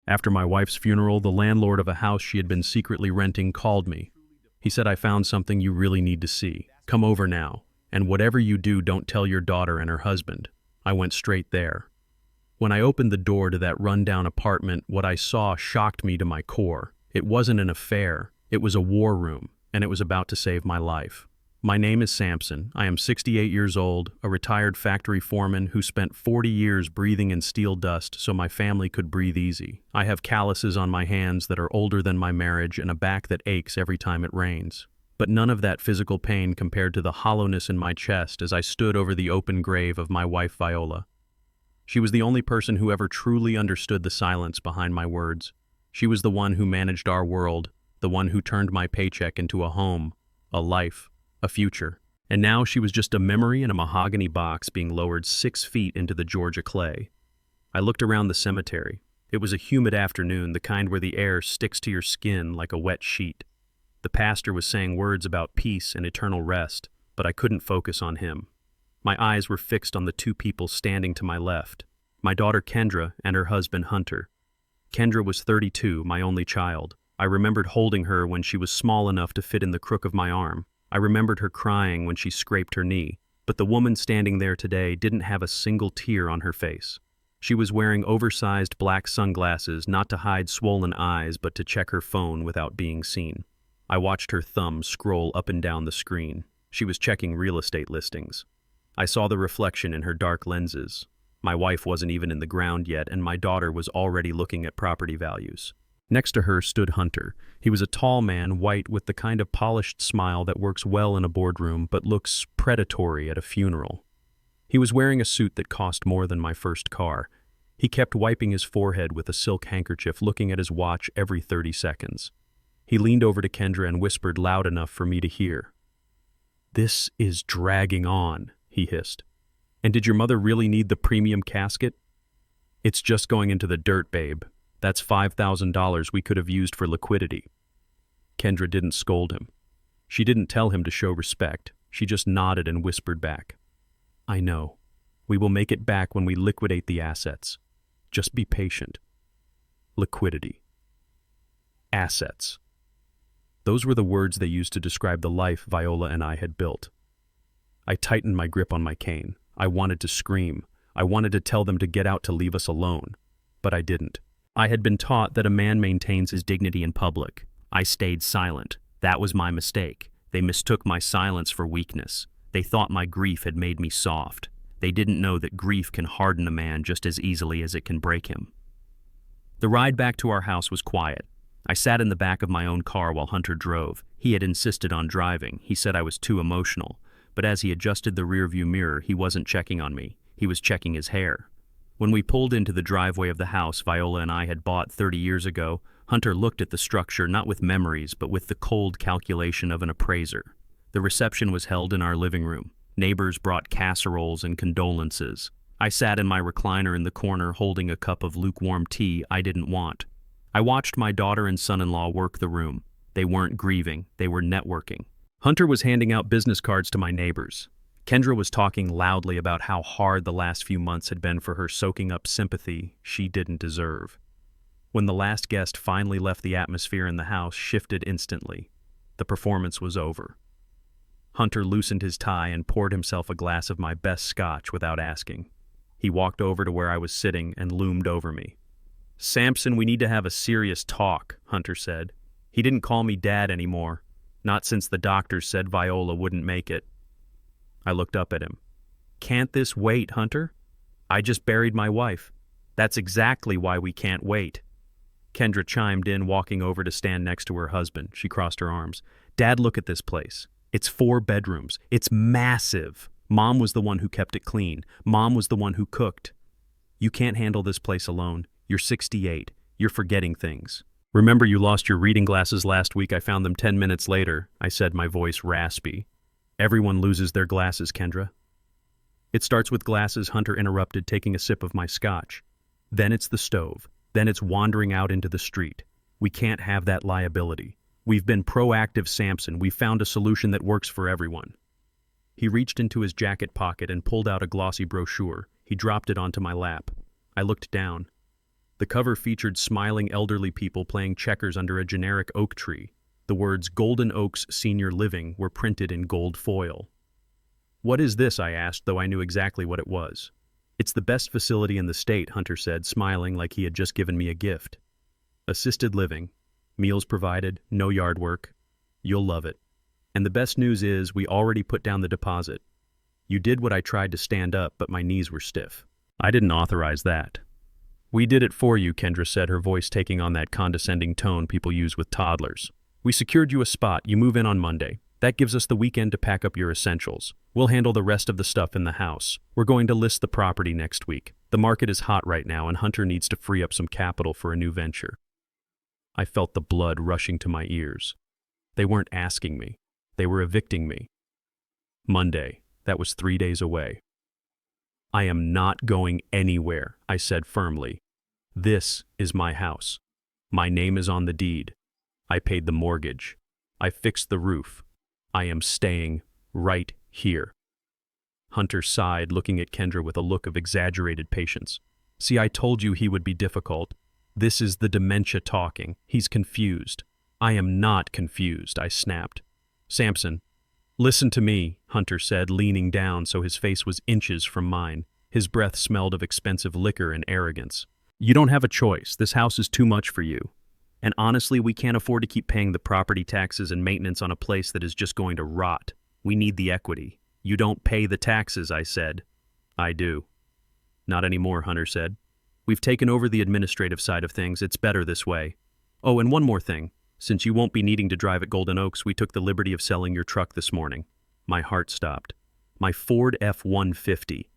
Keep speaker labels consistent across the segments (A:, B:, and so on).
A: After my wife's funeral, the landlord of a house she had been secretly renting called me. He said, "I found something you really need to see. Come over now. And whatever you do, don't tell your daughter and her husband." I went straight there. When I opened the door to that rundown apartment, what I saw shocked me to my core. It wasn't an affair. It was a war room, and it was about to save my life. My name is Sampson. I am 68 years old, a retired factory foreman who spent 40 years breathing in steel dust so my family could breathe easy. I have calluses on my hands that are older than my marriage and a back that aches every time it rains. But none of that physical pain compared to the hollowness in my chest as I stood over the open grave of my wife Viola. She was the only person who ever truly understood the silence behind my words. She was the one who managed our world, the one who turned my paycheck into a home, a life, a future. And now she was just a memory in a mahogany box being lowered 6 feet into the Georgia clay. I looked around the cemetery. It was a humid afternoon, the kind where the air sticks to your skin like a wet sheet. The pastor was saying words about peace and eternal rest, but I couldn't focus on him. My eyes were fixed on the 2 people standing to my left, my daughter Kendra and her husband Hunter. Kendra was 32, my only child. I remembered holding her when she was small enough to fit in the crook of my arm. I remembered her crying when she scraped her knee, but the woman standing there today didn't have a single tear on her face. She was wearing oversized black sunglasses, not to hide swollen eyes, but to check her phone without being seen. I watched her thumb scroll up and down the screen. She was checking real estate listings. I saw the reflection in her dark lenses. My wife wasn't even in the ground yet, and my daughter was already looking at property values. Next to her stood Hunter. He was a tall man, white, with the kind of polished smile that works well in a boardroom but looks predatory at a funeral. He was wearing a suit that cost more than my first car. He kept wiping his forehead with a silk handkerchief, looking at his watch every 30 seconds. He leaned over to Kendra and whispered loud enough for me to hear. "This is dragging on," he hissed. "And did your mother really need the premium casket?" "It's just going into the dirt, babe. That's $5,000 we could have used for liquidity." Kendra didn't scold him. She didn't tell him to show respect. She just nodded and whispered back, "I know. We will make it back when we liquidate the assets. Just be patient." Liquidity. Assets. Those were the words they used to describe the life Viola and I had built. I tightened my grip on my cane. I wanted to scream. I wanted to tell them to get out, to leave us alone. But I didn't. I had been taught that a man maintains his dignity in public. I stayed silent. That was my mistake. They mistook my silence for weakness. They thought my grief had made me soft. They didn't know that grief can harden a man just as easily as it can break him. The ride back to our house was quiet. I sat in the back of my own car while Hunter drove. He had insisted on driving. He said I was too emotional. But as he adjusted the rearview mirror, he wasn't checking on me. He was checking his hair. When we pulled into the driveway of the house Viola and I had bought 30 years ago, Hunter looked at the structure not with memories, but with the cold calculation of an appraiser. The reception was held in our living room. Neighbors brought casseroles and condolences. I sat in my recliner in the corner holding a cup of lukewarm tea I didn't want. I watched my daughter and son-in-law work the room. They weren't grieving, they were networking. Hunter was handing out business cards to my neighbors. Kendra was talking loudly about how hard the last few months had been for her, soaking up sympathy she didn't deserve. When the last guest finally left, the atmosphere in the house shifted instantly. The performance was over. Hunter loosened his tie and poured himself a glass of my best scotch without asking. He walked over to where I was sitting and loomed over me. "Sampson, we need to have a serious talk," Hunter said. He didn't call me Dad anymore, not since the doctors said Viola wouldn't make it. I looked up at him. "Can't this wait, Hunter? I just buried my wife. That's exactly why we can't wait." Kendra chimed in, walking over to stand next to her husband. She crossed her arms. "Dad, look at this place. It's 4 bedrooms. It's massive. Mom was the one who kept it clean. Mom was the one who cooked. You can't handle this place alone. You're 68. You're forgetting things." "Remember you lost your reading glasses last week? I found them 10 minutes later," I said, my voice raspy. "Everyone loses their glasses, Kendra." "It starts with glasses," Hunter interrupted, taking a sip of my scotch. "Then it's the stove. Then it's wandering out into the street. We can't have that liability. We've been proactive, Sampson. We found a solution that works for everyone." He reached into his jacket pocket and pulled out a glossy brochure. He dropped it onto my lap. I looked down. The cover featured smiling elderly people playing checkers under a generic oak tree. The words Golden Oaks Senior Living were printed in gold foil. "What is this?" I asked, though I knew exactly what it was. "It's the best facility in the state," Hunter said, smiling like he had just given me a gift. "Assisted living. Meals provided, no yard work. You'll love it. And the best news is we already put down the deposit. You did what I tried to stand up, but my knees were stiff." "I didn't authorize that." "We did it for you," Kendra said, her voice taking on that condescending tone people use with toddlers. "We secured you a spot. You move in on Monday. That gives us the weekend to pack up your essentials. We'll handle the rest of the stuff in the house. We're going to list the property next week. The market is hot right now, and Hunter needs to free up some capital for a new venture." I felt the blood rushing to my ears. They weren't asking me. They were evicting me. Monday. That was 3 days away. "I am not going anywhere," I said firmly. "This is my house. My name is on the deed. I paid the mortgage. I fixed the roof. I am staying right here." Hunter sighed, looking at Kendra with a look of exaggerated patience. "See, I told you he would be difficult. This is the dementia talking. He's confused." "I am not confused," I snapped. "Sampson, listen to me," Hunter said, leaning down so his face was inches from mine. His breath smelled of expensive liquor and arrogance. "You don't have a choice. This house is too much for you. And honestly, we can't afford to keep paying the property taxes and maintenance on a place that is just going to rot. We need the equity." "You don't pay the taxes," I said. "I do." "Not anymore," Hunter said. "We've taken over the administrative side of things. It's better this way. Oh, and one more thing. Since you won't be needing to drive at Golden Oaks, we took the liberty of selling your truck this morning." My heart stopped. My Ford F-150.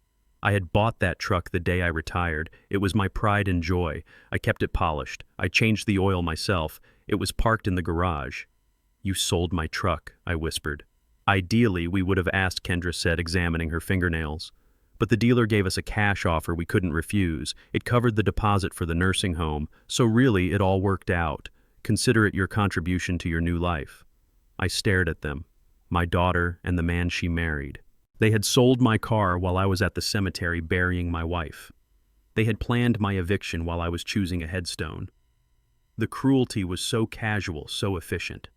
A: I had bought that truck the day I retired. It was my pride and joy. I kept it polished. I changed the oil myself. It was parked in the garage. "You sold my truck," I whispered. "Ideally, we would have asked," Kendra said, examining her fingernails. "But the dealer gave us a cash offer we couldn't refuse. It covered the deposit for the nursing home, so really it all worked out. Consider it your contribution to your new life." I stared at them, my daughter and the man she married. They had sold my car while I was at the cemetery burying my wife. They had planned my eviction while I was choosing a headstone. The cruelty was so casual, so efficient.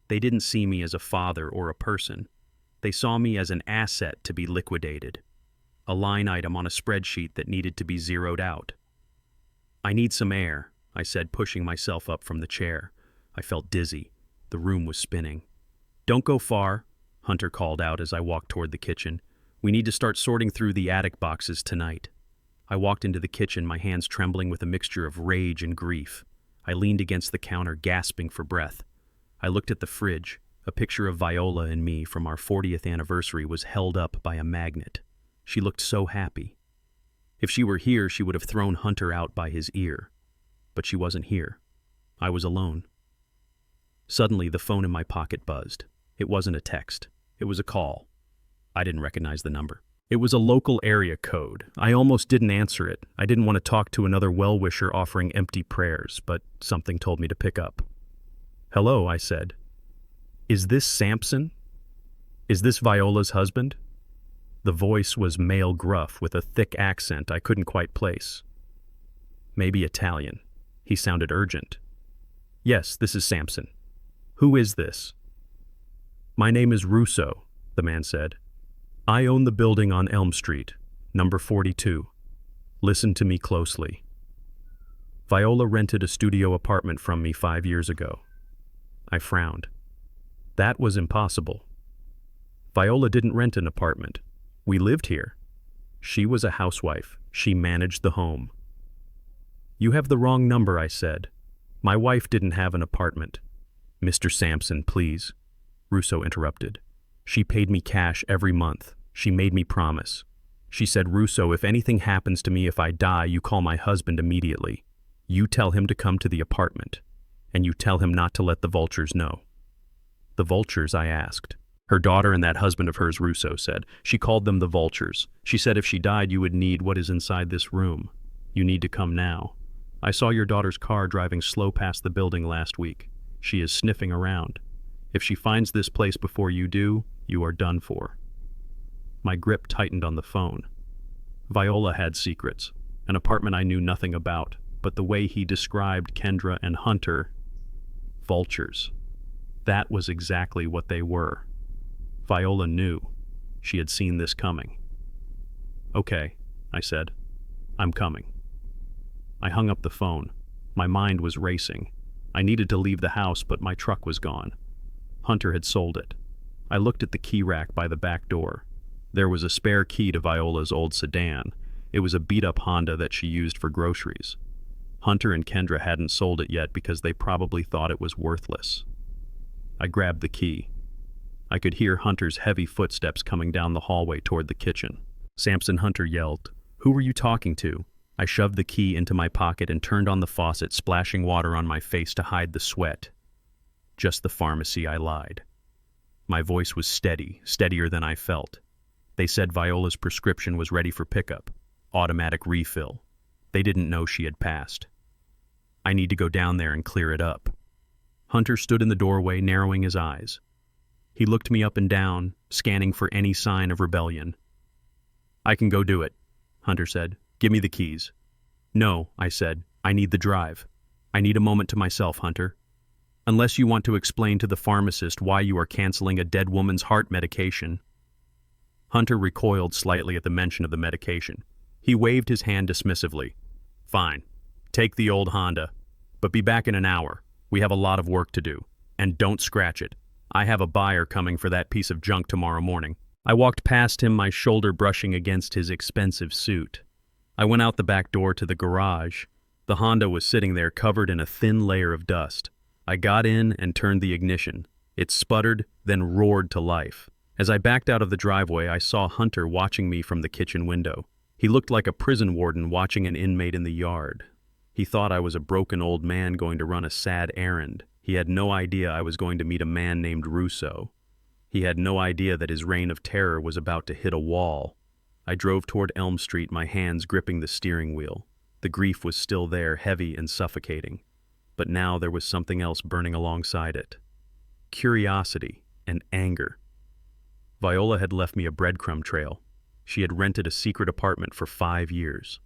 A: They didn't see me as a father or a person. They saw me as an asset to be liquidated, a line item on a spreadsheet that needed to be zeroed out. "I need some air," I said, pushing myself up from the chair. I felt dizzy. The room was spinning. "Don't go far," Hunter called out as I walked toward the kitchen. "We need to start sorting through the attic boxes tonight." I walked into the kitchen, my hands trembling with a mixture of rage and grief. I leaned against the counter, gasping for breath. I looked at the fridge. A picture of Viola and me from our 40th anniversary was held up by a magnet. She looked so happy. If she were here, she would have thrown Hunter out by his ear. But she wasn't here. I was alone. Suddenly, the phone in my pocket buzzed. It wasn't a text. It was a call. I didn't recognize the number. It was a local area code. I almost didn't answer it. I didn't want to talk to another well-wisher offering empty prayers, but something told me to pick up. "Hello," I said. "Is this Sampson? Is this Viola's husband?" The voice was male gruff with a thick accent I couldn't quite place. Maybe Italian. He sounded urgent. "Yes, this is Sampson. Who is this?" "My name is Russo," the man said. "I own the building on Elm Street, number 42. Listen to me closely. Viola rented a studio apartment from me 5 years ago." I frowned. That was impossible. Viola didn't rent an apartment. We lived here. She was a housewife. She managed the home. "You have the wrong number," I said. "My wife didn't have an apartment." "Mr. Sampson, please," Russo interrupted. "She paid me cash every month. She made me promise. She said, 'Russo, if anything happens to me, if I die, you call my husband immediately. You tell him to come to the apartment, and you tell him not to let the vultures know.'" "The vultures?" I asked. "Her daughter and that husband of hers," Russo said. "She called them the vultures. She said if she died, you would need what is inside this room. You need to come now. I saw your daughter's car driving slow past the building last week. She is sniffing around. If she finds this place before you do, you are done for." My grip tightened on the phone. Viola had secrets, an apartment I knew nothing about. but the way he described Kendra and Hunter, vultures. That was exactly what they were. Viola knew. She had seen this coming. "Okay," I said. "I'm coming." I hung up the phone. My mind was racing. I needed to leave the house, but my truck was gone. Hunter had sold it. I looked at the key rack by the back door. There was a spare key to Viola's old sedan. It was a beat-up Honda that she used for groceries. Hunter and Kendra hadn't sold it yet because they probably thought it was worthless. I grabbed the key. I could hear Hunter's heavy footsteps coming down the hallway toward the kitchen. Samson, Hunter yelled. "Who were you talking to?" I shoved the key into my pocket and turned on the faucet, splashing water on my face to hide the sweat. "Just the pharmacy," I lied. My voice was steady, steadier than I felt. They said Viola's prescription was ready for pickup. Automatic refill. They didn't know she had passed. I need to go down there and clear it up. Hunter stood in the doorway, narrowing his eyes. He looked me up and down, scanning for any sign of rebellion. "I can go do it," Hunter said. "Give me the keys." "No," I said. "I need the drive. I need a moment to myself, Hunter. Unless you want to explain to the pharmacist why you are canceling a dead woman's heart medication." Hunter recoiled slightly at the mention of the medication. He waved his hand dismissively. "Fine. Take the old Honda. But be back in an hour. We have a lot of work to do. And don't scratch it. I have a buyer coming for that piece of junk tomorrow morning." I walked past him, my shoulder brushing against his expensive suit. I went out the back door to the garage. The Honda was sitting there covered in a thin layer of dust. I got in and turned the ignition. It sputtered, then roared to life. As I backed out of the driveway, I saw Hunter watching me from the kitchen window. He looked like a prison warden watching an inmate in the yard. He thought I was a broken old man going to run a sad errand. He had no idea I was going to meet a man named Russo. He had no idea that his reign of terror was about to hit a wall. I drove toward Elm Street, my hands gripping the steering wheel. The grief was still there, heavy and suffocating. But now there was something else burning alongside it. Curiosity and anger. Viola had left me a breadcrumb trail. She had rented a secret apartment for 5 years.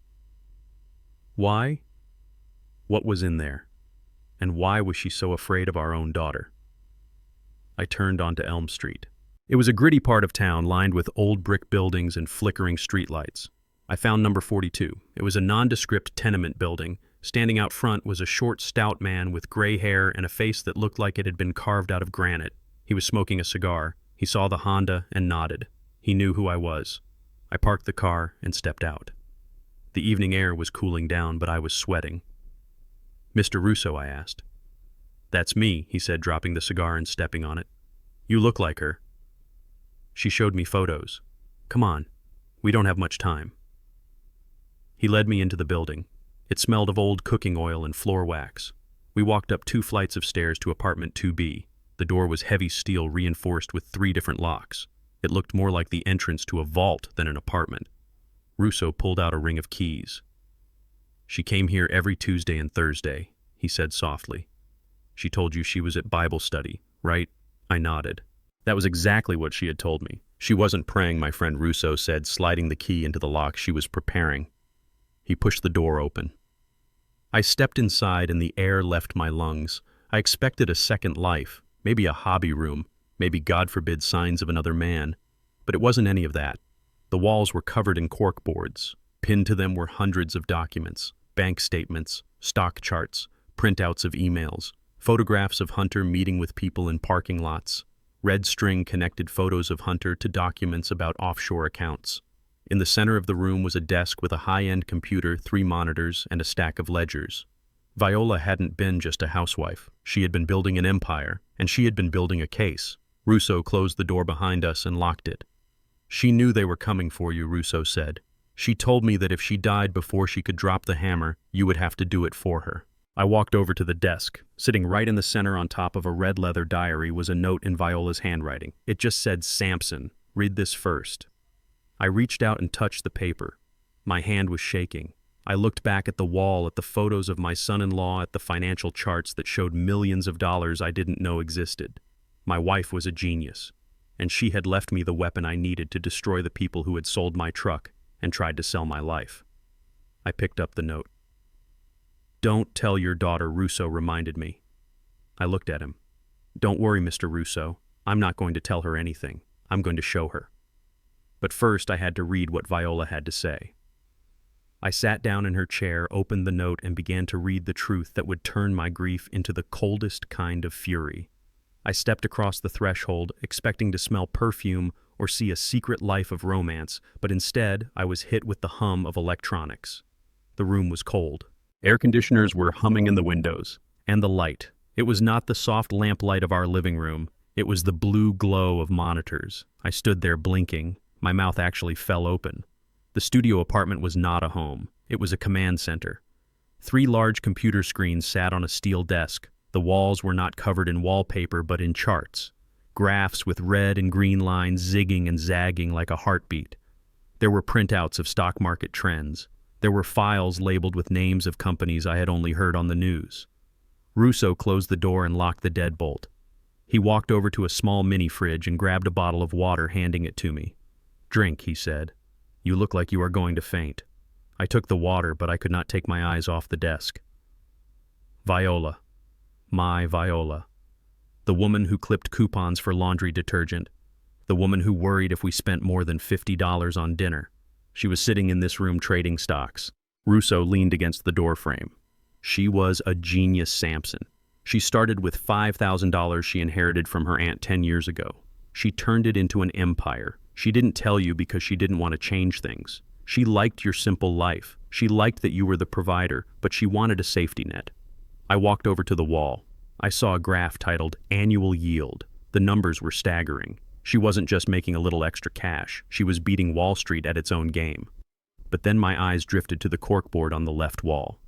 A: Why? What was in there? And why was she so afraid of our own daughter? I turned onto Elm Street. It was a gritty part of town lined with old brick buildings and flickering streetlights. I found number 42. It was a nondescript tenement building. Standing out front was a short, stout man with gray hair and a face that looked like it had been carved out of granite. He was smoking a cigar. He saw the Honda and nodded. He knew who I was. I parked the car and stepped out. The evening air was cooling down, but I was sweating. "Mr. Russo," I asked. "That's me," he said, dropping the cigar and stepping on it. "You look like her." She showed me photos. "Come on, we don't have much time." He led me into the building. It smelled of old cooking oil and floor wax. We walked up 2 flights of stairs to apartment 2B. The door was heavy steel reinforced with 3 different locks. It looked more like the entrance to a vault than an apartment. Russo pulled out a ring of keys. "She came here every Tuesday and Thursday," he said softly. "She told you she was at Bible study, right?" I nodded. That was exactly what she had told me. She wasn't praying, my friend Russo said, sliding the key into the lock. She was preparing. He pushed the door open. I stepped inside and the air left my lungs. I expected a second life, maybe a hobby room, maybe, God forbid, signs of another man. But it wasn't any of that. The walls were covered in corkboards. Pinned to them were hundreds of documents, bank statements, stock charts, printouts of emails, photographs of Hunter meeting with people in parking lots. Red string connected photos of Hunter to documents about offshore accounts. In the center of the room was a desk with a high-end computer, 3 monitors, and a stack of ledgers. Viola hadn't been just a housewife. She had been building an empire, and she had been building a case. Russo closed the door behind us and locked it. "She knew they were coming for you," Russo said. "She told me that if she died before she could drop the hammer, you would have to do it for her." I walked over to the desk. Sitting right in the center on top of a red leather diary was a note in Viola's handwriting. It just said, "Samson, read this first." I reached out and touched the paper. My hand was shaking. I looked back at the wall, at the photos of my son-in-law, at the financial charts that showed millions of dollars I didn't know existed. My wife was a genius, and she had left me the weapon I needed to destroy the people who had sold my truck and tried to sell my life. I picked up the note. Don't tell your daughter, Russo reminded me. I looked at him. Don't worry, Mr. Russo. I'm not going to tell her anything. I'm going to show her. But first I had to read what Viola had to say. I sat down in her chair, opened the note, and began to read the truth that would turn my grief into the coldest kind of fury. I stepped across the threshold, expecting to smell perfume or see a secret life of romance, but instead I was hit with the hum of electronics. The room was cold. Air conditioners were humming in the windows. And the light. It was not the soft lamplight of our living room. It was the blue glow of monitors. I stood there blinking. My mouth actually fell open. The studio apartment was not a home. It was a command center. 3 large computer screens sat on a steel desk. The walls were not covered in wallpaper but in charts. Graphs with red and green lines zigging and zagging like a heartbeat. There were printouts of stock market trends. There were files labeled with names of companies I had only heard on the news. Russo closed the door and locked the deadbolt. He walked over to a small mini fridge and grabbed a bottle of water, handing it to me. "Drink," he said. "You look like you are going to faint." I took the water, but I could not take my eyes off the desk. Viola. My Viola. The woman who clipped coupons for laundry detergent. The woman who worried if we spent more than $50 on dinner. She was sitting in this room trading stocks. Russo leaned against the doorframe. She was a genius Samson. She started with $5,000 she inherited from her aunt 10 years ago. She turned it into an empire. She didn't tell you because she didn't want to change things. She liked your simple life. She liked that you were the provider, but she wanted a safety net. I walked over to the wall. I saw a graph titled Annual Yield. The numbers were staggering. She wasn't just making a little extra cash. She was beating Wall Street at its own game. But then my eyes drifted to the corkboard on the left wall.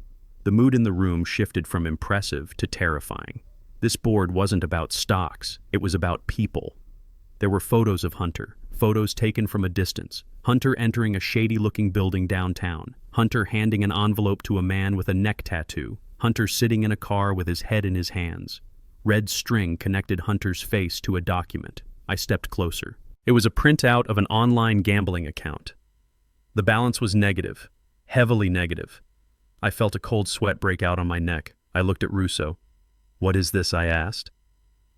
A: The mood in the room shifted from impressive to terrifying. This board wasn't about stocks. It was about people. There were photos of Hunter, photos taken from a distance. Hunter entering a shady-looking building downtown. Hunter handing an envelope to a man with a neck tattoo. Hunter sitting in a car with his head in his hands. Red string connected Hunter's face to a document. I stepped closer. It was a printout of an online gambling account. The balance was negative, heavily negative. I felt a cold sweat break out on my neck. I looked at Russo. "What is this?" I asked.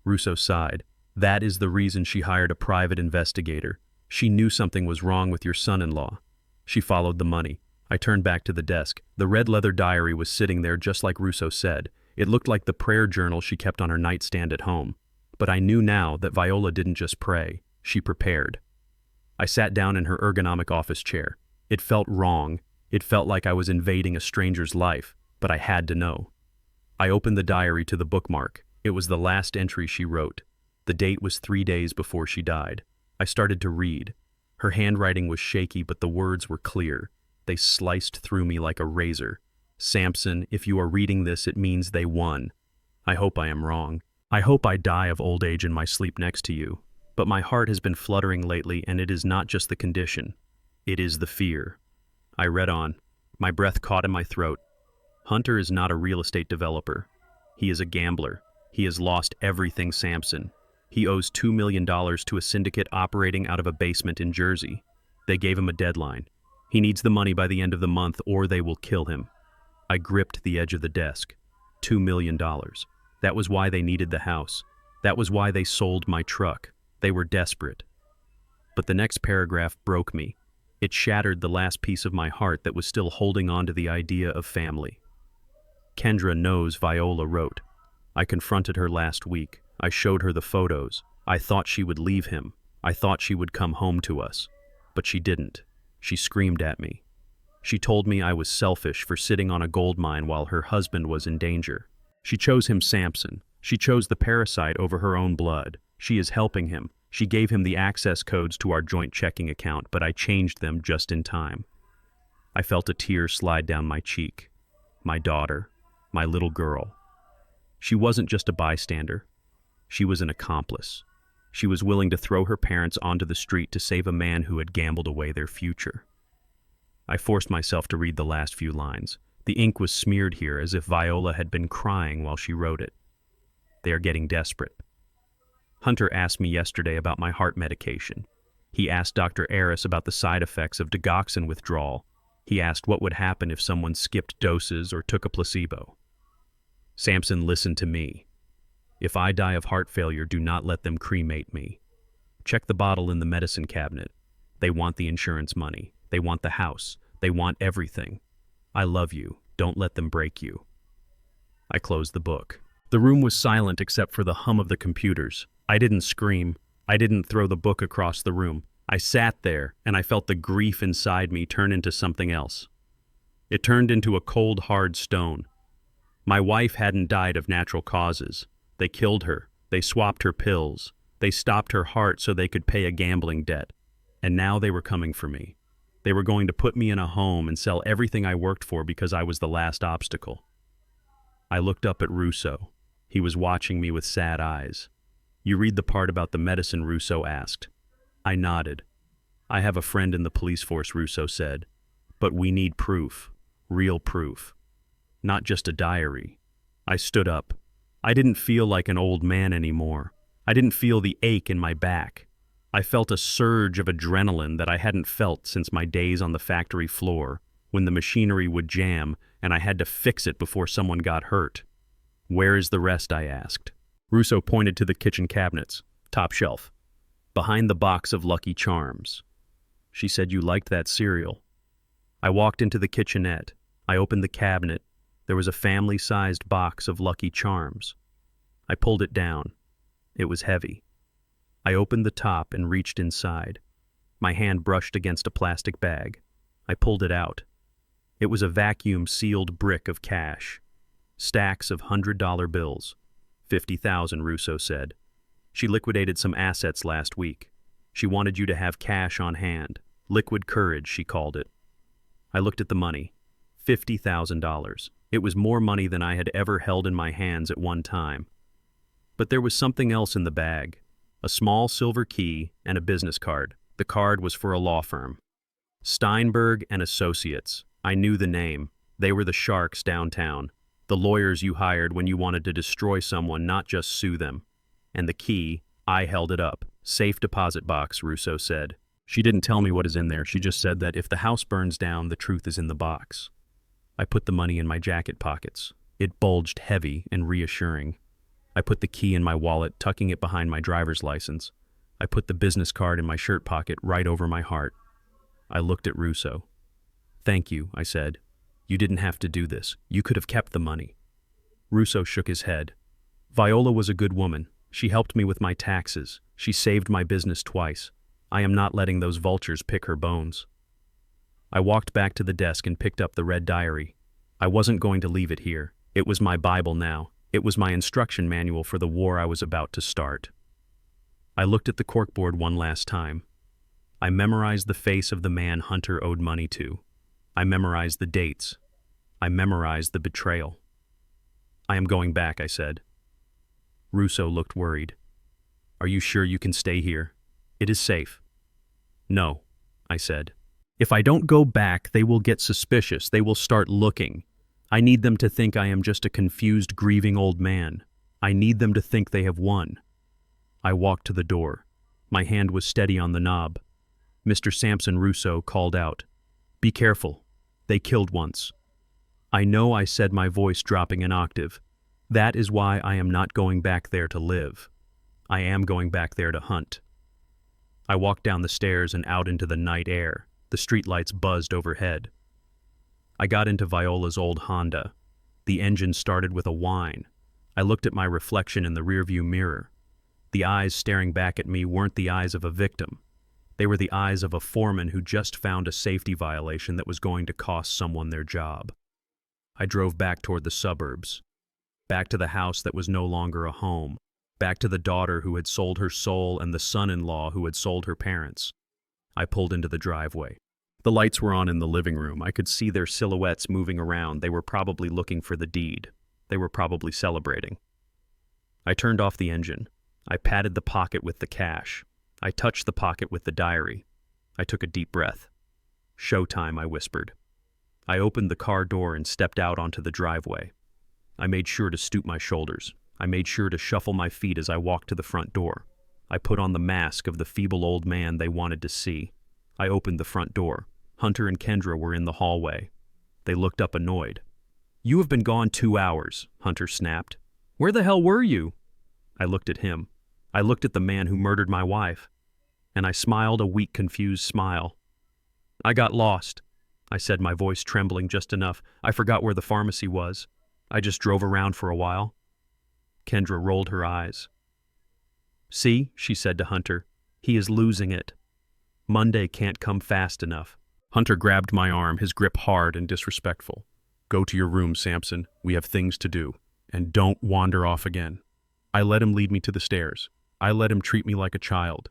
A: Russo sighed. "That is the reason she hired a private investigator. She knew something was wrong with your son-in-law. She followed the money." I turned back to the desk. The red leather diary was sitting there just like Russo said. It looked like the prayer journal she kept on her nightstand at home. But I knew now that Viola didn't just pray. She prepared. I sat down in her ergonomic office chair. It felt wrong. It felt like I was invading a stranger's life, but I had to know. I opened the diary to the bookmark. It was the last entry she wrote. The date was 3 days before she died. I started to read. Her handwriting was shaky, but the words were clear. They sliced through me like a razor. "Samson, if you are reading this, it means they won. I hope I am wrong. I hope I die of old age in my sleep next to you. But my heart has been fluttering lately, and it is not just the condition. It is the fear." I read on. My breath caught in my throat. Hunter is not a real estate developer. He is a gambler. He has lost everything, Samson. He owes $2 million to a syndicate operating out of a basement in Jersey. They gave him a deadline. He needs the money by the end of the month or they will kill him. I gripped the edge of the desk. $2 million. That was why they needed the house. That was why they sold my truck. They were desperate. But the next paragraph broke me. It shattered the last piece of my heart that was still holding on to the idea of family. "Kendra knows," Viola wrote. "I confronted her last week. I showed her the photos. I thought she would leave him. I thought she would come home to us. But she didn't. She screamed at me. She told me I was selfish for sitting on a gold mine while her husband was in danger. She chose him, Samson. She chose the parasite over her own blood. She is helping him. She gave him the access codes to our joint checking account, but I changed them just in time." I felt a tear slide down my cheek. My daughter, my little girl. She wasn't just a bystander. She was an accomplice. She was willing to throw her parents onto the street to save a man who had gambled away their future. I forced myself to read the last few lines. The ink was smeared here as if Viola had been crying while she wrote it. "They are getting desperate. Hunter asked me yesterday about my heart medication. He asked Dr. Aris about the side effects of digoxin withdrawal. He asked what would happen if someone skipped doses or took a placebo. Sampson listened to me. If I die of heart failure, do not let them cremate me. Check the bottle in the medicine cabinet. They want the insurance money. They want the house. They want everything. I love you. Don't let them break you. I closed the book. The room was silent except for the hum of the computers. I didn't scream. I didn't throw the book across the room. I sat there, and I felt the grief inside me turn into something else. It turned into a cold, hard stone. My wife hadn't died of natural causes. They killed her. They swapped her pills. They stopped her heart so they could pay a gambling debt. And now they were coming for me. They were going to put me in a home and sell everything I worked for because I was the last obstacle. I looked up at Russo. He was watching me with sad eyes. You read the part about the medicine, Russo asked. I nodded. I have a friend in the police force, Russo said. But we need proof. Real proof. Not just a diary. I stood up. I didn't feel like an old man anymore. I didn't feel the ache in my back. I felt a surge of adrenaline that I hadn't felt since my days on the factory floor, when the machinery would jam and I had to fix it before someone got hurt. Where is the rest? I asked. Russo pointed to the kitchen cabinets, top shelf, behind the box of Lucky Charms. She said you liked that cereal. I walked into the kitchenette. I opened the cabinet. There was a family-sized box of Lucky Charms. I pulled it down. It was heavy. I opened the top and reached inside. My hand brushed against a plastic bag. I pulled it out. It was a vacuum-sealed brick of cash. Stacks of $100 bills. 50,000, Russo said. She liquidated some assets last week. She wanted you to have cash on hand. Liquid courage, she called it. I looked at the money. $50,000. It was more money than I had ever held in my hands at one time. But there was something else in the bag. A small silver key and a business card. The card was for a law firm. Steinberg and Associates. I knew the name. They were the sharks downtown. The lawyers you hired when you wanted to destroy someone, not just sue them. And the key, I held it up. Safe deposit box, Russo said. She didn't tell me what is in there. She just said that if the house burns down, the truth is in the box. I put the money in my jacket pockets. It bulged heavy and reassuring. I put the key in my wallet, tucking it behind my driver's license. I put the business card in my shirt pocket right over my heart. I looked at Russo. Thank you, I said. You didn't have to do this. You could have kept the money. Russo shook his head. Viola was a good woman. She helped me with my taxes. She saved my business twice. I am not letting those vultures pick her bones. I walked back to the desk and picked up the red diary. I wasn't going to leave it here. It was my Bible now. It was my instruction manual for the war I was about to start. I looked at the corkboard one last time. I memorized the face of the man Hunter owed money to. I memorized the dates. I memorized the betrayal. I am going back, I said. Russo looked worried. Are you sure you can stay here? It is safe. No, I said. If I don't go back, they will get suspicious. They will start looking. I need them to think I am just a confused, grieving old man. I need them to think they have won. I walked to the door. My hand was steady on the knob. Mr. Sampson Russo called out, "Be careful. They killed once." I know I said, my voice dropping an octave. That is why I am not going back there to live. I am going back there to hunt. I walked down the stairs and out into the night air. The streetlights buzzed overhead. I got into Viola's old Honda. The engine started with a whine. I looked at my reflection in the rearview mirror. The eyes staring back at me weren't the eyes of a victim. They were the eyes of a foreman who just found a safety violation that was going to cost someone their job. I drove back toward the suburbs. Back to the house that was no longer a home. Back to the daughter who had sold her soul and the son-in-law who had sold her parents. I pulled into the driveway. The lights were on in the living room. I could see their silhouettes moving around. They were probably looking for the deed. They were probably celebrating. I turned off the engine. I patted the pocket with the cash. I touched the pocket with the diary. I took a deep breath. "Showtime," I whispered. I opened the car door and stepped out onto the driveway. I made sure to stoop my shoulders. I made sure to shuffle my feet as I walked to the front door. I put on the mask of the feeble old man they wanted to see. I opened the front door. Hunter and Kendra were in the hallway. They looked up annoyed. "You have been gone 2 hours," Hunter snapped. "Where the hell were you?" I looked at him. I looked at the man who murdered my wife. And I smiled a weak, confused smile. "I got lost," I said, my voice trembling just enough. "I forgot where the pharmacy was. I just drove around for a while." Kendra rolled her eyes. "See," she said to Hunter, "he is losing it. Monday can't come fast enough." Hunter grabbed my arm, his grip hard and disrespectful. "Go to your room, Samson. We have things to do. And don't wander off again." I let him lead me to the stairs. I let him treat me like a child,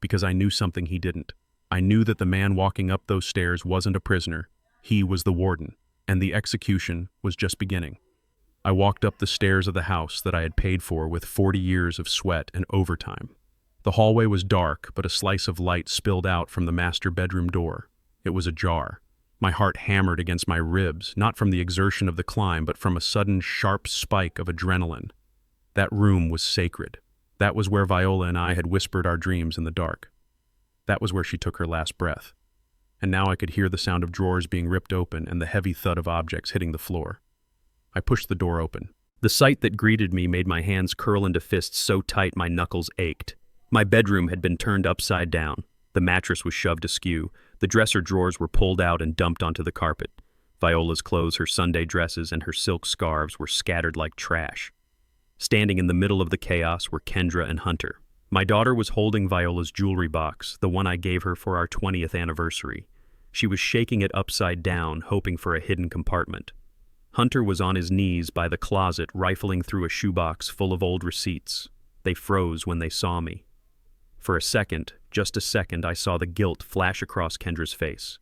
A: because I knew something he didn't. I knew that the man walking up those stairs wasn't a prisoner. He was the warden, and the execution was just beginning. I walked up the stairs of the house that I had paid for with 40 years of sweat and overtime. The hallway was dark, but a slice of light spilled out from the master bedroom door. It was ajar. My heart hammered against my ribs, not from the exertion of the climb, but from a sudden sharp spike of adrenaline. That room was sacred. That was where Viola and I had whispered our dreams in the dark. That was where she took her last breath. And now I could hear the sound of drawers being ripped open and the heavy thud of objects hitting the floor. I pushed the door open. The sight that greeted me made my hands curl into fists so tight my knuckles ached. My bedroom had been turned upside down. The mattress was shoved askew. The dresser drawers were pulled out and dumped onto the carpet. Viola's clothes, her Sunday dresses, and her silk scarves were scattered like trash. Standing in the middle of the chaos were Kendra and Hunter. My daughter was holding Viola's jewelry box, the one I gave her for our 20th anniversary. She was shaking it upside down, hoping for a hidden compartment. Hunter was on his knees by the closet, rifling through a shoebox full of old receipts. They froze when they saw me. For a second, just a second, I saw the guilt flash across Kendra's face.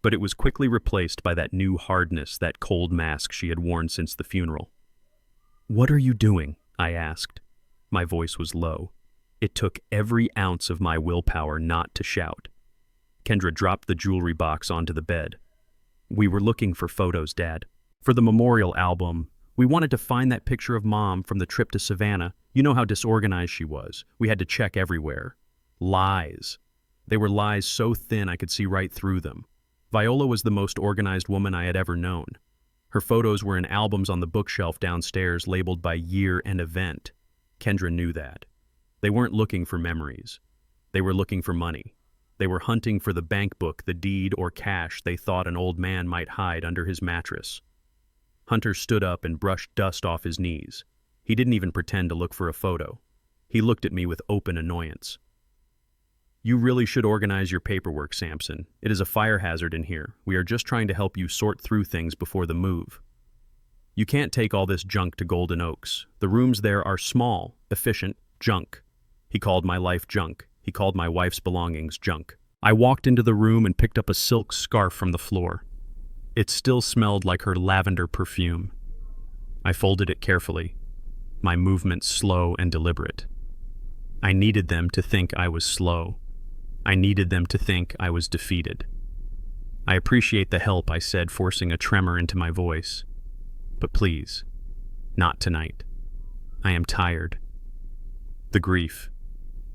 A: But it was quickly replaced by that new hardness, that cold mask she had worn since the funeral. "What are you doing?" I asked. My voice was low. It took every ounce of my willpower not to shout. Kendra dropped the jewelry box onto the bed. "We were looking for photos, Dad. For the memorial album. We wanted to find that picture of Mom from the trip to Savannah. You know how disorganized she was. We had to check everywhere. Lies. They were lies so thin I could see right through them. Viola was the most organized woman I had ever known. Her photos were in albums on the bookshelf downstairs labeled by year and event. Kendra knew that. They weren't looking for memories. They were looking for money. They were hunting for the bank book, the deed, or cash they thought an old man might hide under his mattress." Hunter stood up and brushed dust off his knees. He didn't even pretend to look for a photo. He looked at me with open annoyance. "You really should organize your paperwork, Samson. It is a fire hazard in here. We are just trying to help you sort through things before the move. You can't take all this junk to Golden Oaks. The rooms there are small, efficient, junk." He called my life junk. He called my wife's belongings junk. I walked into the room and picked up a silk scarf from the floor. It still smelled like her lavender perfume. I folded it carefully, my movements slow and deliberate. I needed them to think I was slow. I needed them to think I was defeated. "I appreciate the help," I said, forcing a tremor into my voice. "But please, not tonight. I am tired. The grief.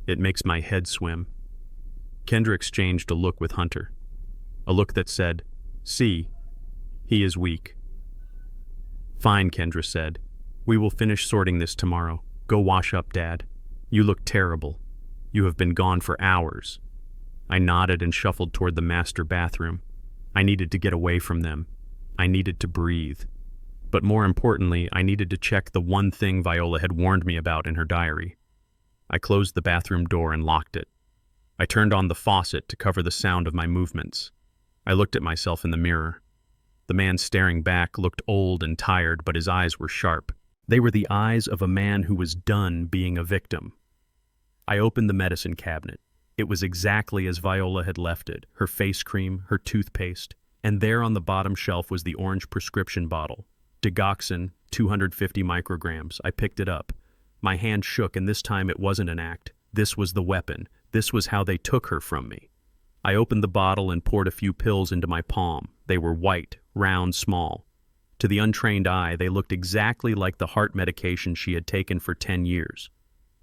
A: It makes my head swim." Kendra exchanged a look with Hunter. A look that said, "See, he is weak." "Fine," Kendra said. "We will finish sorting this tomorrow. Go wash up, Dad. You look terrible. You have been gone for hours." I nodded and shuffled toward the master bathroom. I needed to get away from them. I needed to breathe. But more importantly, I needed to check the one thing Viola had warned me about in her diary. I closed the bathroom door and locked it. I turned on the faucet to cover the sound of my movements. I looked at myself in the mirror. The man staring back looked old and tired, but his eyes were sharp. They were the eyes of a man who was done being a victim. I opened the medicine cabinet. It was exactly as Viola had left it, her face cream, her toothpaste, and there on the bottom shelf was the orange prescription bottle. Digoxin, 250 micrograms. I picked it up. My hand shook, and this time it wasn't an act. This was the weapon. This was how they took her from me. I opened the bottle and poured a few pills into my palm. They were white, round, small. To the untrained eye, they looked exactly like the heart medication she had taken for 10 years.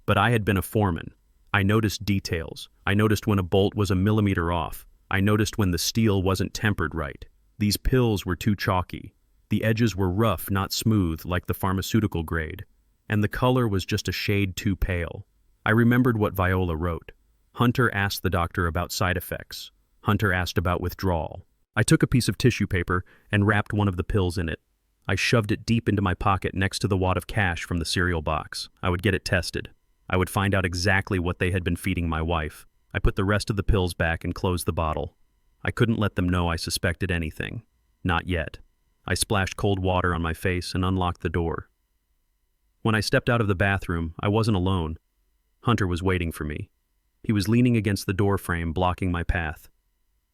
A: But I had been a foreman. I noticed details. I noticed when a bolt was a millimeter off, I noticed when the steel wasn't tempered right. These pills were too chalky. The edges were rough, not smooth, like the pharmaceutical grade. And the color was just a shade too pale. I remembered what Viola wrote. Hunter asked the doctor about side effects. Hunter asked about withdrawal. I took a piece of tissue paper and wrapped one of the pills in it. I shoved it deep into my pocket next to the wad of cash from the cereal box. I would get it tested. I would find out exactly what they had been feeding my wife. I put the rest of the pills back and closed the bottle. I couldn't let them know I suspected anything. Not yet. I splashed cold water on my face and unlocked the door. When I stepped out of the bathroom, I wasn't alone. Hunter was waiting for me. He was leaning against the door frame, blocking my path.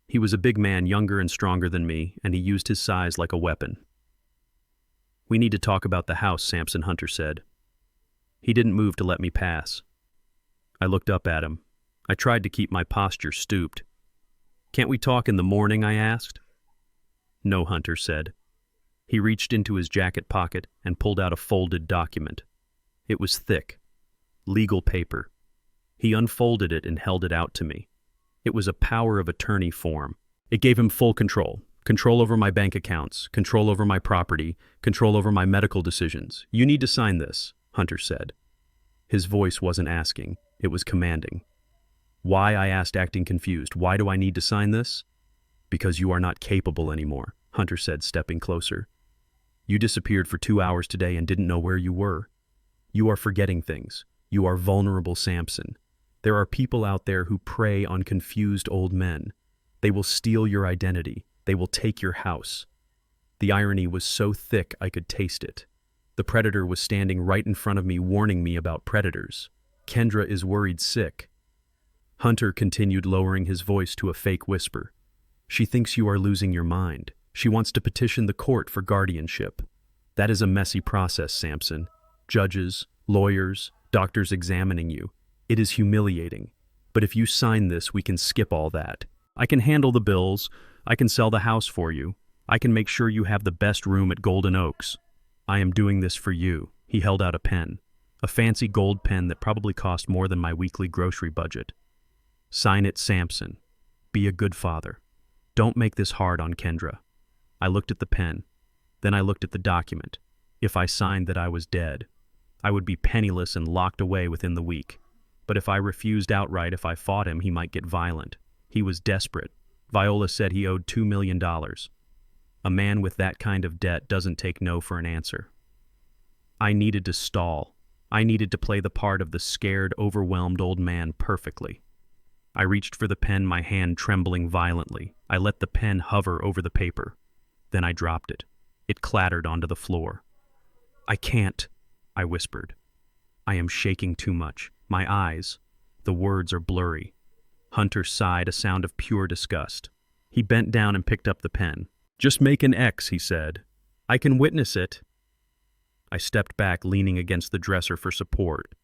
A: He was a big man, younger and stronger than me, and he used his size like a weapon. "We need to talk about the house," Samson, Hunter said. He didn't move to let me pass. I looked up at him. I tried to keep my posture stooped. "Can't we talk in the morning?" I asked. "No," Hunter said. He reached into his jacket pocket and pulled out a folded document. It was thick. Legal paper. He unfolded it and held it out to me. It was a power of attorney form. It gave him full control. Control over my bank accounts, control over my property, control over my medical decisions. "You need to sign this," Hunter said. His voice wasn't asking, it was commanding. "Why?" I asked, acting confused. "Why do I need to sign this?" "Because you are not capable anymore," Hunter said, stepping closer. "You disappeared for 2 hours today and didn't know where you were. You are forgetting things. You are vulnerable, Samson. There are people out there who prey on confused old men. They will steal your identity. They will take your house." The irony was so thick I could taste it. The predator was standing right in front of me, warning me about predators. "Kendra is worried sick." Hunter continued, lowering his voice to a fake whisper. "She thinks you are losing your mind. She wants to petition the court for guardianship. That is a messy process, Samson. Judges, lawyers, doctors examining you. It is humiliating. But if you sign this, we can skip all that. I can handle the bills. I can sell the house for you. I can make sure you have the best room at Golden Oaks. I am doing this for you." He held out a pen. A fancy gold pen that probably cost more than my weekly grocery budget. "Sign it, Samson. Be a good father. Don't make this hard on Kendra." I looked at the pen. Then I looked at the document. If I signed that I was dead, I would be penniless and locked away within the week. But if I refused outright, if I fought him, he might get violent. He was desperate. Viola said he owed $2 million. A man with that kind of debt doesn't take no for an answer. I needed to stall. I needed to play the part of the scared, overwhelmed old man perfectly. I reached for the pen, my hand trembling violently. I let the pen hover over the paper. Then I dropped it. It clattered onto the floor. "I can't," I whispered. "I am shaking too much. My eyes, the words are blurry." Hunter sighed, a sound of pure disgust. He bent down and picked up the pen. "Just make an X," he said. "I can witness it." I stepped back, leaning against the dresser for support.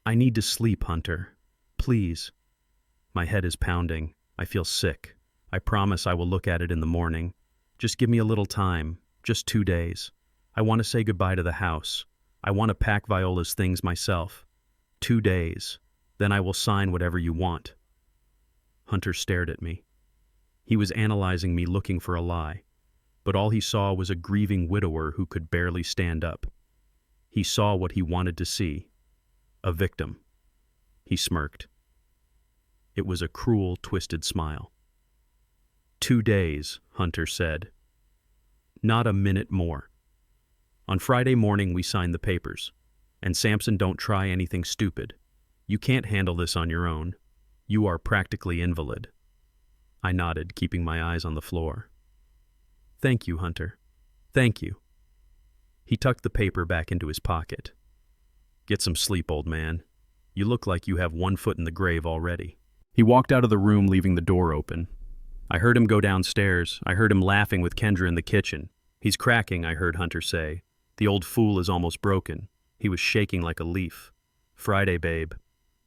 A: "I need to sleep, Hunter. Please." My head is pounding. I feel sick. I promise I will look at it in the morning. Just give me a little time. Just 2 days. I want to say goodbye to the house. I want to pack Viola's things myself. 2 days. Then I will sign whatever you want. Hunter stared at me. He was analyzing me, looking for a lie. But all he saw was a grieving widower who could barely stand up. He saw what he wanted to see. A victim. He smirked. It was a cruel, twisted smile. 2 days, Hunter said. Not a minute more. On Friday morning, we signed the papers. And Samson, don't try anything stupid. You can't handle this on your own. You are practically invalid. I nodded, keeping my eyes on the floor. Thank you, Hunter. Thank you. He tucked the paper back into his pocket. Get some sleep, old man. You look like you have 1 foot in the grave already. He walked out of the room, leaving the door open. I heard him go downstairs. I heard him laughing with Kendra in the kitchen. He's cracking, I heard Hunter say. The old fool is almost broken. He was shaking like a leaf. Friday, babe.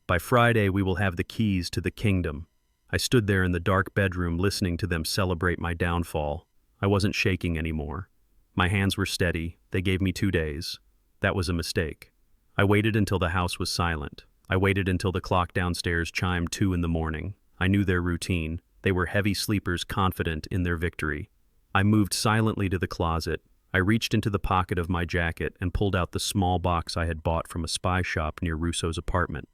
A: By Friday, we will have the keys to the kingdom. I stood there in the dark bedroom listening to them celebrate my downfall. I wasn't shaking anymore. My hands were steady. They gave me 2 days. That was a mistake. I waited until the house was silent. I waited until the clock downstairs chimed 2 in the morning. I knew their routine. They were heavy sleepers confident in their victory. I moved silently to the closet. I reached into the pocket of my jacket and pulled out the small box I had bought from a spy shop near Russo's apartment.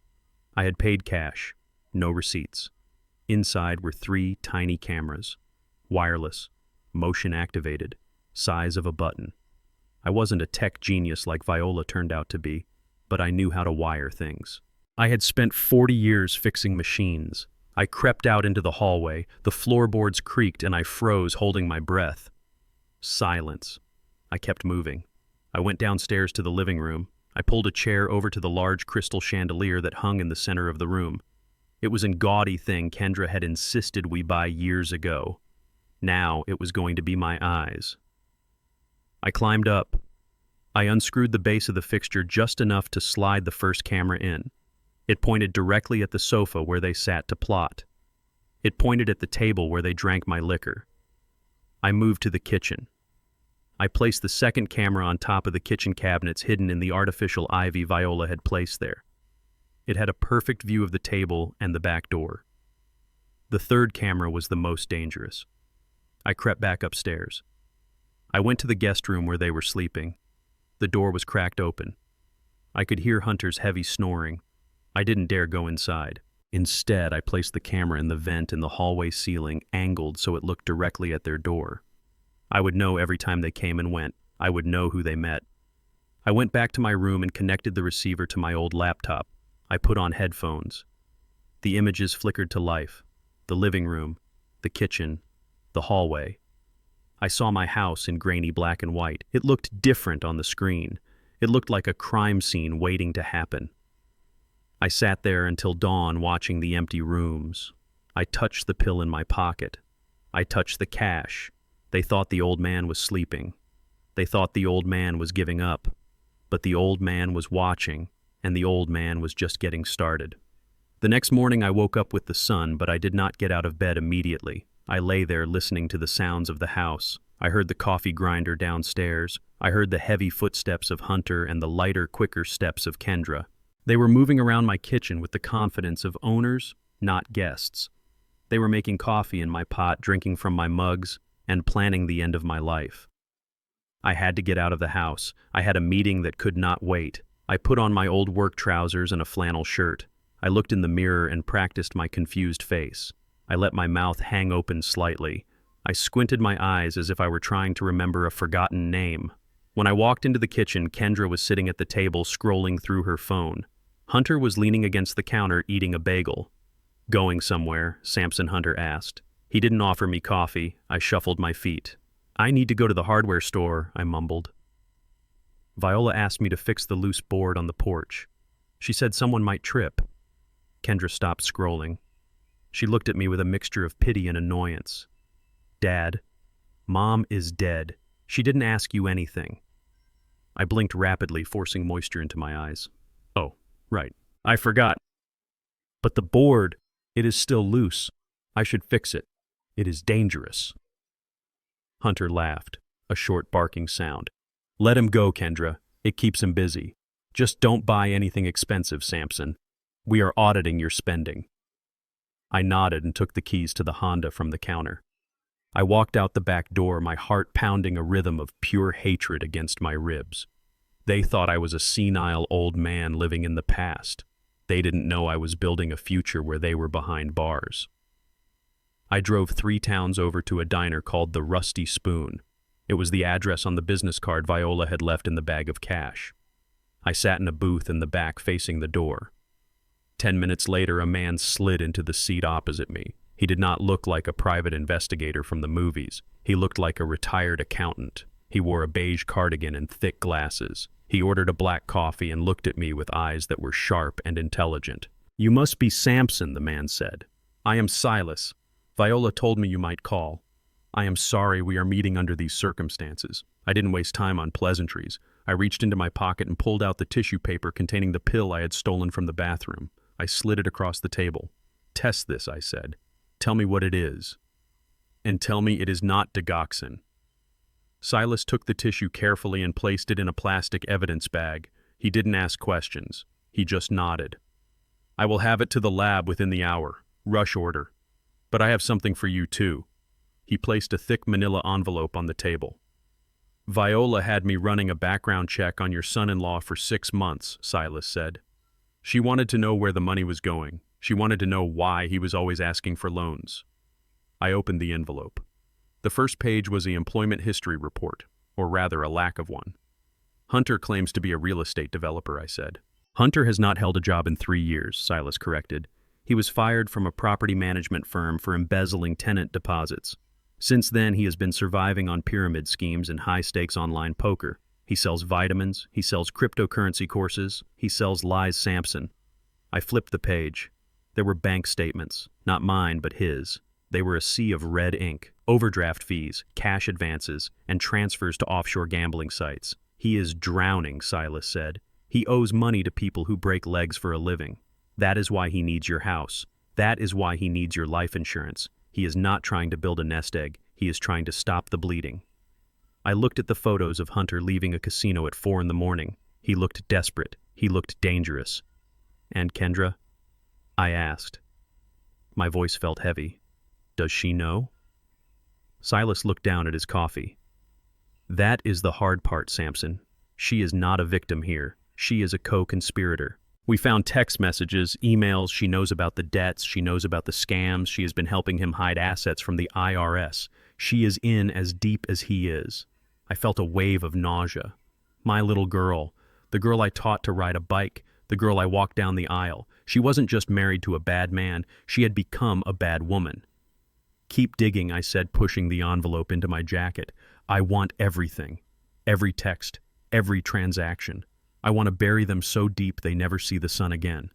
A: I had paid cash, no receipts. Inside were 3 tiny cameras, wireless, motion activated, size of a button. I wasn't a tech genius like Viola turned out to be, but I knew how to wire things. I had spent 40 years fixing machines. I crept out into the hallway, the floorboards creaked and I froze, holding my breath. Silence. I kept moving. I went downstairs to the living room. I pulled a chair over to the large crystal chandelier that hung in the center of the room. It was a gaudy thing Kendra had insisted we buy years ago. Now it was going to be my eyes. I climbed up. I unscrewed the base of the fixture just enough to slide the first camera in. It pointed directly at the sofa where they sat to plot. It pointed at the table where they drank my liquor. I moved to the kitchen. I placed the second camera on top of the kitchen cabinets hidden in the artificial ivy Viola had placed there. It had a perfect view of the table and the back door. The third camera was the most dangerous. I crept back upstairs. I went to the guest room where they were sleeping. The door was cracked open. I could hear Hunter's heavy snoring. I didn't dare go inside. Instead, I placed the camera in the vent in the hallway ceiling, angled so it looked directly at their door. I would know every time they came and went. I would know who they met. I went back to my room and connected the receiver to my old laptop. I put on headphones. The images flickered to life. The living room, the kitchen, the hallway. I saw my house in grainy black and white. It looked different on the screen. It looked like a crime scene waiting to happen. I sat there until dawn watching the empty rooms. I touched the pill in my pocket. I touched the cash. They thought the old man was sleeping. They thought the old man was giving up. But the old man was watching, and the old man was just getting started. The next morning I woke up with the sun, but I did not get out of bed immediately. I lay there listening to the sounds of the house. I heard the coffee grinder downstairs. I heard the heavy footsteps of Hunter and the lighter, quicker steps of Kendra. They were moving around my kitchen with the confidence of owners, not guests. They were making coffee in my pot, drinking from my mugs, and planning the end of my life. I had to get out of the house. I had a meeting that could not wait. I put on my old work trousers and a flannel shirt. I looked in the mirror and practiced my confused face. I let my mouth hang open slightly. I squinted my eyes as if I were trying to remember a forgotten name. When I walked into the kitchen, Kendra was sitting at the table scrolling through her phone. Hunter was leaning against the counter eating a bagel. "Going somewhere?" Samson Hunter asked. He didn't offer me coffee. I shuffled my feet. "I need to go to the hardware store," I mumbled. Viola asked me to fix the loose board on the porch. She said someone might trip. Kendra stopped scrolling. She looked at me with a mixture of pity and annoyance. "Dad, Mom is dead. She didn't ask you anything." I blinked rapidly, forcing moisture into my eyes. "Oh, right. I forgot. But the board, it is still loose. I should fix it. It is dangerous." Hunter laughed, a short barking sound. "Let him go, Kendra. It keeps him busy. Just don't buy anything expensive, Samson. We are auditing your spending." I nodded and took the keys to the Honda from the counter. I walked out the back door, my heart pounding a rhythm of pure hatred against my ribs. They thought I was a senile old man living in the past. They didn't know I was building a future where they were behind bars. I drove 3 towns over to a diner called the Rusty Spoon. It was the address on the business card Viola had left in the bag of cash. I sat in a booth in the back facing the door. 10 minutes later, a man slid into the seat opposite me. He did not look like a private investigator from the movies. He looked like a retired accountant. He wore a beige cardigan and thick glasses. He ordered a black coffee and looked at me with eyes that were sharp and intelligent. "You must be Samson," the man said. "I am Silas. Viola told me you might call. I am sorry we are meeting under these circumstances." I didn't waste time on pleasantries. I reached into my pocket and pulled out the tissue paper containing the pill I had stolen from the bathroom. I slid it across the table. "Test this," I said. "Tell me what it is. And tell me it is not digoxin." Silas took the tissue carefully and placed it in a plastic evidence bag. He didn't ask questions. He just nodded. "I will have it to the lab within the hour. Rush order." But I have something for you too. He placed a thick manila envelope on the table. Viola had me running a background check on your son-in-law for 6 months, Silas said. She wanted to know where the money was going. She wanted to know why he was always asking for loans. I opened the envelope. The first page was the employment history report, or rather a lack of one. Hunter claims to be a real estate developer, I said. Hunter has not held a job in 3 years, Silas corrected. He was fired from a property management firm for embezzling tenant deposits. Since then, he has been surviving on pyramid schemes and high-stakes online poker. He sells vitamins, he sells cryptocurrency courses, he sells lies Samson. I flipped the page. There were bank statements, not mine but his. They were a sea of red ink, overdraft fees, cash advances, and transfers to offshore gambling sites. He is drowning, Silas said. He owes money to people who break legs for a living. That is why he needs your house. That is why he needs your life insurance. He is not trying to build a nest egg. He is trying to stop the bleeding. I looked at the photos of Hunter leaving a casino at 4 in the morning. He looked desperate. He looked dangerous. And Kendra? I asked. My voice felt heavy. Does she know? Silas looked down at his coffee. That is the hard part, Samson. She is not a victim here. She is a co-conspirator. We found text messages, emails. She knows about the debts. She knows about the scams. She has been helping him hide assets from the IRS. She is in as deep as he is. I felt a wave of nausea. My little girl, the girl I taught to ride a bike, the girl I walked down the aisle. She wasn't just married to a bad man. She had become a bad woman. Keep digging, I said, pushing the envelope into my jacket. I want everything. Every text. Every transaction. I want to bury them so deep they never see the sun again.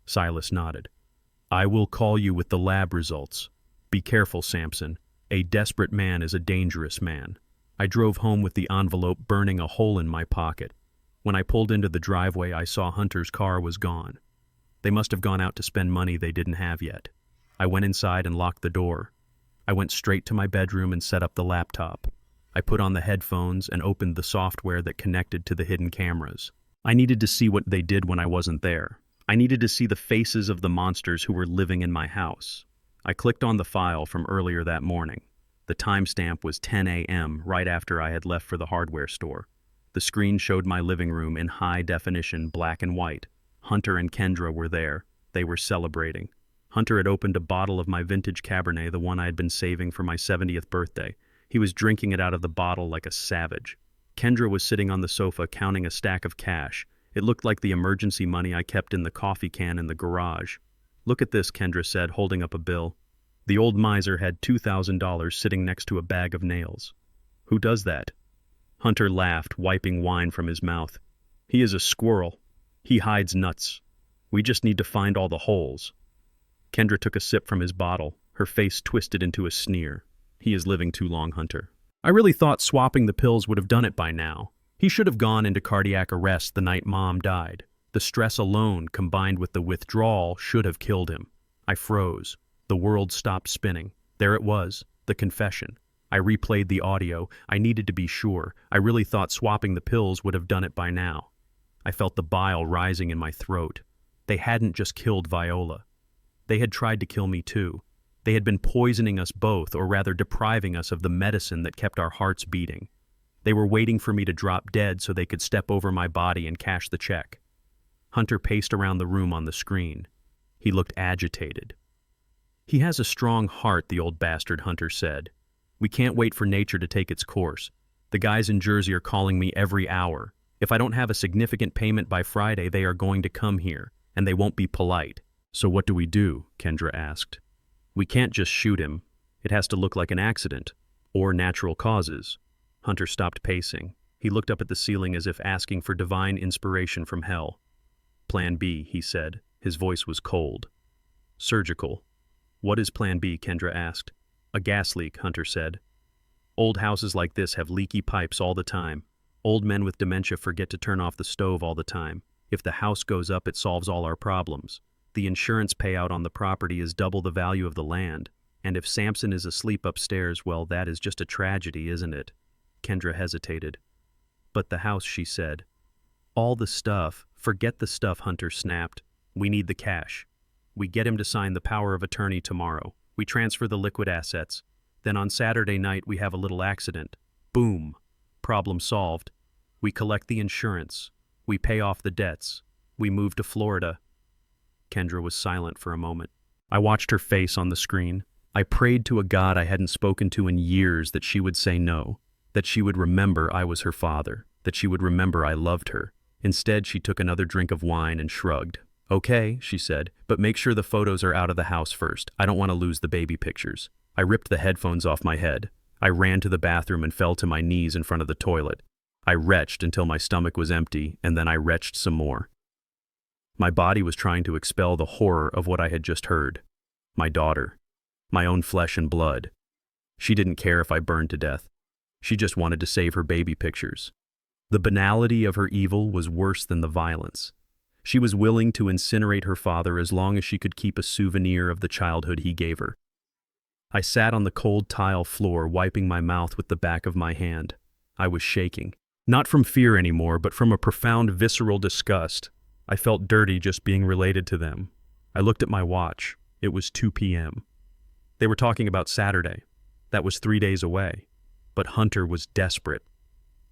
A: Silas nodded. I will call you with the lab results. Be careful, Samson. A desperate man is a dangerous man. I drove home with the envelope burning a hole in my pocket. When I pulled into the driveway, I saw Hunter's car was gone. They must have gone out to spend money they didn't have yet. I went inside and locked the door. I went straight to my bedroom and set up the laptop. I put on the headphones and opened the software that connected to the hidden cameras. I needed to see what they did when I wasn't there. I needed to see the faces of the monsters who were living in my house. I clicked on the file from earlier that morning. The timestamp was 10 a.m., right after I had left for the hardware store. The screen showed my living room in high definition, black and white. Hunter and Kendra were there. They were celebrating. Hunter had opened a bottle of my vintage Cabernet, the one I had been saving for my 70th birthday. He was drinking it out of the bottle like a savage. Kendra was sitting on the sofa counting a stack of cash. It looked like the emergency money I kept in the coffee can in the garage. Look at this, Kendra said, holding up a bill. The old miser had $2,000 sitting next to a bag of nails. Who does that? Hunter laughed, wiping wine from his mouth. He is a squirrel. He hides nuts. We just need to find all the holes. Kendra took a sip from his bottle, her face twisted into a sneer. He is living too long, Hunter. I really thought swapping the pills would have done it by now. He should have gone into cardiac arrest the night Mom died. The stress alone, combined with the withdrawal, should have killed him. I froze. The world stopped spinning. There it was, the confession. I replayed the audio. I needed to be sure. I really thought swapping the pills would have done it by now. I felt the bile rising in my throat. They hadn't just killed Viola. They had tried to kill me too. They had been poisoning us both, or rather depriving us of the medicine that kept our hearts beating. They were waiting for me to drop dead so they could step over my body and cash the check. Hunter paced around the room on the screen. He looked agitated. He has a strong heart, the old bastard, Hunter said. We can't wait for nature to take its course. The guys in Jersey are calling me every hour. If I don't have a significant payment by Friday, they are going to come here, and they won't be polite. So what do we do? Kendra asked. We can't just shoot him. It has to look like an accident, or natural causes. Hunter stopped pacing. He looked up at the ceiling as if asking for divine inspiration from hell. Plan B, he said. His voice was cold. Surgical. What is Plan B? Kendra asked. A gas leak, Hunter said. Old houses like this have leaky pipes all the time. Old men with dementia forget to turn off the stove all the time. If the house goes up, it solves all our problems. The insurance payout on the property is double the value of the land. And if Samson is asleep upstairs, well, that is just a tragedy, isn't it? Kendra hesitated. But the house, she said. All the stuff. Forget the stuff, Hunter snapped. We need the cash. We get him to sign the power of attorney tomorrow. We transfer the liquid assets. Then on Saturday night, we have a little accident. Boom. Problem solved. We collect the insurance. We pay off the debts. We move to Florida. Kendra was silent for a moment. I watched her face on the screen. I prayed to a God I hadn't spoken to in years that she would say no, that she would remember I was her father, that she would remember I loved her. Instead, she took another drink of wine and shrugged. Okay, she said, but make sure the photos are out of the house first. I don't want to lose the baby pictures. I ripped the headphones off my head. I ran to the bathroom and fell to my knees in front of the toilet. I retched until my stomach was empty, and then I retched some more. My body was trying to expel the horror of what I had just heard. My daughter. My own flesh and blood. She didn't care if I burned to death. She just wanted to save her baby pictures. The banality of her evil was worse than the violence. She was willing to incinerate her father as long as she could keep a souvenir of the childhood he gave her. I sat on the cold tile floor, wiping my mouth with the back of my hand. I was shaking. Not from fear anymore, but from a profound visceral disgust. I felt dirty just being related to them. I looked at my watch. It was 2 p.m. They were talking about Saturday. That was 3 days away. But Hunter was desperate.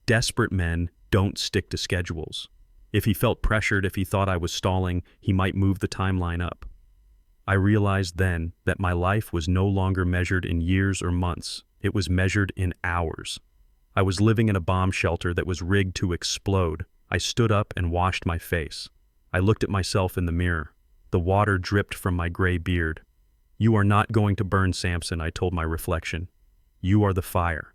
A: Desperate men don't stick to schedules. If he felt pressured, if he thought I was stalling, he might move the timeline up. I realized then that my life was no longer measured in years or months. It was measured in hours. I was living in a bomb shelter that was rigged to explode. I stood up and washed my face. I looked at myself in the mirror. The water dripped from my gray beard. You are not going to burn, Samson, I told my reflection. You are the fire.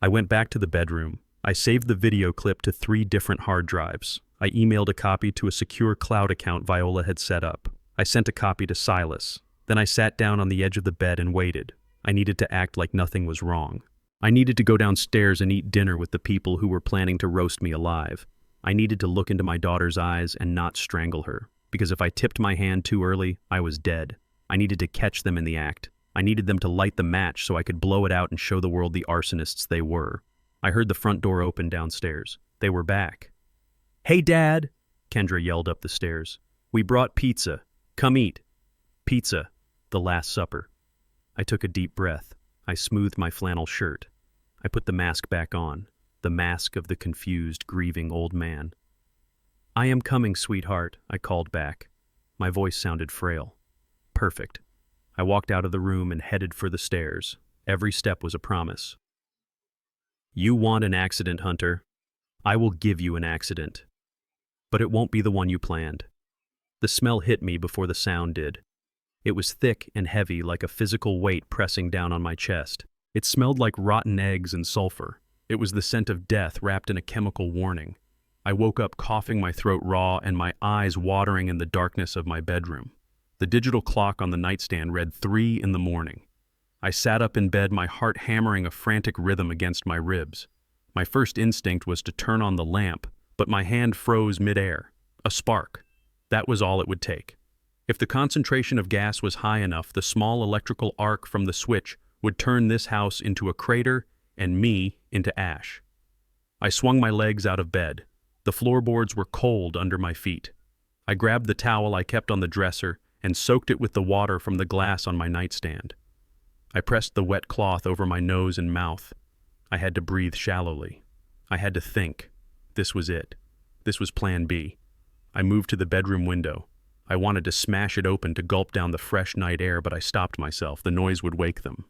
A: I went back to the bedroom. I saved the video clip to 3 different hard drives. I emailed a copy to a secure cloud account Viola had set up. I sent a copy to Silas. Then I sat down on the edge of the bed and waited. I needed to act like nothing was wrong. I needed to go downstairs and eat dinner with the people who were planning to roast me alive. I needed to look into my daughter's eyes and not strangle her, because if I tipped my hand too early, I was dead. I needed to catch them in the act. I needed them to light the match so I could blow it out and show the world the arsonists they were. I heard the front door open downstairs. They were back. "Hey, Dad!" Kendra yelled up the stairs. "We brought pizza. Come eat." Pizza. The Last Supper. I took a deep breath. I smoothed my flannel shirt. I put the mask back on. The mask of the confused, grieving old man. "I am coming, sweetheart," I called back. My voice sounded frail. Perfect. I walked out of the room and headed for the stairs. Every step was a promise. You want an accident, Hunter. I will give you an accident. But it won't be the one you planned. The smell hit me before the sound did. It was thick and heavy, like a physical weight pressing down on my chest. It smelled like rotten eggs and sulfur. It was the scent of death wrapped in a chemical warning. I woke up coughing, my throat raw, and my eyes watering in the darkness of my bedroom. The digital clock on the nightstand read 3 in the morning. I sat up in bed, my heart hammering a frantic rhythm against my ribs. My first instinct was to turn on the lamp, but my hand froze midair. A spark. That was all it would take. If the concentration of gas was high enough, the small electrical arc from the switch would turn this house into a crater and me into ash. I swung my legs out of bed. The floorboards were cold under my feet. I grabbed the towel I kept on the dresser and soaked it with the water from the glass on my nightstand. I pressed the wet cloth over my nose and mouth. I had to breathe shallowly. I had to think. This was it. This was Plan B. I moved to the bedroom window. I wanted to smash it open to gulp down the fresh night air, but I stopped myself. The noise would wake them.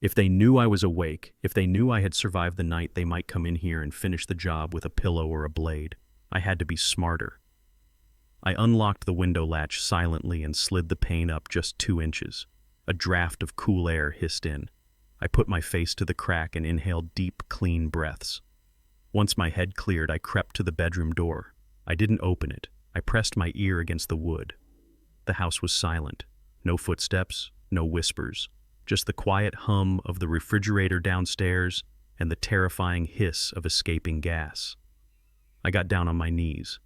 A: If they knew I was awake, if they knew I had survived the night, they might come in here and finish the job with a pillow or a blade. I had to be smarter. I unlocked the window latch silently and slid the pane up just 2 inches. A draft of cool air hissed in. I put my face to the crack and inhaled deep, clean breaths. Once my head cleared, I crept to the bedroom door. I didn't open it. I pressed my ear against the wood. The house was silent. No footsteps, no whispers. Just the quiet hum of the refrigerator downstairs and the terrifying hiss of escaping gas. I got down on my knees.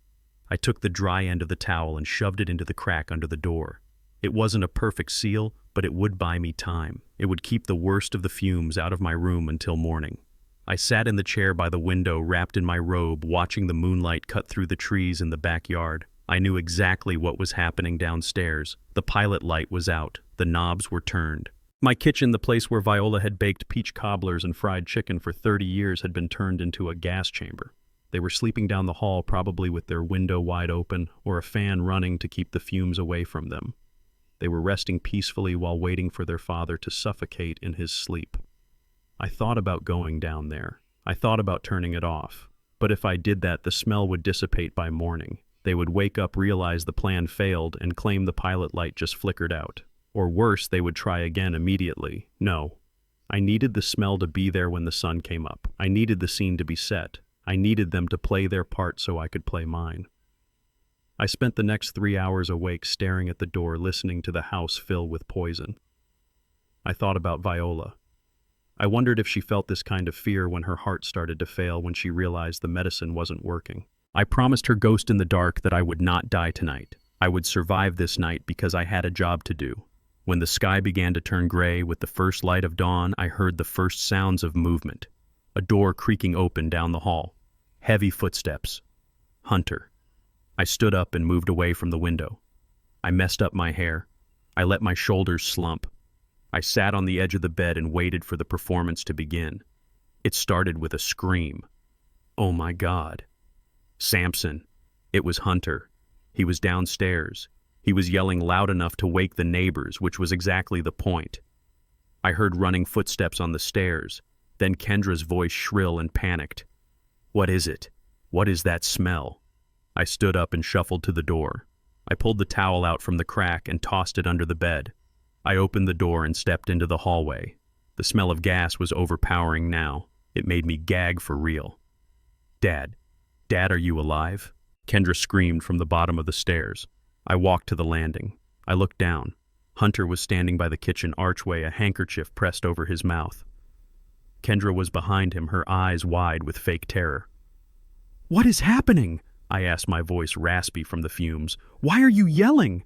A: I took the dry end of the towel and shoved it into the crack under the door. It wasn't a perfect seal, but it would buy me time. It would keep the worst of the fumes out of my room until morning. I sat in the chair by the window, wrapped in my robe, watching the moonlight cut through the trees in the backyard. I knew exactly what was happening downstairs. The pilot light was out. The knobs were turned. My kitchen, the place where Viola had baked peach cobblers and fried chicken for 30 years, had been turned into a gas chamber. They were sleeping down the hall, probably with their window wide open or a fan running to keep the fumes away from them. They were resting peacefully while waiting for their father to suffocate in his sleep. I thought about going down there. I thought about turning it off. But if I did that, the smell would dissipate by morning. They would wake up, realize the plan failed, and claim the pilot light just flickered out. Or worse, they would try again immediately. No. I needed the smell to be there when the sun came up. I needed the scene to be set. I needed them to play their part so I could play mine. I spent the next 3 hours awake, staring at the door, listening to the house fill with poison. I thought about Viola. I wondered if she felt this kind of fear when her heart started to fail, when she realized the medicine wasn't working. I promised her ghost in the dark that I would not die tonight. I would survive this night because I had a job to do. When the sky began to turn gray with the first light of dawn, I heard the first sounds of movement. A door creaking open down the hall. Heavy footsteps. Hunter. I stood up and moved away from the window. I messed up my hair. I let my shoulders slump. I sat on the edge of the bed and waited for the performance to begin. It started with a scream. Oh my God. Samson. It was Hunter. He was downstairs. He was yelling loud enough to wake the neighbors, which was exactly the point. I heard running footsteps on the stairs, then Kendra's voice shrill and panicked. What is it? What is that smell? I stood up and shuffled to the door. I pulled the towel out from the crack and tossed it under the bed. I opened the door and stepped into the hallway. The smell of gas was overpowering now. It made me gag for real. Dad, are you alive? Kendra screamed from the bottom of the stairs. I walked to the landing. I looked down. Hunter was standing by the kitchen archway, a handkerchief pressed over his mouth. Kendra was behind him, her eyes wide with fake terror. What is happening? I asked, my voice raspy from the fumes. Why are you yelling?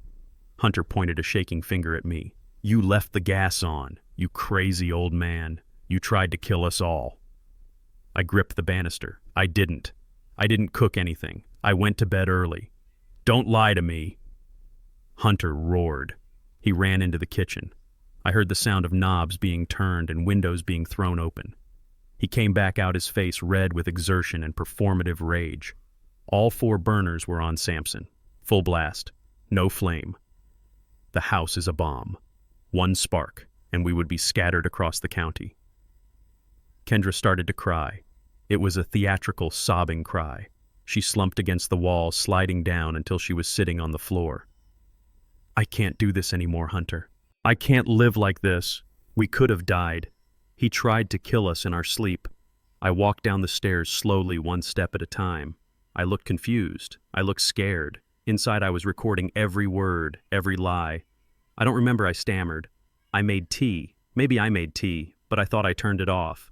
A: Hunter pointed a shaking finger at me. You left the gas on, you crazy old man. You tried to kill us all. I gripped the banister. I didn't cook anything. I went to bed early. Don't lie to me. Hunter roared. He ran into the kitchen. I heard the sound of knobs being turned and windows being thrown open. He came back out, his face red with exertion and performative rage. All 4 burners were on Samson. Full blast. No flame. The house is a bomb. 1 spark, and we would be scattered across the county. Kendra started to cry. It was a theatrical, sobbing cry. She slumped against the wall, sliding down until she was sitting on the floor. I can't do this anymore, Hunter. I can't live like this. We could have died. He tried to kill us in our sleep. I walked down the stairs slowly, 1 step at a time. I looked confused. I looked scared. Inside I was recording every word, every lie. I don't remember. I stammered. I made tea. Maybe I made tea, but I thought I turned it off.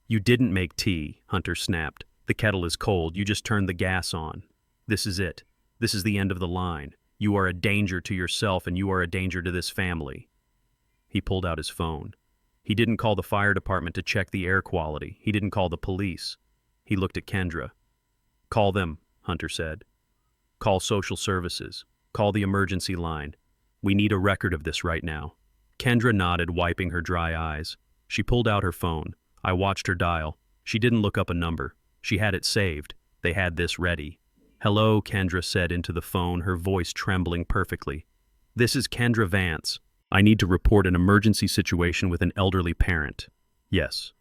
A: You didn't make tea, Hunter snapped. The kettle is cold. You just turned the gas on. This is it. This is the end of the line. You are a danger to yourself and you are a danger to this family. He pulled out his phone. He didn't call the fire department to check the air quality. He didn't call the police. He looked at Kendra. Call them, Hunter said. Call social services. Call the emergency line. We need a record of this right now. Kendra nodded, wiping her dry eyes. She pulled out her phone. I watched her dial. She didn't look up a number. She had it saved. They had this ready. Hello, Kendra said into the phone, her voice trembling perfectly. This is Kendra Vance. I need to report an emergency situation with an elderly parent. Yes.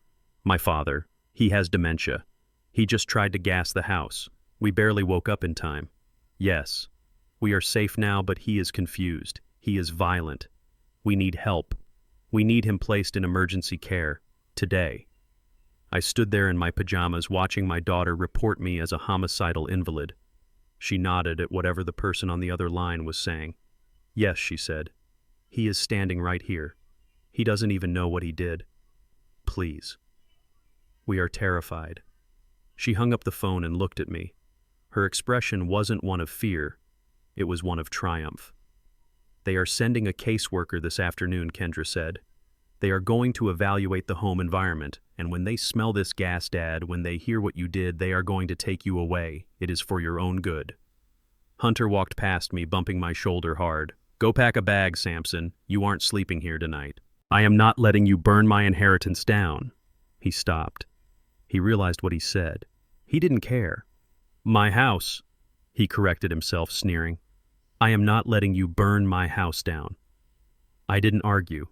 A: My father. He has dementia. He just tried to gas the house. We barely woke up in time. Yes. We are safe now, but he is confused. He is violent. We need help. We need him placed in emergency care. Today. I stood there in my pajamas, watching my daughter report me as a homicidal invalid. She nodded at whatever the person on the other line was saying. Yes, she said. He is standing right here. He doesn't even know what he did. Please. We are terrified. She hung up the phone and looked at me. Her expression wasn't one of fear. It was one of triumph. They are sending a caseworker this afternoon, Kendra said. They are going to evaluate the home environment, and when they smell this gas, Dad, when they hear what you did, they are going to take you away. It is for your own good. Hunter walked past me, bumping my shoulder hard. Go pack a bag, Samson. You aren't sleeping here tonight. I am not letting you burn my inheritance down. He stopped. He realized what he said. He didn't care. My house, he corrected himself, sneering. I am not letting you burn my house down. I didn't argue.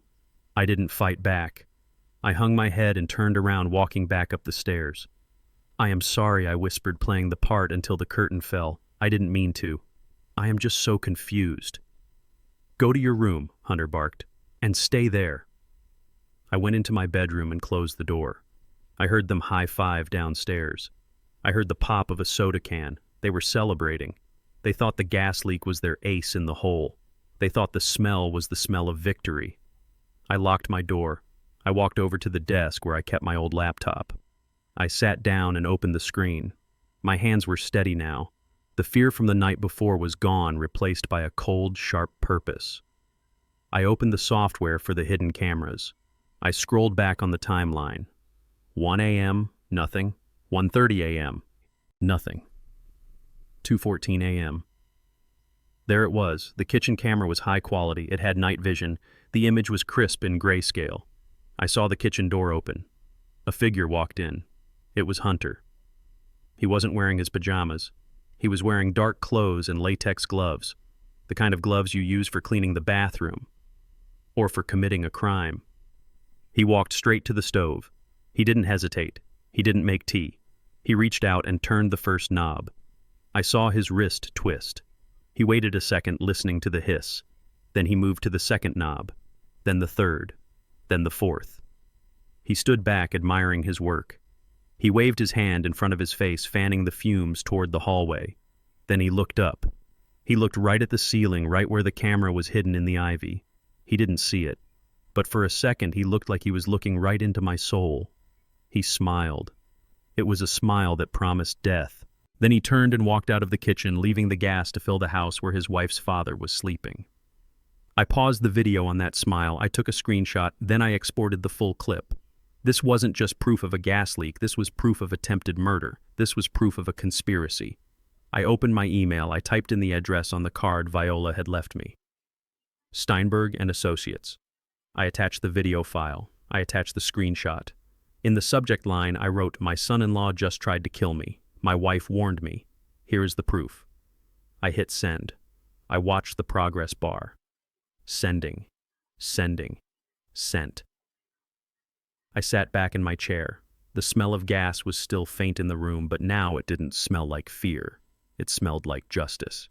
A: I didn't fight back. I hung my head and turned around, walking back up the stairs. I am sorry, I whispered, playing the part until the curtain fell. I didn't mean to. I am just so confused. Go to your room, Hunter barked, and stay there. I went into my bedroom and closed the door. I heard them high-five downstairs. I heard the pop of a soda can. They were celebrating. They thought the gas leak was their ace in the hole. They thought the smell was the smell of victory. I locked my door. I walked over to the desk where I kept my old laptop. I sat down and opened the screen. My hands were steady now. The fear from the night before was gone, replaced by a cold, sharp purpose. I opened the software for the hidden cameras. I scrolled back on the timeline. 1 a.m., nothing. 1:30 a.m., nothing. 2:14 a.m. There it was. The kitchen camera was high quality. It had night vision. The image was crisp in grayscale. I saw the kitchen door open. A figure walked in. It was Hunter. He wasn't wearing his pajamas. He was wearing dark clothes and latex gloves, the kind of gloves you use for cleaning the bathroom or for committing a crime. He walked straight to the stove. He didn't hesitate. He didn't make tea. He reached out and turned the first knob. I saw his wrist twist. He waited a second, listening to the hiss. Then he moved to the second knob, then the third, then the fourth. He stood back, admiring his work. He waved his hand in front of his face, fanning the fumes toward the hallway. Then he looked up. He looked right at the ceiling, right where the camera was hidden in the ivy. He didn't see it, but for a second he looked like he was looking right into my soul. He smiled. It was a smile that promised death. Then he turned and walked out of the kitchen, leaving the gas to fill the house where his wife's father was sleeping. I paused the video on that smile. I took a screenshot, then I exported the full clip. This wasn't just proof of a gas leak. This was proof of attempted murder. This was proof of a conspiracy. I opened my email. I typed in the address on the card Viola had left me. Steinberg and Associates. I attached the video file. I attached the screenshot. In the subject line, I wrote, "My son-in-law just tried to kill me. My wife warned me. Here is the proof." I hit send. I watched the progress bar. Sending. Sending. Sent. I sat back in my chair. The smell of gas was still faint in the room, but now it didn't smell like fear. It smelled like justice.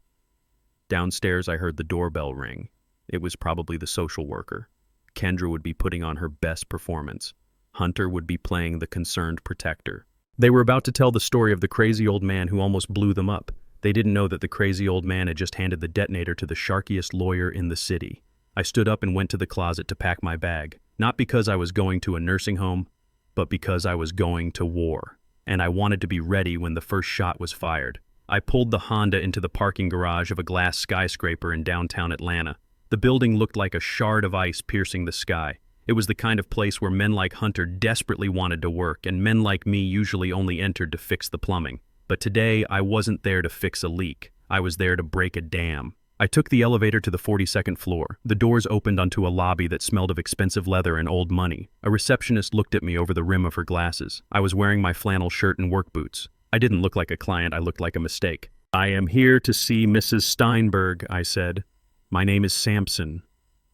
A: Downstairs, I heard the doorbell ring. It was probably the social worker. Kendra would be putting on her best performance. Hunter would be playing the concerned protector. They were about to tell the story of the crazy old man who almost blew them up. They didn't know that the crazy old man had just handed the detonator to the sharkiest lawyer in the city. I stood up and went to the closet to pack my bag, not because I was going to a nursing home, but because I was going to war, and I wanted to be ready when the first shot was fired. I pulled the Honda into the parking garage of a glass skyscraper in downtown Atlanta. The building looked like a shard of ice piercing the sky. It was the kind of place where men like Hunter desperately wanted to work, and men like me usually only entered to fix the plumbing. But today, I wasn't there to fix a leak. I was there to break a dam. I took the elevator to the 42nd floor. The doors opened onto a lobby that smelled of expensive leather and old money. A receptionist looked at me over the rim of her glasses. I was wearing my flannel shirt and work boots. I didn't look like a client, I looked like a mistake. "I am here to see Mrs. Steinberg," I said. "My name is Sampson.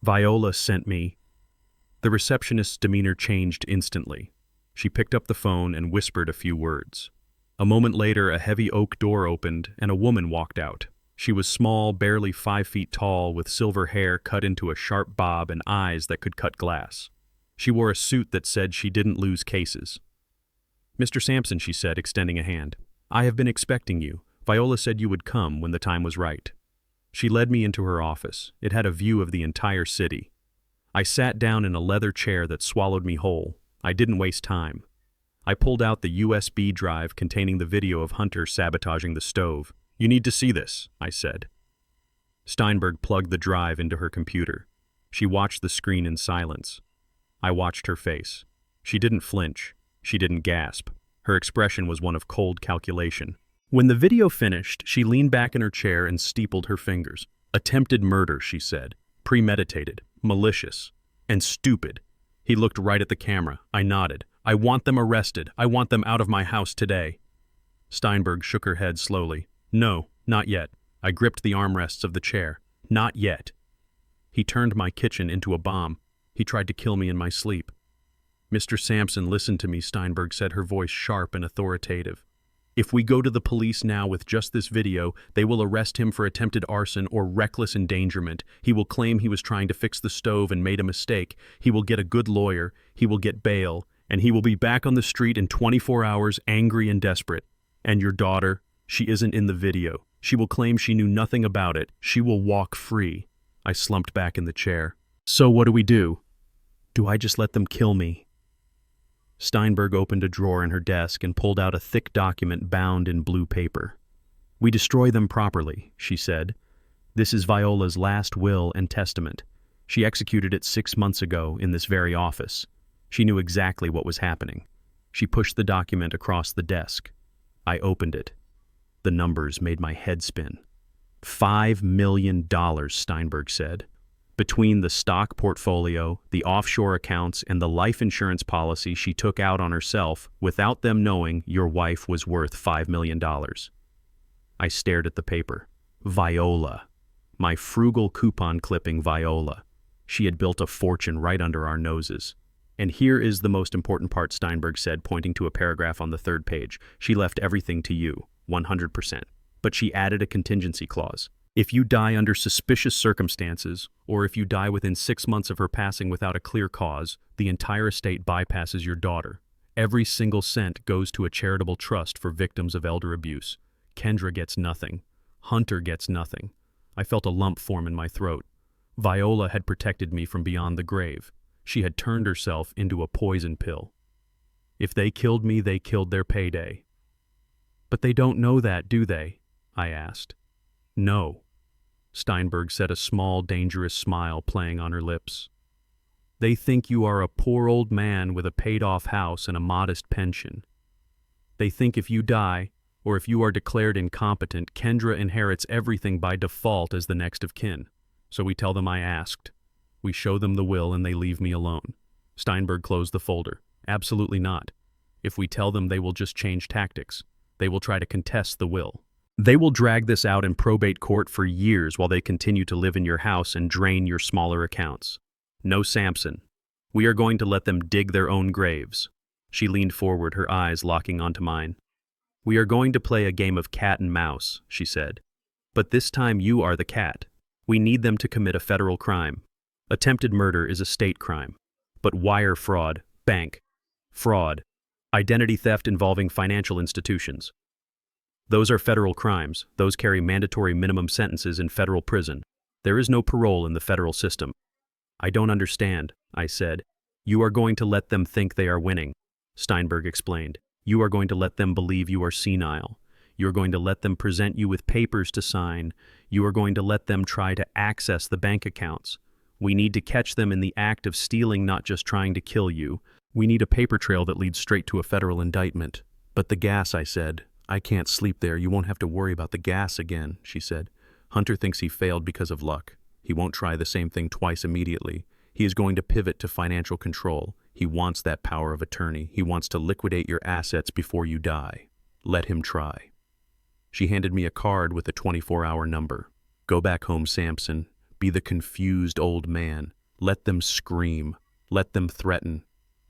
A: Viola sent me." The receptionist's demeanor changed instantly. She picked up the phone and whispered a few words. A moment later, a heavy oak door opened and a woman walked out. She was small, barely 5 feet tall, with silver hair cut into a sharp bob and eyes that could cut glass. She wore a suit that said she didn't lose cases. "Mr. Sampson," she said, extending a hand. "I have been expecting you. Viola said you would come when the time was right." She led me into her office. It had a view of the entire city. I sat down in a leather chair that swallowed me whole. I didn't waste time. I pulled out the USB drive containing the video of Hunter sabotaging the stove. "You need to see this," I said. Steinberg plugged the drive into her computer. She watched the screen in silence. I watched her face. She didn't flinch. She didn't gasp. Her expression was one of cold calculation. When the video finished, she leaned back in her chair and steepled her fingers. "Attempted murder," she said. "Premeditated. Malicious. And stupid. He looked right at the camera. I nodded. I want them arrested. I want them out of my house today. Steinberg shook her head slowly. No, not yet. I gripped the armrests of the chair. Not yet. He turned my kitchen into a bomb. He tried to kill me in my sleep. Mr. Sampson, listen to me, Steinberg said, her voice sharp and authoritative. If we go to the police now with just this video, they will arrest him for attempted arson or reckless endangerment. He will claim he was trying to fix the stove and made a mistake. He will get a good lawyer. He will get bail. And he will be back on the street in 24 hours, angry and desperate. And your daughter, she isn't in the video. She will claim she knew nothing about it. She will walk free. I slumped back in the chair. So what do we do? Do I just let them kill me? Steinberg opened a drawer in her desk and pulled out a thick document bound in blue paper. We destroy them properly, she said. This is Viola's last will and testament. She executed it 6 months ago in this very office. She knew exactly what was happening. She pushed the document across the desk. I opened it. The numbers made my head spin. $5 million, Steinberg said. Between the stock portfolio, the offshore accounts, and the life insurance policy she took out on herself, without them knowing, your wife was worth $5 million. I stared at the paper. Viola. My frugal coupon clipping Viola. She had built a fortune right under our noses. And here is the most important part, Steinberg said, pointing to a paragraph on the 3rd page. She left everything to you, 100%. But she added a contingency clause. If you die under suspicious circumstances, or if you die within 6 months of her passing without a clear cause, the entire estate bypasses your daughter. Every single cent goes to a charitable trust for victims of elder abuse. Kendra gets nothing. Hunter gets nothing. I felt a lump form in my throat. Viola had protected me from beyond the grave. She had turned herself into a poison pill. If they killed me, they killed their payday. But they don't know that, do they? I asked. No. Steinberg said, a small, dangerous smile playing on her lips. They think you are a poor old man with a paid-off house and a modest pension. They think if you die, or if you are declared incompetent, Kendra inherits everything by default as the next of kin. So we tell them I asked. We show them the will and they leave me alone. Steinberg closed the folder. Absolutely not. If we tell them, they will just change tactics. They will try to contest the will. They will drag this out in probate court for years while they continue to live in your house and drain your smaller accounts. No, Sampson. We are going to let them dig their own graves. She leaned forward, her eyes locking onto mine. We are going to play a game of cat and mouse, she said. But this time you are the cat. We need them to commit a federal crime. Attempted murder is a state crime. But wire fraud, bank, fraud, identity theft involving financial institutions. Those are federal crimes. Those carry mandatory minimum sentences in federal prison. There is no parole in the federal system. I don't understand, I said. You are going to let them think they are winning, Steinberg explained. You are going to let them believe you are senile. You are going to let them present you with papers to sign. You are going to let them try to access the bank accounts. We need to catch them in the act of stealing, not just trying to kill you. We need a paper trail that leads straight to a federal indictment. But the gas, I said. I can't sleep there. You won't have to worry about the gas again, she said. Hunter thinks he failed because of luck. He won't try the same thing twice immediately. He is going to pivot to financial control. He wants that power of attorney. He wants to liquidate your assets before you die. Let him try. She handed me a card with a 24-hour number. Go back home, Sampson. Be the confused old man. Let them scream. Let them threaten.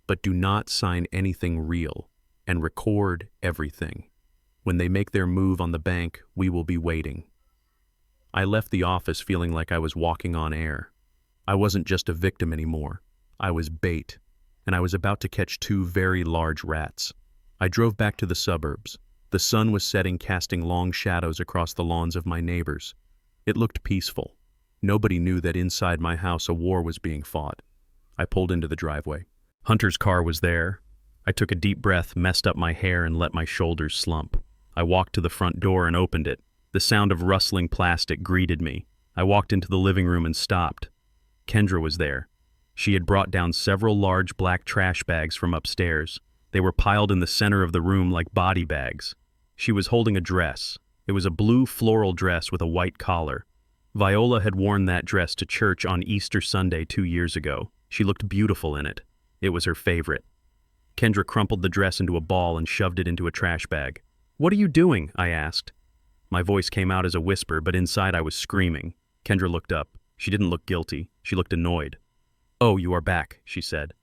A: But do not sign anything real. And record everything. When they make their move on the bank, we will be waiting. I left the office feeling like I was walking on air. I wasn't just a victim anymore. I was bait, and I was about to catch 2 very large rats. I drove back to the suburbs. The sun was setting, casting long shadows across the lawns of my neighbors. It looked peaceful. Nobody knew that inside my house a war was being fought. I pulled into the driveway. Hunter's car was there. I took a deep breath, messed up my hair, and let my shoulders slump. I walked to the front door and opened it. The sound of rustling plastic greeted me. I walked into the living room and stopped. Kendra was there. She had brought down several large black trash bags from upstairs. They were piled in the center of the room like body bags. She was holding a dress. It was a blue floral dress with a white collar. Viola had worn that dress to church on Easter Sunday 2 years ago. She looked beautiful in it. It was her favorite. Kendra crumpled the dress into a ball and shoved it into a trash bag. "What are you doing?" I asked. My voice came out as a whisper, but inside I was screaming. Kendra looked up. She didn't look guilty. She looked annoyed. "Oh, you are back," she said.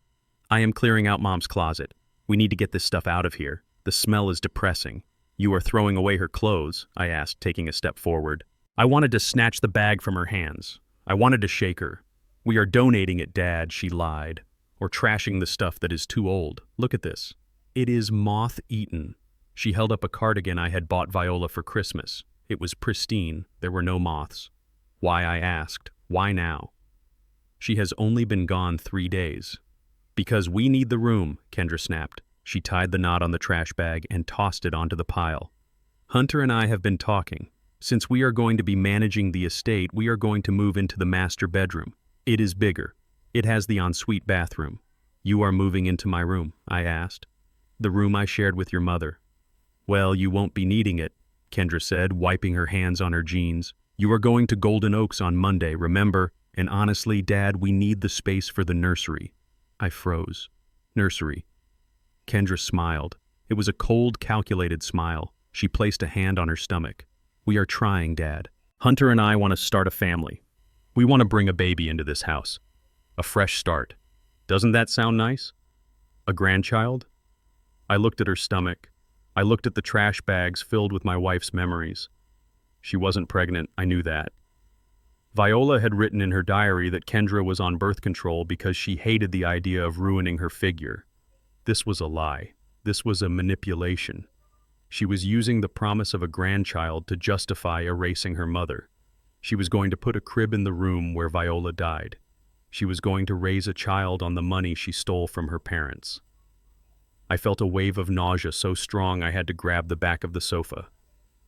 A: "I am clearing out Mom's closet. We need to get this stuff out of here. The smell is depressing." "You are throwing away her clothes?" I asked, taking a step forward. I wanted to snatch the bag from her hands. I wanted to shake her. "We are donating it, Dad," she lied. "Or trashing the stuff that is too old. Look at this. It is moth-eaten." She held up a cardigan I had bought Viola for Christmas. It was pristine. There were no moths. "Why?" I asked. "Why now?" "She has only been gone 3 days." "Because we need the room," Kendra snapped. She tied the knot on the trash bag and tossed it onto the pile. "Hunter and I have been talking. Since we are going to be managing the estate, we are going to move into the master bedroom. It is bigger. It has the ensuite bathroom." "You are moving into my room?" I asked. "The room I shared with your mother." "Well, you won't be needing it," Kendra said, wiping her hands on her jeans. "You are going to Golden Oaks on Monday, remember? And honestly, Dad, we need the space for the nursery." I froze. "Nursery?" Kendra smiled. It was a cold, calculated smile. She placed a hand on her stomach. "We are trying, Dad. Hunter and I want to start a family. We want to bring a baby into this house. A fresh start. Doesn't that sound nice? A grandchild?" I looked at her stomach. I looked at the trash bags filled with my wife's memories. She wasn't pregnant, I knew that. Viola had written in her diary that Kendra was on birth control because she hated the idea of ruining her figure. This was a lie. This was a manipulation. She was using the promise of a grandchild to justify erasing her mother. She was going to put a crib in the room where Viola died. She was going to raise a child on the money she stole from her parents. I felt a wave of nausea so strong I had to grab the back of the sofa.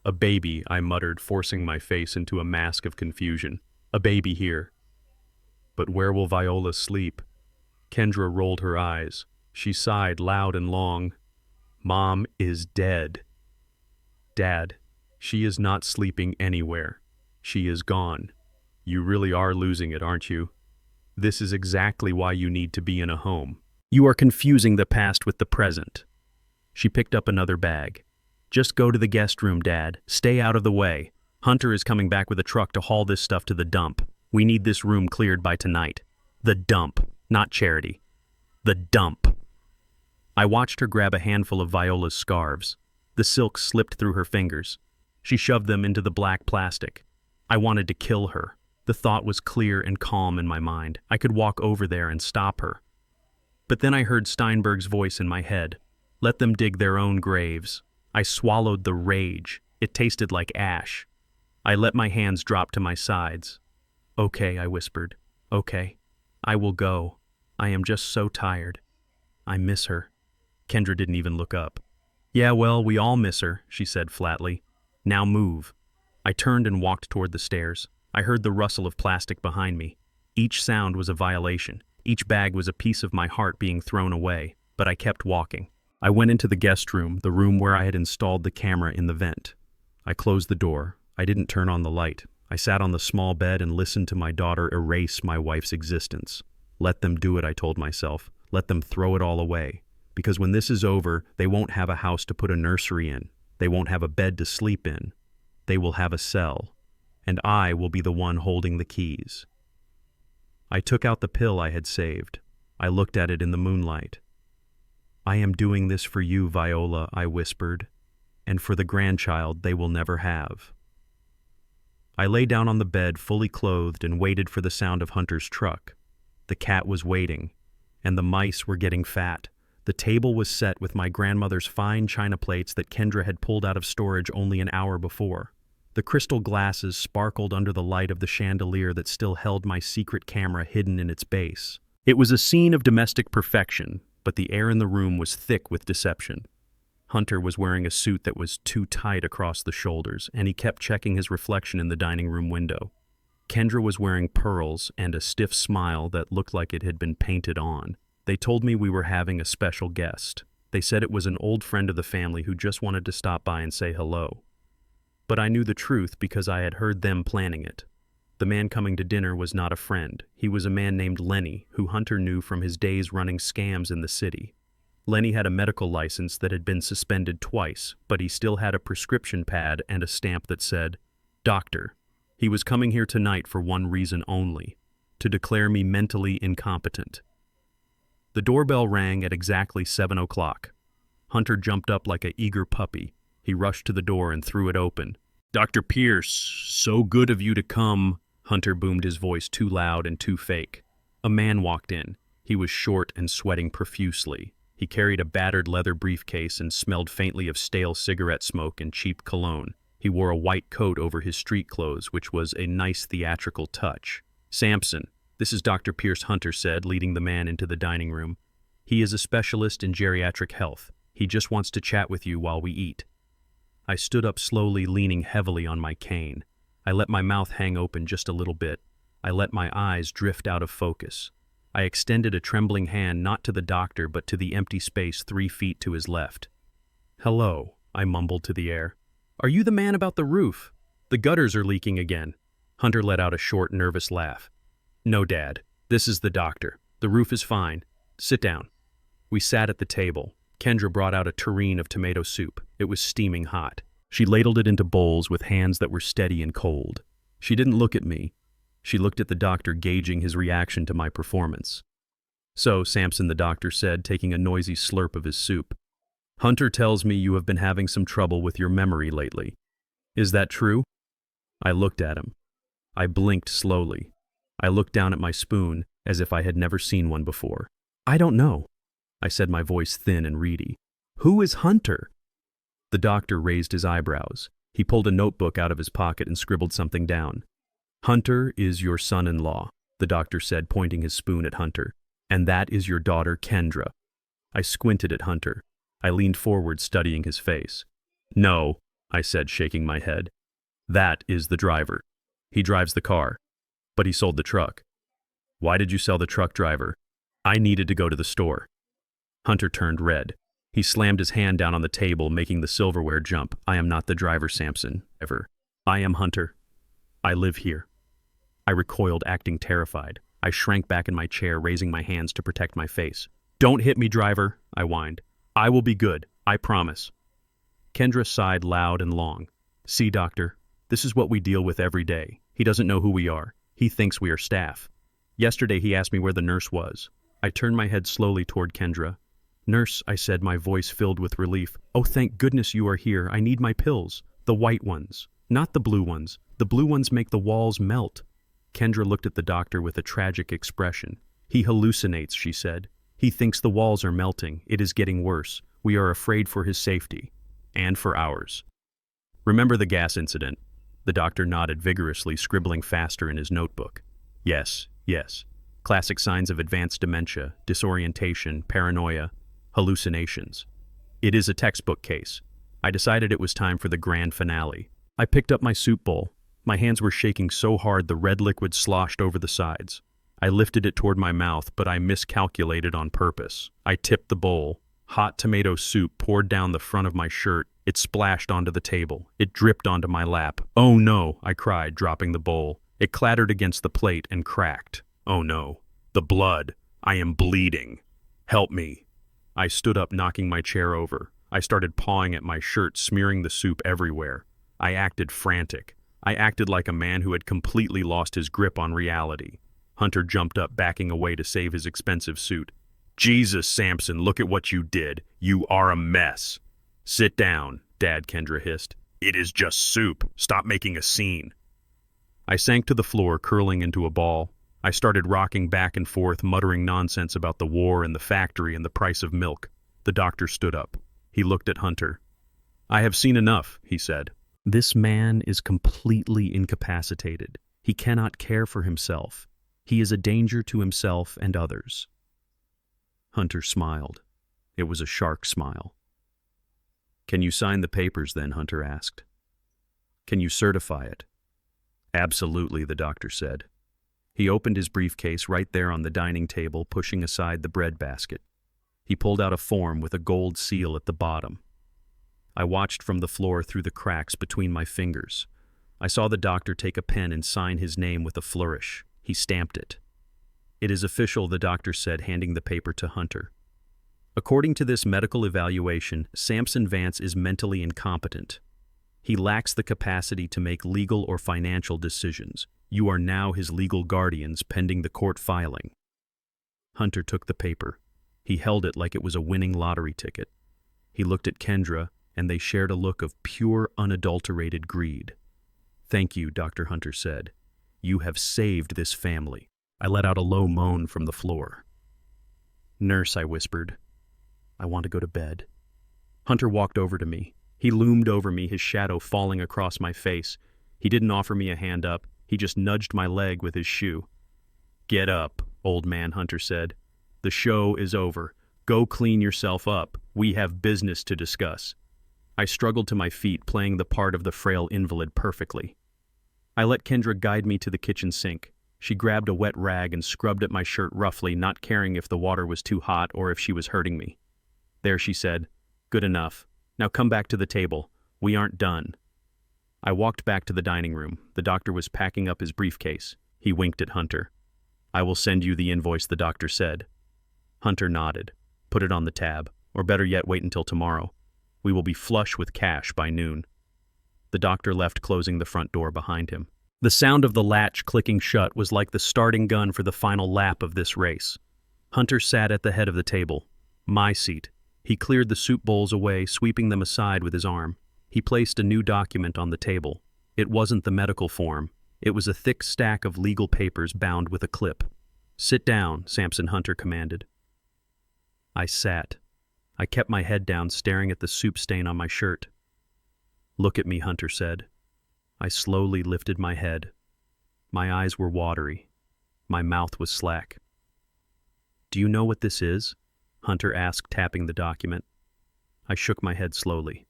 A: "A baby," I muttered, forcing my face into a mask of confusion. "A baby here." "But where will Viola sleep?" Kendra rolled her eyes. She sighed loud and long. "Mom is dead." "Dad, she is not sleeping anywhere. She is gone. You really are losing it, aren't you? This is exactly why you need to be in a home. You are confusing the past with the present." She picked up another bag. "Just go to the guest room, Dad. Stay out of the way. Hunter is coming back with a truck to haul this stuff to the dump. We need this room cleared by tonight." The dump, not charity. The dump. I watched her grab a handful of Viola's scarves. The silk slipped through her fingers. She shoved them into the black plastic. I wanted to kill her. The thought was clear and calm in my mind. I could walk over there and stop her. But then I heard Steinberg's voice in my head. "Let them dig their own graves." I swallowed the rage. It tasted like ash. I let my hands drop to my sides. "Okay," I whispered. "Okay. I will go. I am just so tired. I miss her." Kendra didn't even look up. "Yeah, well, we all miss her," she said flatly. "Now move." I turned and walked toward the stairs. I heard the rustle of plastic behind me. Each sound was a violation. Each bag was a piece of my heart being thrown away, but I kept walking. I went into the guest room, the room where I had installed the camera in the vent. I closed the door. I didn't turn on the light. I sat on the small bed and listened to my daughter erase my wife's existence. Let them do it, I told myself. Let them throw it all away. Because when this is over, they won't have a house to put a nursery in. They won't have a bed to sleep in. They will have a cell. And I will be the one holding the keys. I took out the pill I had saved. I looked at it in the moonlight. "I am doing this for you, Viola," I whispered, "and for the grandchild they will never have." I lay down on the bed, fully clothed, and waited for the sound of Hunter's truck. The cat was waiting, and the mice were getting fat. The table was set with my grandmother's fine china plates that Kendra had pulled out of storage only an hour before. The crystal glasses sparkled under the light of the chandelier that still held my secret camera hidden in its base. It was a scene of domestic perfection, but the air in the room was thick with deception. Hunter was wearing a suit that was too tight across the shoulders, and he kept checking his reflection in the dining room window. Kendra was wearing pearls and a stiff smile that looked like it had been painted on. They told me we were having a special guest. They said it was an old friend of the family who just wanted to stop by and say hello. But I knew the truth because I had heard them planning it. The man coming to dinner was not a friend. He was a man named Lenny, who Hunter knew from his days running scams in the city. Lenny had a medical license that had been suspended twice, but he still had a prescription pad and a stamp that said, "Doctor." He was coming here tonight for one reason only: to declare me mentally incompetent. The doorbell rang at exactly 7 o'clock. Hunter jumped up like an eager puppy. He rushed to the door and threw it open. "Dr. Pierce, so good of you to come." Hunter boomed, his voice too loud and too fake. A man walked in. He was short and sweating profusely. He carried a battered leather briefcase and smelled faintly of stale cigarette smoke and cheap cologne. He wore a white coat over his street clothes, which was a nice theatrical touch. "Sampson, this is Dr. Pierce," Hunter said, leading the man into the dining room. "He is a specialist in geriatric health. He just wants to chat with you while we eat." I stood up slowly, leaning heavily on my cane. I let my mouth hang open just a little bit. I let my eyes drift out of focus. I extended a trembling hand not to the doctor but to the empty space 3 feet to his left. "Hello," I mumbled to the air. "Are you the man about the roof? The gutters are leaking again." Hunter let out a short, nervous laugh. "No, Dad. This is the doctor. The roof is fine. Sit down." We sat at the table. Kendra brought out a tureen of tomato soup. It was steaming hot. She ladled it into bowls with hands that were steady and cold. She didn't look at me. She looked at the doctor, gauging his reaction to my performance. "So, Sampson," the doctor said, taking a noisy slurp of his soup, "Hunter tells me you have been having some trouble with your memory lately. Is that true?" I looked at him. I blinked slowly. I looked down at my spoon as if I had never seen one before. "I don't know," I said, my voice thin and reedy. "Who is Hunter?" The doctor raised his eyebrows. He pulled a notebook out of his pocket and scribbled something down. "Hunter is your son-in-law," the doctor said, pointing his spoon at Hunter. "And that is your daughter, Kendra." I squinted at Hunter. I leaned forward, studying his face. "No," I said, shaking my head. "That is the driver. He drives the car. But he sold the truck." "Why did you sell the truck, driver?" "I needed to go to the store." Hunter turned red. He slammed his hand down on the table, making the silverware jump. "I am not the driver, Sampson. Ever. I am Hunter. I live here." I recoiled, acting terrified. I shrank back in my chair, raising my hands to protect my face. "Don't hit me, driver," I whined. "I will be good. I promise." Kendra sighed loud and long. "See, doctor, this is what we deal with every day. He doesn't know who we are. He thinks we are staff. Yesterday he asked me where the nurse was." I turned my head slowly toward Kendra. "Nurse," I said, my voice filled with relief. "Oh, thank goodness you are here. I need my pills. The white ones. Not the blue ones. The blue ones make the walls melt." Kendra looked at the doctor with a tragic expression. "He hallucinates," she said. "He thinks the walls are melting. It is getting worse. We are afraid for his safety. And for ours." "Remember the gas incident?" The doctor nodded vigorously, scribbling faster in his notebook. "Yes, yes. Classic signs of advanced dementia, disorientation, paranoia, hallucinations. It is a textbook case." I decided it was time for the grand finale. I picked up my soup bowl. My hands were shaking so hard the red liquid sloshed over the sides. I lifted it toward my mouth, but I miscalculated on purpose. I tipped the bowl. Hot tomato soup poured down the front of my shirt. It splashed onto the table. It dripped onto my lap. "Oh no," I cried, dropping the bowl. It clattered against the plate and cracked. "Oh no. The blood. I am bleeding. Help me." I stood up, knocking my chair over. I started pawing at my shirt, smearing the soup everywhere. I acted frantic. I acted like a man who had completely lost his grip on reality. Hunter jumped up, backing away to save his expensive suit. "Jesus, Sampson, look at what you did. You are a mess." "Sit down," Dad, Kendra hissed. "It is just soup. Stop making a scene." I sank to the floor, curling into a ball. I started rocking back and forth, muttering nonsense about the war and the factory and the price of milk. The doctor stood up. He looked at Hunter. "I have seen enough," he said. "This man is completely incapacitated. He cannot care for himself. He is a danger to himself and others." Hunter smiled. It was a shark smile. "Can you sign the papers then?" Hunter asked. "Can you certify it?" "Absolutely," the doctor said. He opened his briefcase right there on the dining table, pushing aside the bread basket. He pulled out a form with a gold seal at the bottom. I watched from the floor through the cracks between my fingers. I saw the doctor take a pen and sign his name with a flourish. He stamped it. "It is official," the doctor said, handing the paper to Hunter. "According to this medical evaluation, Sampson Vance is mentally incompetent. He lacks the capacity to make legal or financial decisions. You are now his legal guardians pending the court filing." Hunter took the paper. He held it like it was a winning lottery ticket. He looked at Kendra, and they shared a look of pure, unadulterated greed. "Thank you," Dr. Hunter said. "You have saved this family." I let out a low moan from the floor. "Nurse," I whispered, "I want to go to bed." Hunter walked over to me. He loomed over me, his shadow falling across my face. He didn't offer me a hand up. He just nudged my leg with his shoe. "Get up, old man," Hunter said. "The show is over. Go clean yourself up. We have business to discuss." I struggled to my feet, playing the part of the frail invalid perfectly. I let Kendra guide me to the kitchen sink. She grabbed a wet rag and scrubbed at my shirt roughly, not caring if the water was too hot or if she was hurting me. "There," she said. "Good enough. Now come back to the table. We aren't done." I walked back to the dining room. The doctor was packing up his briefcase. He winked at Hunter. "I will send you the invoice," the doctor said. Hunter nodded. "Put it on the tab. Or better yet, wait until tomorrow. We will be flush with cash by noon." The doctor left, closing the front door behind him. The sound of the latch clicking shut was like the starting gun for the final lap of this race. Hunter sat at the head of the table. My seat. He cleared the soup bowls away, sweeping them aside with his arm. He placed a new document on the table. It wasn't the medical form. It was a thick stack of legal papers bound with a clip. "Sit down," Sampson Hunter commanded. I sat. I kept my head down, staring at the soup stain on my shirt. "Look at me," Hunter said. I slowly lifted my head. My eyes were watery. My mouth was slack. "Do you know what this is?" Hunter asked, tapping the document. I shook my head slowly.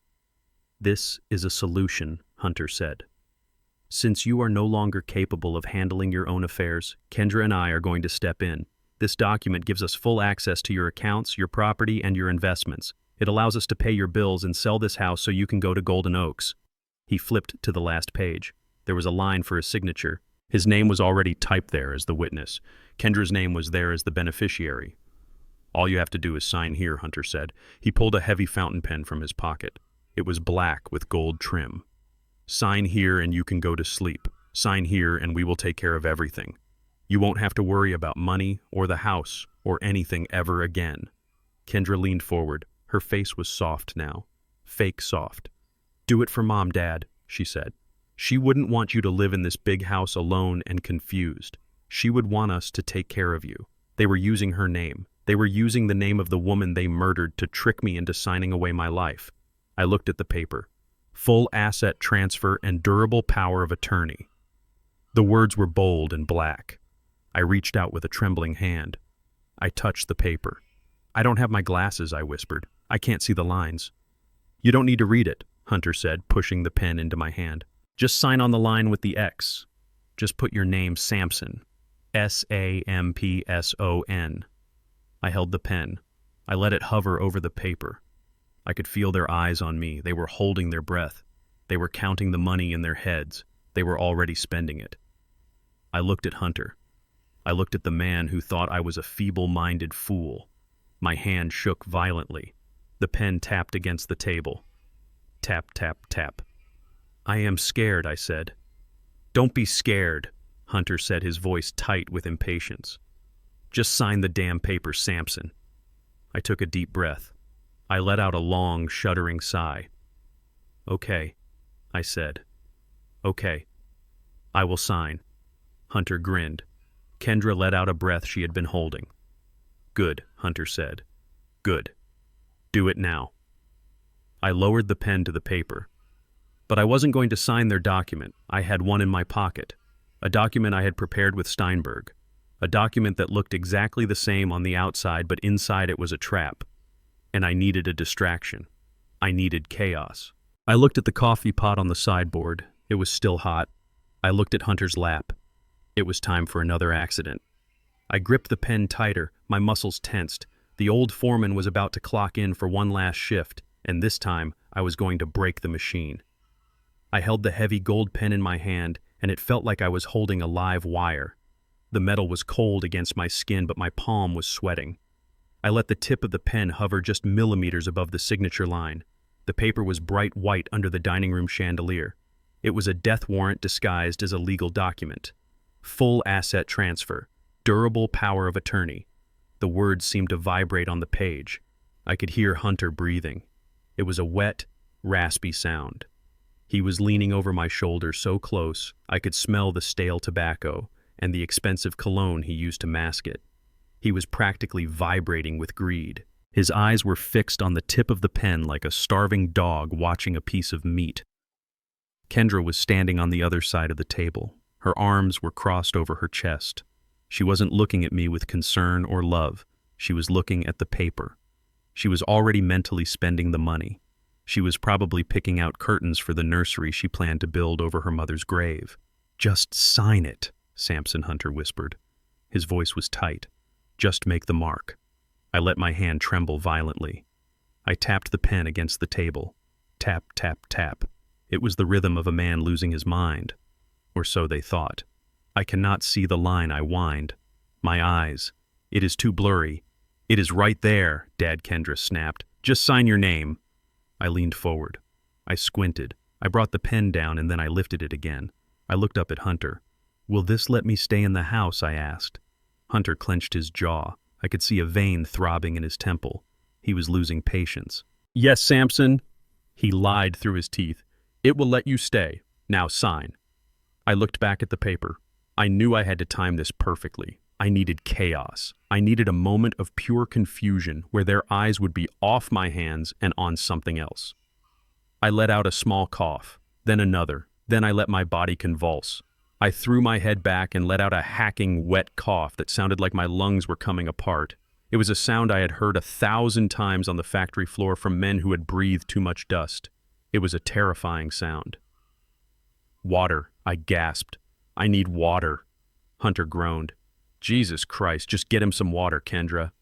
A: "This is a solution," Hunter said. "Since you are no longer capable of handling your own affairs, Kendra and I are going to step in. This document gives us full access to your accounts, your property, and your investments. It allows us to pay your bills and sell this house so you can go to Golden Oaks." He flipped to the last page. There was a line for his signature. His name was already typed there as the witness. Kendra's name was there as the beneficiary. "All you have to do is sign here," Hunter said. He pulled a heavy fountain pen from his pocket. It was black with gold trim. "Sign here and you can go to sleep. Sign here and we will take care of everything. You won't have to worry about money or the house or anything ever again." Kendra leaned forward. Her face was soft now. Fake soft. "Do it for Mom, Dad," she said. "She wouldn't want you to live in this big house alone and confused. She would want us to take care of you." They were using her name. They were using the name of the woman they murdered to trick me into signing away my life. I looked at the paper. Full asset transfer and durable power of attorney. The words were bold and black. I reached out with a trembling hand. I touched the paper. "I don't have my glasses," I whispered. "I can't see the lines." "You don't need to read it," Hunter said, pushing the pen into my hand. "Just sign on the line with the X. Just put your name, Sampson. Sampson. I held the pen. I let it hover over the paper. I could feel their eyes on me. They were holding their breath. They were counting the money in their heads. They were already spending it. I looked at Hunter. I looked at the man who thought I was a feeble-minded fool. My hand shook violently. The pen tapped against the table. Tap, tap, tap. "I am scared," I said. "Don't be scared," Hunter said, his voice tight with impatience. "Just sign the damn paper, Sampson." I took a deep breath. I let out a long, shuddering sigh. "Okay," I said. "Okay. I will sign." Hunter grinned. Kendra let out a breath she had been holding. "Good," Hunter said. "Good. Do it now." I lowered the pen to the paper. But I wasn't going to sign their document. I had one in my pocket. A document I had prepared with Steinberg. A document that looked exactly the same on the outside, but inside it was a trap. And I needed a distraction. I needed chaos. I looked at the coffee pot on the sideboard. It was still hot. I looked at Hunter's lap. It was time for another accident. I gripped the pen tighter, my muscles tensed. The old foreman was about to clock in for one last shift, and this time I was going to break the machine. I held the heavy gold pen in my hand, and it felt like I was holding a live wire. The metal was cold against my skin, but my palm was sweating. I let the tip of the pen hover just millimeters above the signature line. The paper was bright white under the dining room chandelier. It was a death warrant disguised as a legal document. Full asset transfer. Durable power of attorney. The words seemed to vibrate on the page. I could hear Hunter breathing. It was a wet, raspy sound. He was leaning over my shoulder so close I could smell the stale tobacco and the expensive cologne he used to mask it. He was practically vibrating with greed. His eyes were fixed on the tip of the pen like a starving dog watching a piece of meat. Kendra was standing on the other side of the table. Her arms were crossed over her chest. She wasn't looking at me with concern or love. She was looking at the paper. She was already mentally spending the money. She was probably picking out curtains for the nursery she planned to build over her mother's grave. "Just sign it," Samson Hunter whispered. His voice was tight. "Just make the mark." I let my hand tremble violently. I tapped the pen against the table. Tap, tap, tap. It was the rhythm of a man losing his mind. Or so they thought. I cannot see the line, I whined. My eyes. "It is too blurry." "It is right there," Dad Kendra snapped. "Just sign your name." I leaned forward. I squinted. I brought the pen down and then I lifted it again. I looked up at Hunter. "Will this let me stay in the house?" I asked. Hunter clenched his jaw. I could see a vein throbbing in his temple. He was losing patience. "Yes, Samson." He lied through his teeth. "It will let you stay. Now sign." I looked back at the paper. I knew I had to time this perfectly. I needed chaos. I needed a moment of pure confusion where their eyes would be off my hands and on something else. I let out a small cough, then another. Then I let my body convulse. I threw my head back and let out a hacking, wet cough that sounded like my lungs were coming apart. It was a sound I had heard 1,000 times on the factory floor from men who had breathed too much dust. It was a terrifying sound. "Water," I gasped. "I need water." Hunter groaned. "Jesus Christ, just get him some water, Kendra."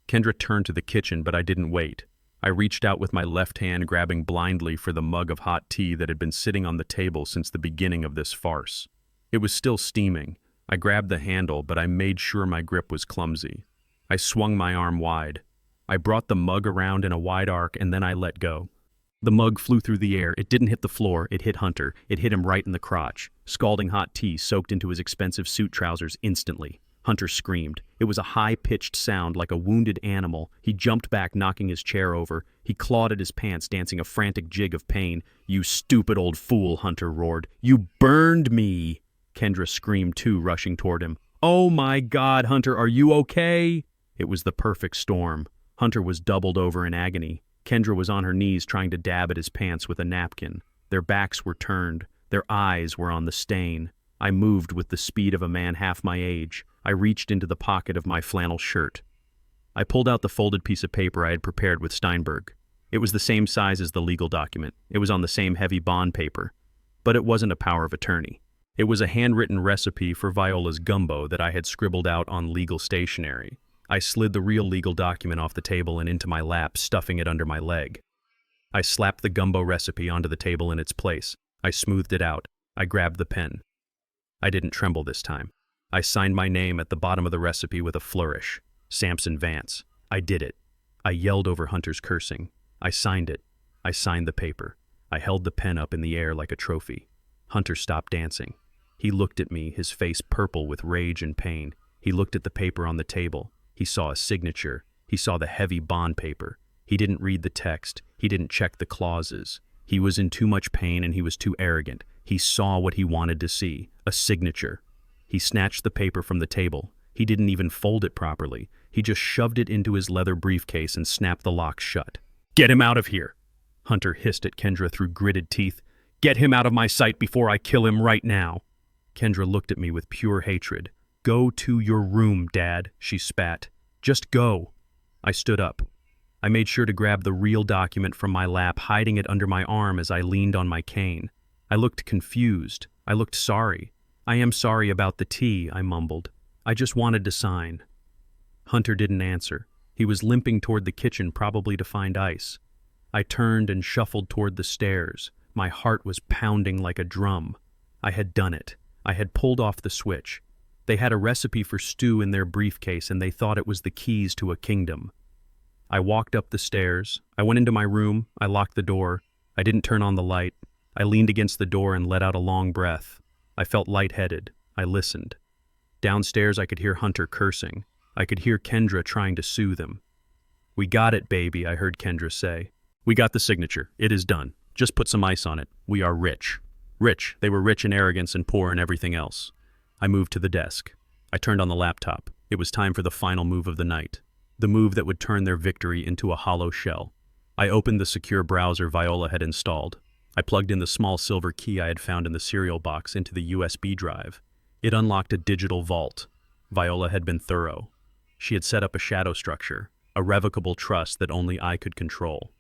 A: Kendra turned to the kitchen, but I didn't wait. I reached out with my left hand, grabbing blindly for the mug of hot tea that had been sitting on the table since the beginning of this farce. It was still steaming. I grabbed the handle, but I made sure my grip was clumsy. I swung my arm wide. I brought the mug around in a wide arc, and then I let go. The mug flew through the air. It didn't hit the floor. It hit Hunter. It hit him right in the crotch. Scalding hot tea soaked into his expensive suit trousers instantly. Hunter screamed. It was a high-pitched sound like a wounded animal. He jumped back, knocking his chair over. He clawed at his pants, dancing a frantic jig of pain. "You stupid old fool," Hunter roared. "You burned me!" Kendra screamed too, rushing toward him. "Oh my God, Hunter, are you okay?" It was the perfect storm. Hunter was doubled over in agony. Kendra was on her knees trying to dab at his pants with a napkin. Their backs were turned. Their eyes were on the stain. I moved with the speed of a man half my age. I reached into the pocket of my flannel shirt. I pulled out the folded piece of paper I had prepared with Steinberg. It was the same size as the legal document. It was on the same heavy bond paper. But it wasn't a power of attorney. It was a handwritten recipe for Viola's gumbo that I had scribbled out on legal stationery. I slid the real legal document off the table and into my lap, stuffing it under my leg. I slapped the gumbo recipe onto the table in its place. I smoothed it out. I grabbed the pen. I didn't tremble this time. I signed my name at the bottom of the recipe with a flourish. Samson Vance. I did it. I yelled over Hunter's cursing. I signed it. I signed the paper. I held the pen up in the air like a trophy. Hunter stopped dancing. He looked at me, his face purple with rage and pain. He looked at the paper on the table. He saw a signature. He saw the heavy bond paper. He didn't read the text. He didn't check the clauses. He was in too much pain and he was too arrogant. He saw what he wanted to see, a signature. He snatched the paper from the table. He didn't even fold it properly. He just shoved it into his leather briefcase and snapped the lock shut. "Get him out of here!" Hunter hissed at Kendra through gritted teeth. "Get him out of my sight before I kill him right now!" Kendra looked at me with pure hatred. "Go to your room, Dad," she spat. "Just go." I stood up. I made sure to grab the real document from my lap, hiding it under my arm as I leaned on my cane. I looked confused. I looked sorry. "I am sorry about the tea," I mumbled. "I just wanted to sign." Hunter didn't answer. He was limping toward the kitchen, probably to find ice. I turned and shuffled toward the stairs. My heart was pounding like a drum. I had done it. I had pulled off the switch. They had a recipe for stew in their briefcase and they thought it was the keys to a kingdom. I walked up the stairs. I went into my room. I locked the door. I didn't turn on the light. I leaned against the door and let out a long breath. I felt lightheaded. I listened. Downstairs I could hear Hunter cursing. I could hear Kendra trying to soothe him. "We got it, baby," I heard Kendra say. "We got the signature. It is done. Just put some ice on it. We are rich." Rich. They were rich in arrogance and poor in everything else. I moved to the desk. I turned on the laptop. It was time for the final move of the night. The move that would turn their victory into a hollow shell. I opened the secure browser Viola had installed. I plugged in the small silver key I had found in the cereal box into the USB drive. It unlocked a digital vault. Viola had been thorough. She had set up a shadow structure, a revocable trust that only I could control.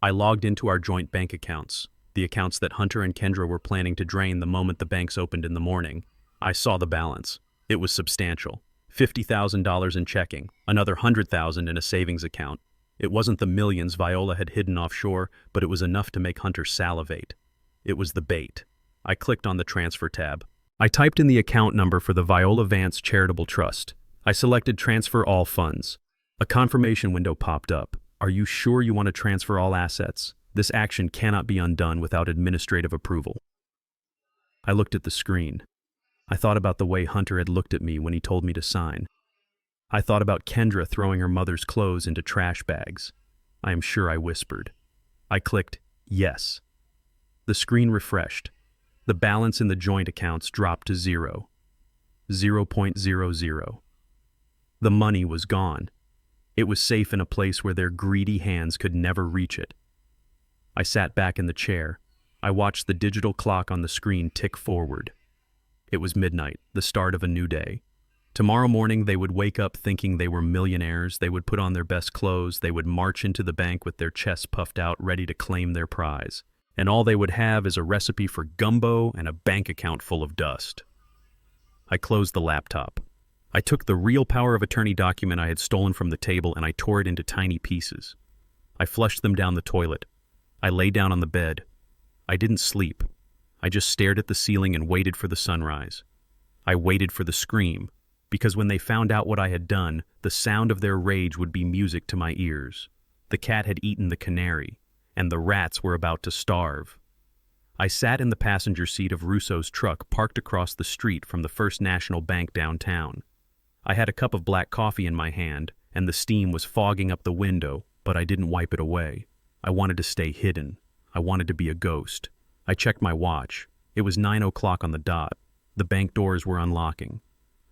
A: I logged into our joint bank accounts, the accounts that Hunter and Kendra were planning to drain the moment the banks opened in the morning. I saw the balance. It was substantial. $50,000 in checking, another $100,000 in a savings account. It wasn't the millions Viola had hidden offshore, but it was enough to make Hunter salivate. It was the bait. I clicked on the transfer tab. I typed in the account number for the Viola Vance Charitable Trust. I selected Transfer All Funds. A confirmation window popped up. "Are you sure you want to transfer all assets? This action cannot be undone without administrative approval." I looked at the screen. I thought about the way Hunter had looked at me when he told me to sign. I thought about Kendra throwing her mother's clothes into trash bags. I am sure I whispered. I clicked yes. The screen refreshed. The balance in the joint accounts dropped to zero. 0.00. The money was gone. It was safe in a place where their greedy hands could never reach it. I sat back in the chair. I watched the digital clock on the screen tick forward. It was midnight, the start of a new day. Tomorrow morning they would wake up thinking they were millionaires, they would put on their best clothes, they would march into the bank with their chests puffed out, ready to claim their prize. And all they would have is a recipe for gumbo and a bank account full of dust. I closed the laptop. I took the real power of attorney document I had stolen from the table and I tore it into tiny pieces. I flushed them down the toilet. I lay down on the bed. I didn't sleep. I just stared at the ceiling and waited for the sunrise. I waited for the scream, because when they found out what I had done, the sound of their rage would be music to my ears. The cat had eaten the canary, and the rats were about to starve. I sat in the passenger seat of Russo's truck parked across the street from the First National Bank downtown. I had a cup of black coffee in my hand, and the steam was fogging up the window, but I didn't wipe it away. I wanted to stay hidden. I wanted to be a ghost. I checked my watch. It was 9 o'clock on the dot. The bank doors were unlocking.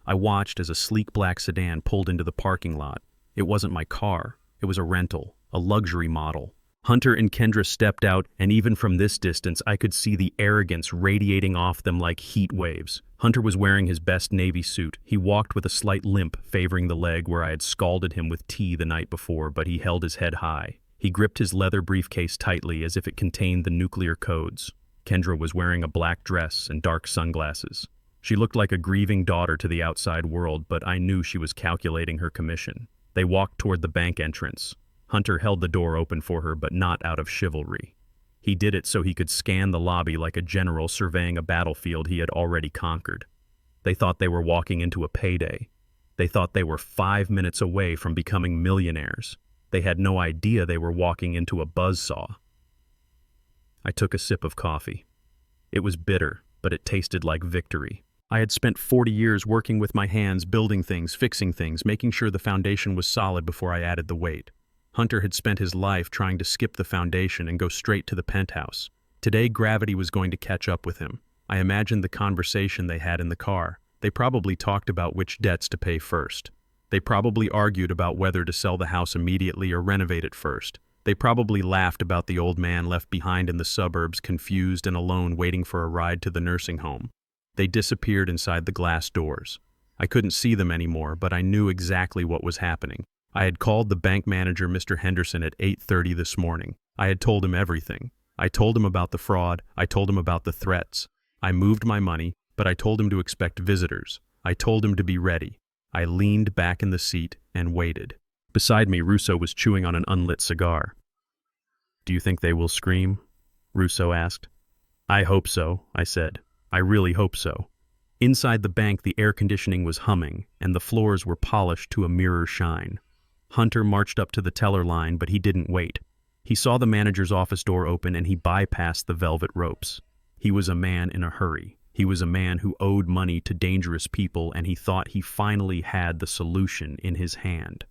A: I watched as a sleek black sedan pulled into the parking lot. It wasn't my car. It was a rental, a luxury model. Hunter and Kendra stepped out, and even from this distance, I could see the arrogance radiating off them like heat waves. Hunter was wearing his best navy suit. He walked with a slight limp, favoring the leg where I had scalded him with tea the night before, but he held his head high. He gripped his leather briefcase tightly as if it contained the nuclear codes. Kendra was wearing a black dress and dark sunglasses. She looked like a grieving daughter to the outside world, but I knew she was calculating her commission. They walked toward the bank entrance. Hunter held the door open for her, but not out of chivalry. He did it so he could scan the lobby like a general surveying a battlefield he had already conquered. They thought they were walking into a payday. They thought they were 5 minutes away from becoming millionaires. They had no idea they were walking into a buzzsaw. I took a sip of coffee. It was bitter, but it tasted like victory. I had spent 40 years working with my hands, building things, fixing things, making sure the foundation was solid before I added the weight. Hunter had spent his life trying to skip the foundation and go straight to the penthouse. Today, gravity was going to catch up with him. I imagined the conversation they had in the car. They probably talked about which debts to pay first. They probably argued about whether to sell the house immediately or renovate it first. They probably laughed about the old man left behind in the suburbs, confused and alone, waiting for a ride to the nursing home. They disappeared inside the glass doors. I couldn't see them anymore, but I knew exactly what was happening. I had called the bank manager, Mr. Henderson, at 8:30 this morning. I had told him everything. I told him about the fraud. I told him about the threats. I moved my money, but I told him to expect visitors. I told him to be ready. I leaned back in the seat and waited. Beside me, Russo was chewing on an unlit cigar. "Do you think they will scream?" Russo asked. I hope so, I said. I really hope so. Inside the bank, the air conditioning was humming, and the floors were polished to a mirror shine. Hunter marched up to the teller line, but he didn't wait. He saw the manager's office door open, and he bypassed the velvet ropes. He was a man in a hurry. He was a man who owed money to dangerous people, and he thought he finally had the solution in his hand.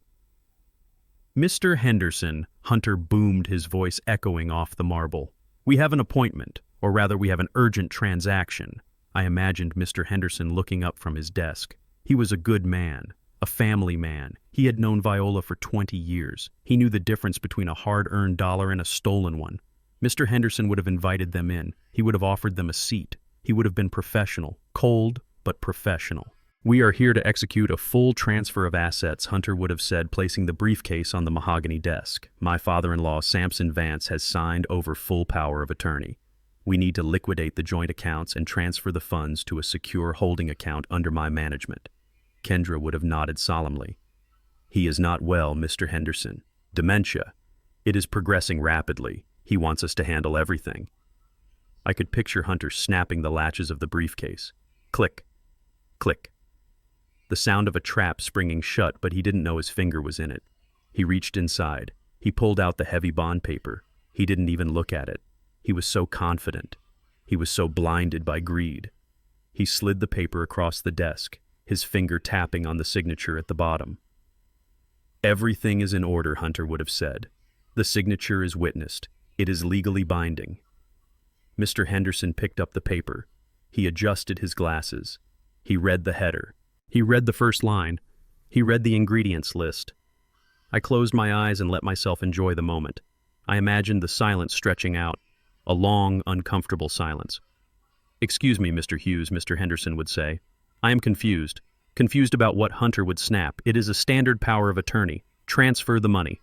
A: Mr. Henderson, Hunter boomed, his voice echoing off the marble. We have an appointment, or rather we have an urgent transaction. I imagined Mr. Henderson looking up from his desk. He was a good man, a family man. He had known Viola for 20 years. He knew the difference between a hard-earned dollar and a stolen one. Mr. Henderson would have invited them in. He would have offered them a seat. He would have been professional, cold, but professional. We are here to execute a full transfer of assets, Hunter would have said, placing the briefcase on the mahogany desk. My father-in-law, Sampson Vance, has signed over full power of attorney. We need to liquidate the joint accounts and transfer the funds to a secure holding account under my management. Kendra would have nodded solemnly. He is not well, Mr. Henderson. Dementia. It is progressing rapidly. He wants us to handle everything. I could picture Hunter snapping the latches of the briefcase. Click. Click. The sound of a trap springing shut, but he didn't know his finger was in it. He reached inside. He pulled out the heavy bond paper. He didn't even look at it. He was so confident. He was so blinded by greed. He slid the paper across the desk, his finger tapping on the signature at the bottom. Everything is in order, Hunter would have said. The signature is witnessed. It is legally binding. Mr. Henderson picked up the paper. He adjusted his glasses. He read the header. He read the first line. He read the ingredients list. I closed my eyes and let myself enjoy the moment. I imagined the silence stretching out, a long, uncomfortable silence. Excuse me, Mr. Hughes, Mr. Henderson would say. I am confused. Confused about what Hunter would snap. It is a standard power of attorney. Transfer the money.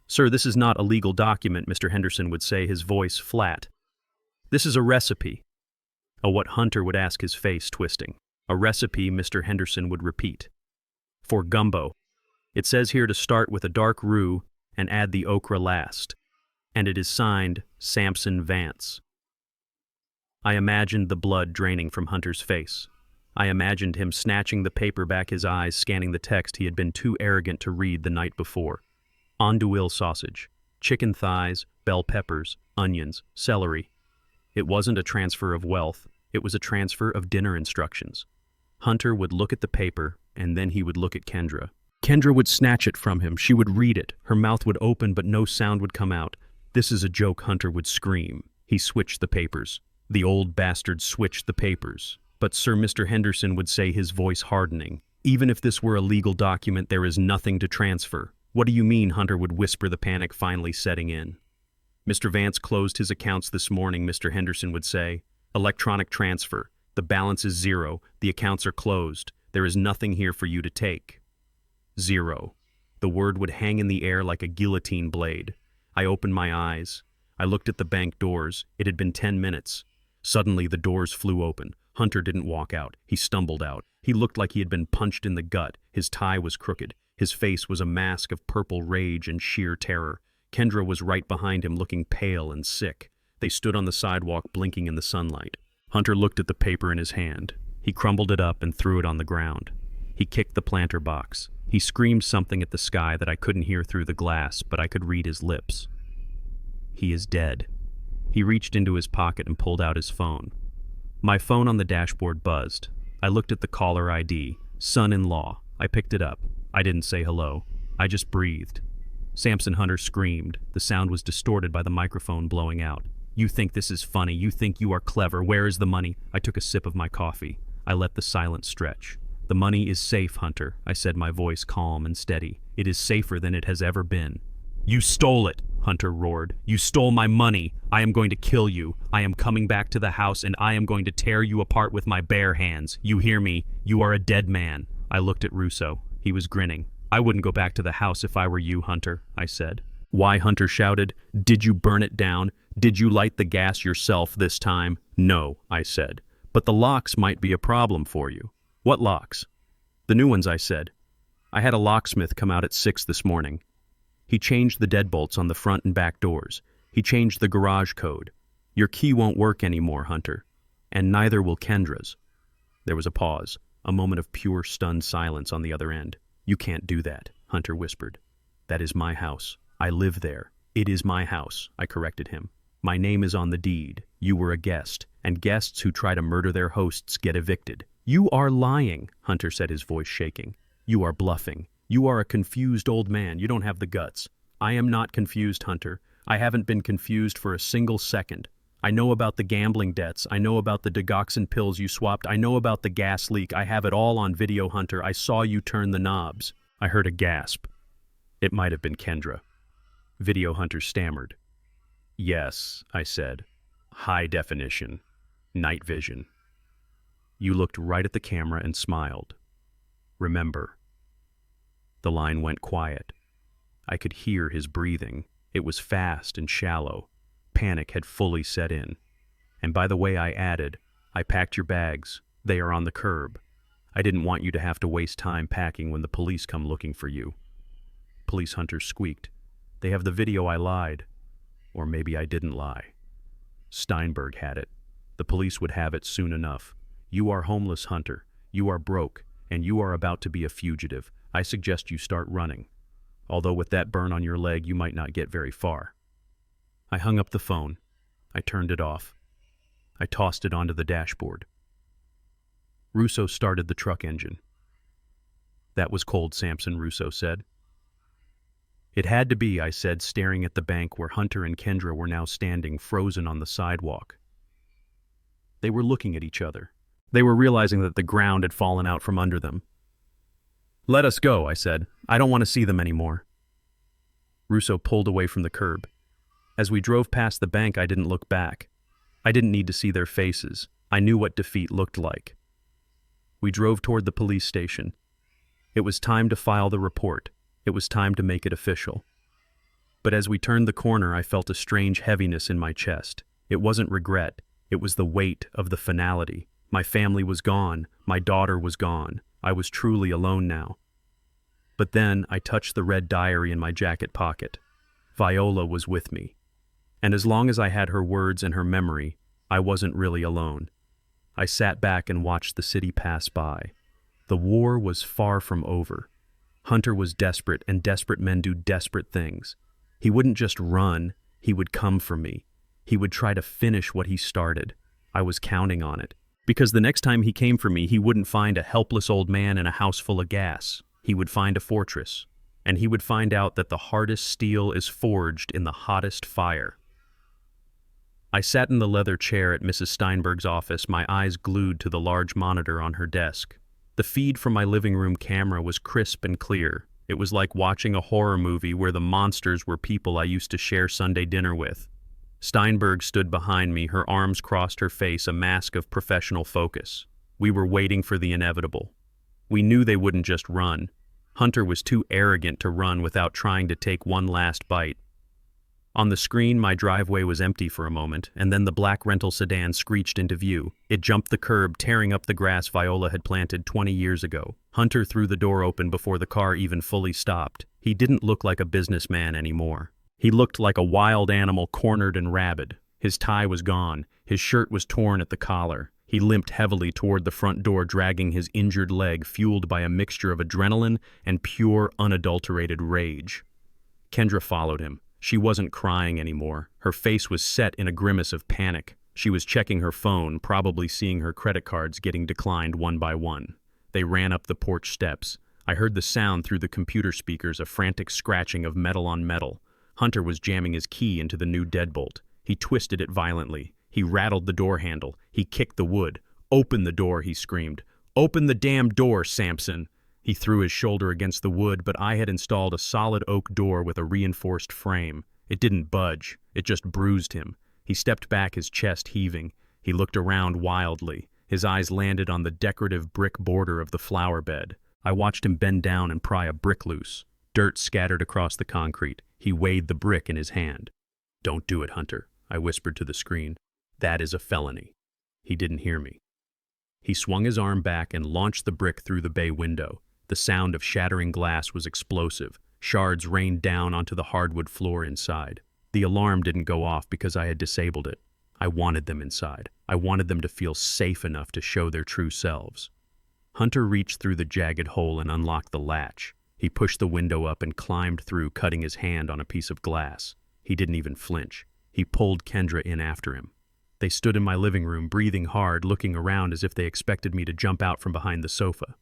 A: Sir, this is not a legal document, Mr. Henderson would say, his voice flat. This is a recipe. Oh, what Hunter would ask, his face twisting. A recipe, Mr. Henderson would repeat. For gumbo. It says here to start with a dark roux and add the okra last. And it is signed Sampson Vance. I imagined the blood draining from Hunter's face. I imagined him snatching the paper back, his eyes scanning the text he had been too arrogant to read the night before. Andouille sausage, chicken thighs, bell peppers, onions, celery. It wasn't a transfer of wealth. It was a transfer of dinner instructions. Hunter would look at the paper, and then he would look at Kendra. Kendra would snatch it from him. She would read it. Her mouth would open, but no sound would come out. This is a joke, Hunter would scream. He switched the papers. The old bastard switched the papers. But Sir Mr. Henderson would say, his voice hardening. Even if this were a legal document, there is nothing to transfer. What do you mean? Hunter would whisper, the panic finally setting in. Mr. Vance closed his accounts this morning, Mr. Henderson would say. Electronic transfer. The balance is zero. The accounts are closed. There is nothing here for you to take. Zero. The word would hang in the air like a guillotine blade. I opened my eyes. I looked at the bank doors. It had been 10 minutes. Suddenly, the doors flew open. Hunter didn't walk out. He stumbled out. He looked like he had been punched in the gut. His tie was crooked. His face was a mask of purple rage and sheer terror. Kendra was right behind him, looking pale and sick. They stood on the sidewalk, blinking in the sunlight. Hunter looked at the paper in his hand. He crumbled it up and threw it on the ground. He kicked the planter box. He screamed something at the sky that I couldn't hear through the glass, but I could read his lips. He is dead. He reached into his pocket and pulled out his phone. My phone on the dashboard buzzed. I looked at the caller ID, son-in-law. I picked it up. I didn't say hello. I just breathed. Sampson Hunter screamed. The sound was distorted by the microphone blowing out. You think this is funny. You think you are clever. Where is the money? I took a sip of my coffee. I let the silence stretch. The money is safe, Hunter, I said, my voice calm and steady. It is safer than it has ever been. You stole it, Hunter roared. You stole my money. I am going to kill you. I am coming back to the house and I am going to tear you apart with my bare hands. You hear me? You are a dead man. I looked at Russo. He was grinning. I wouldn't go back to the house if I were you, Hunter, I said. Why? Hunter shouted. Did you burn it down? Did you light the gas yourself this time? No, I said. But the locks might be a problem for you. What locks? The new ones, I said. I had a locksmith come out at 6 this morning. He changed the deadbolts on the front and back doors. He changed the garage code. Your key won't work anymore, Hunter. And neither will Kendra's. There was a pause, a moment of pure stunned silence on the other end. You can't do that, Hunter whispered. That is my house. I live there. It is my house, I corrected him. My name is on the deed. You were a guest, and guests who try to murder their hosts get evicted. You are lying, Hunter said, his voice shaking. You are bluffing. You are a confused old man. You don't have the guts. I am not confused, Hunter. I haven't been confused for a single second. I know about the gambling debts. I know about the digoxin pills you swapped. I know about the gas leak. I have it all on video, Hunter. I saw you turn the knobs. I heard a gasp. It might have been Kendra. Video Hunter stammered. Yes, I said. High definition. Night vision. You looked right at the camera and smiled. Remember. The line went quiet. I could hear his breathing. It was fast and shallow. Panic had fully set in. And by the way, I added, I packed your bags. They are on the curb. I didn't want you to have to waste time packing when the police come looking for you. Police Hunter squeaked. They have the video. I lied. Or maybe I didn't lie. Steinberg had it. The police would have it soon enough. You are homeless, Hunter. You are broke, and you are about to be a fugitive. I suggest you start running. Although with that burn on your leg, you might not get very far. I hung up the phone. I turned it off. I tossed it onto the dashboard. Russo started the truck engine. That was cold, Sampson, Russo said. It had to be, I said, staring at the bank where Hunter and Kendra were now standing, frozen on the sidewalk. They were looking at each other. They were realizing that the ground had fallen out from under them. Let us go, I said. I don't want to see them anymore. Russo pulled away from the curb. As we drove past the bank, I didn't look back. I didn't need to see their faces. I knew what defeat looked like. We drove toward the police station. It was time to file the report. It was time to make it official. But as we turned the corner, I felt a strange heaviness in my chest. It wasn't regret. It was the weight of the finality. My family was gone. My daughter was gone. I was truly alone now. But then I touched the red diary in my jacket pocket. Viola was with me. And as long as I had her words and her memory, I wasn't really alone. I sat back and watched the city pass by. The war was far from over. Hunter was desperate, and desperate men do desperate things. He wouldn't just run, he would come for me. He would try to finish what he started. I was counting on it. Because the next time he came for me, he wouldn't find a helpless old man in a house full of gas. He would find a fortress. And he would find out that the hardest steel is forged in the hottest fire. I sat in the leather chair at Mrs. Steinberg's office, my eyes glued to the large monitor on her desk. The feed from my living room camera was crisp and clear. It was like watching a horror movie where the monsters were people I used to share Sunday dinner with. Steinberg stood behind me, her arms crossed her face, a mask of professional focus. We were waiting for the inevitable. We knew they wouldn't just run. Hunter was too arrogant to run without trying to take one last bite. On the screen, my driveway was empty for a moment, and then the black rental sedan screeched into view. It jumped the curb, tearing up the grass Viola had planted 20 years ago. Hunter threw the door open before the car even fully stopped. He didn't look like a businessman anymore. He looked like a wild animal, cornered and rabid. His tie was gone. His shirt was torn at the collar. He limped heavily toward the front door, dragging his injured leg, fueled by a mixture of adrenaline and pure, unadulterated rage. Kendra followed him. She wasn't crying anymore. Her face was set in a grimace of panic. She was checking her phone, probably seeing her credit cards getting declined one by one. They ran up the porch steps. I heard the sound through the computer speakers, a frantic scratching of metal on metal. Hunter was jamming his key into the new deadbolt. He twisted it violently. He rattled the door handle. He kicked the wood. "Open the door," he screamed. "Open the damn door, Sampson!" He threw his shoulder against the wood, but I had installed a solid oak door with a reinforced frame. It didn't budge. It just bruised him. He stepped back, his chest heaving. He looked around wildly. His eyes landed on the decorative brick border of the flower bed. I watched him bend down and pry a brick loose. Dirt scattered across the concrete. He weighed the brick in his hand. "Don't do it, Hunter," I whispered to the screen. "That is a felony." He didn't hear me. He swung his arm back and launched the brick through the bay window. The sound of shattering glass was explosive. Shards rained down onto the hardwood floor inside. The alarm didn't go off because I had disabled it. I wanted them inside. I wanted them to feel safe enough to show their true selves. Hunter reached through the jagged hole and unlocked the latch. He pushed the window up and climbed through, cutting his hand on a piece of glass. He didn't even flinch. He pulled Kendra in after him. They stood in my living room, breathing hard, looking around as if they expected me to jump out from behind the sofa.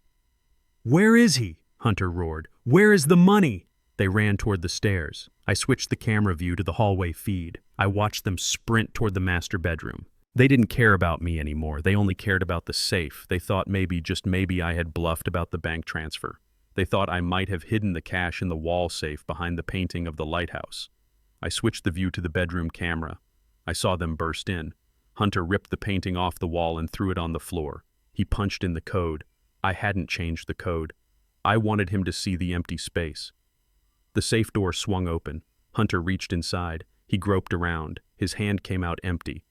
A: "Where is he?" Hunter roared. "Where is the money?" They ran toward the stairs. I switched the camera view to the hallway feed. I watched them sprint toward the master bedroom. They didn't care about me anymore. They only cared about the safe. They thought maybe, just maybe, I had bluffed about the bank transfer. They thought I might have hidden the cash in the wall safe behind the painting of the lighthouse. I switched the view to the bedroom camera. I saw them burst in. Hunter ripped the painting off the wall and threw it on the floor. He punched in the code. I hadn't changed the code. I wanted him to see the empty space. The safe door swung open. Hunter reached inside. He groped around. His hand came out empty.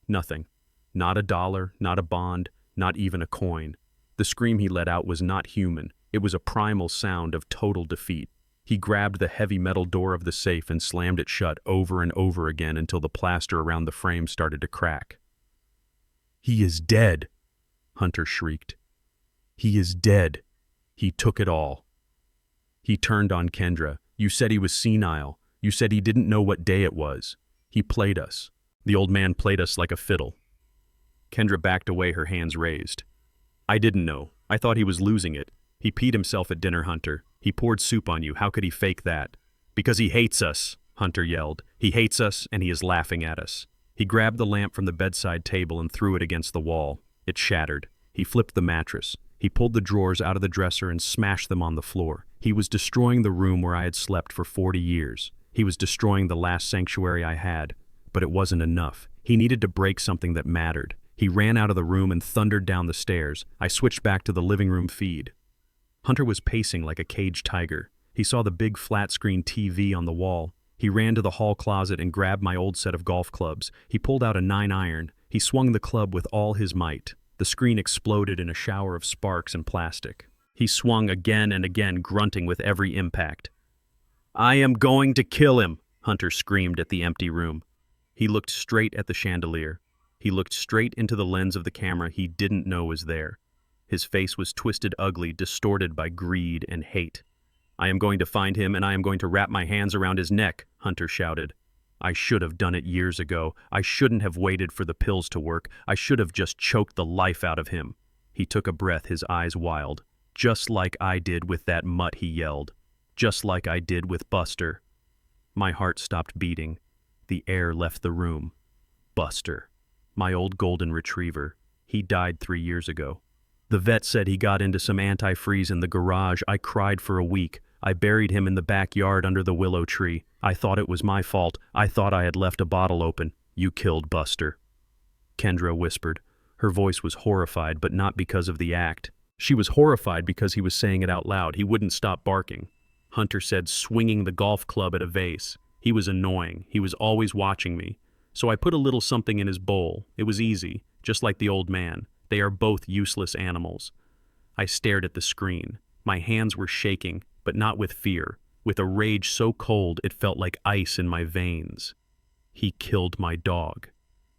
A: Nothing. Not a dollar, not a bond, not even a coin. The scream he let out was not human. It was a primal sound of total defeat. He grabbed the heavy metal door of the safe and slammed it shut over and over again until the plaster around the frame started to crack. "He is dead," Hunter shrieked. "He is dead. He took it all." He turned on Kendra. "You said he was senile. You said he didn't know what day it was. He played us. The old man played us like a fiddle." Kendra backed away, her hands raised. "I didn't know. I thought he was losing it. He peed himself at dinner, Hunter. He poured soup on you. How could he fake that?" "Because he hates us," Hunter yelled. "He hates us, and he is laughing at us." He grabbed the lamp from the bedside table and threw it against the wall. It shattered. He flipped the mattress. He pulled the drawers out of the dresser and smashed them on the floor. He was destroying the room where I had slept for 40 years. He was destroying the last sanctuary I had. But it wasn't enough. He needed to break something that mattered. He ran out of the room and thundered down the stairs. I switched back to the living room feed. Hunter was pacing like a caged tiger. He saw the big flat-screen TV on the wall. He ran to the hall closet and grabbed my old set of golf clubs. He pulled out a 9-iron. He swung the club with all his might. The screen exploded in a shower of sparks and plastic. He swung again and again, grunting with every impact. "I am going to kill him," Hunter screamed at the empty room. He looked straight at the chandelier. He looked straight into the lens of the camera he didn't know was there. His face was twisted, ugly, distorted by greed and hate. "I am going to find him, and I am going to wrap my hands around his neck," Hunter shouted. "I should have done it years ago. I shouldn't have waited for the pills to work. I should have just choked the life out of him." He took a breath, his eyes wild. "Just like I did with that mutt," he yelled. "Just like I did with Buster." My heart stopped beating. The air left the room. Buster. My old golden retriever. He died 3 years ago. The vet said he got into some antifreeze in the garage. I cried for a week. I buried him in the backyard under the willow tree. I thought it was my fault. I thought I had left a bottle open. "You killed Buster," Kendra whispered. Her voice was horrified, but not because of the act. She was horrified because he was saying it out loud. He wouldn't stop barking. Hunter said, swinging the golf club at a vase. He was annoying. He was always watching me. So I put a little something in his bowl. It was easy, just like the old man. They are both useless animals. I stared at the screen. My hands were shaking, but not with fear, with a rage so cold it felt like ice in my veins. He killed my dog.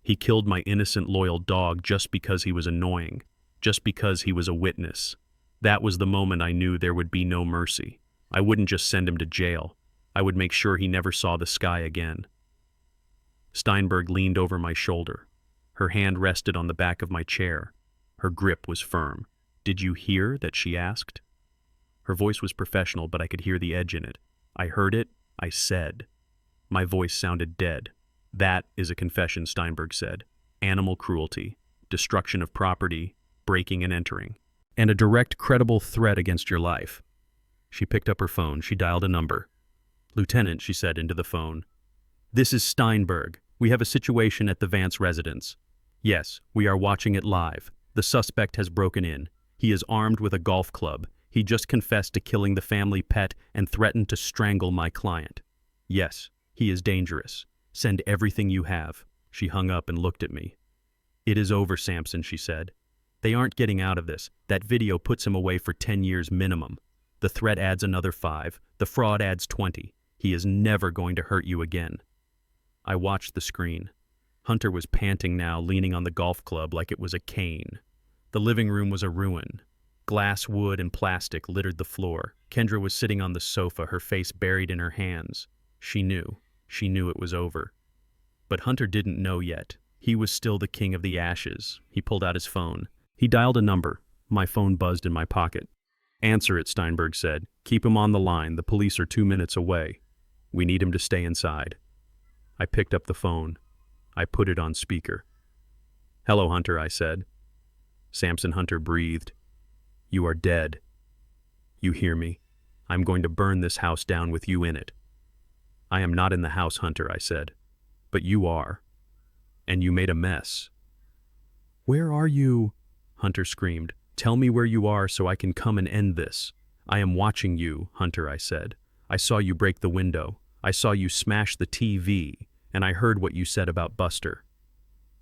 A: He killed my innocent, loyal dog just because he was annoying, just because he was a witness. That was the moment I knew there would be no mercy. I wouldn't just send him to jail. I would make sure he never saw the sky again. Steinberg leaned over my shoulder. Her hand rested on the back of my chair. Her grip was firm. "Did you hear that?" she asked. Her voice was professional, but I could hear the edge in it. "I heard it. I said." My voice sounded dead. "That is a confession," Steinberg said. "Animal cruelty, destruction of property, breaking and entering, and a direct, credible threat against your life." She picked up her phone. She dialed a number. "Lieutenant," she said into the phone. "This is Steinberg. We have a situation at the Vance residence." "Yes, we are watching it live. The suspect has broken in. He is armed with a golf club. He just confessed to killing the family pet and threatened to strangle my client." "Yes, he is dangerous. Send everything you have." She hung up and looked at me. "It is over, Sampson," she said. "They aren't getting out of this. That video puts him away for 10 years minimum. The threat adds another 5. The fraud adds 20. He is never going to hurt you again." I watched the screen. Hunter was panting now, leaning on the golf club like it was a cane. The living room was a ruin. Glass, wood, and plastic littered the floor. Kendra was sitting on the sofa, her face buried in her hands. She knew. She knew it was over. But Hunter didn't know yet. He was still the king of the ashes. He pulled out his phone. He dialed a number. My phone buzzed in my pocket. "Answer it," Steinberg said. "Keep him on the line. The police are 2 minutes away. We need him to stay inside." I picked up the phone. I put it on speaker. "Hello, Hunter," I said. Samson Hunter breathed. "You are dead. You hear me? I'm going to burn this house down with you in it." "I am not in the house, Hunter," I said. "But you are. And you made a mess." "Where are you?" Hunter screamed. "Tell me where you are so I can come and end this." "I am watching you, Hunter," I said. "I saw you break the window. I saw you smash the TV, and I heard what you said about Buster."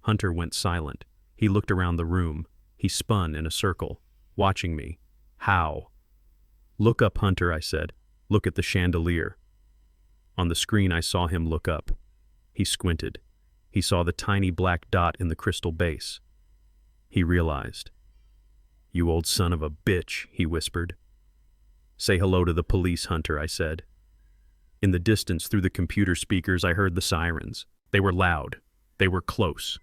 A: Hunter went silent. He looked around the room. He spun in a circle, watching me. "How?" "Look up, Hunter," I said. "Look at the chandelier." On the screen I saw him look up. He squinted. He saw the tiny black dot in the crystal base. He realized. "You old son of a bitch," he whispered. "Say hello to the police, Hunter," I said. In the distance, through the computer speakers, I heard the sirens. They were loud. They were close.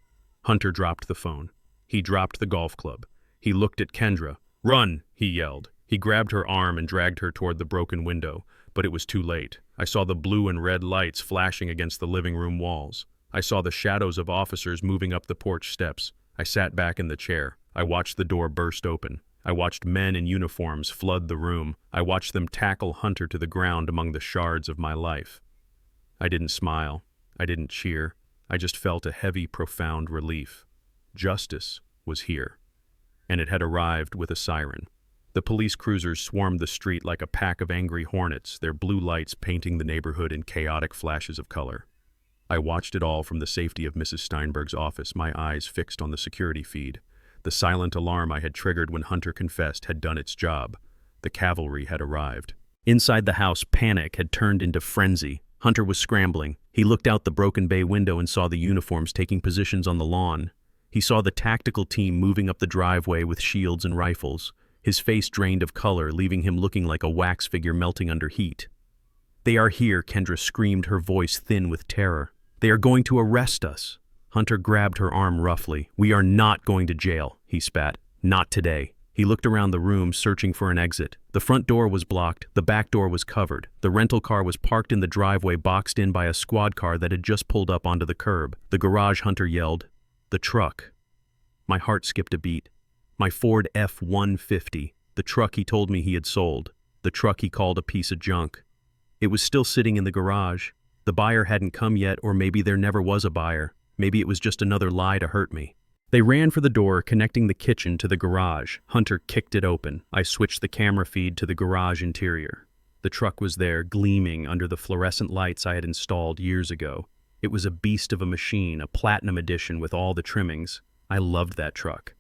A: Hunter dropped the phone. He dropped the golf club. He looked at Kendra. "Run!" he yelled. He grabbed her arm and dragged her toward the broken window, but it was too late. I saw the blue and red lights flashing against the living room walls. I saw the shadows of officers moving up the porch steps. I sat back in the chair. I watched the door burst open. I watched men in uniforms flood the room. I watched them tackle Hunter to the ground among the shards of my life. I didn't smile. I didn't cheer. I just felt a heavy, profound relief. Justice was here. And it had arrived with a siren. The police cruisers swarmed the street like a pack of angry hornets, their blue lights painting the neighborhood in chaotic flashes of color. I watched it all from the safety of Mrs. Steinberg's office, my eyes fixed on the security feed. The silent alarm I had triggered when Hunter confessed had done its job. The cavalry had arrived. Inside the house, panic had turned into frenzy. Hunter was scrambling. He looked out the broken bay window and saw the uniforms taking positions on the lawn. He saw the tactical team moving up the driveway with shields and rifles. His face drained of color, leaving him looking like a wax figure melting under heat. "They are here," Kendra screamed, her voice thin with terror. "They are going to arrest us." Hunter grabbed her arm roughly. "We are not going to jail," he spat. "Not today." He looked around the room, searching for an exit. The front door was blocked. The back door was covered. The rental car was parked in the driveway, boxed in by a squad car that had just pulled up onto the curb. The garage, Hunter yelled. "The truck." My heart skipped a beat. My Ford F-150. The truck he told me he had sold. The truck he called a piece of junk. It was still sitting in the garage. The buyer hadn't come yet, or maybe there never was a buyer. Maybe it was just another lie to hurt me. They ran for the door, connecting the kitchen to the garage. Hunter kicked it open. I switched the camera feed to the garage interior. The truck was there, gleaming under the fluorescent lights I had installed years ago. It was a beast of a machine, a platinum edition with all the trimmings. I loved that truck.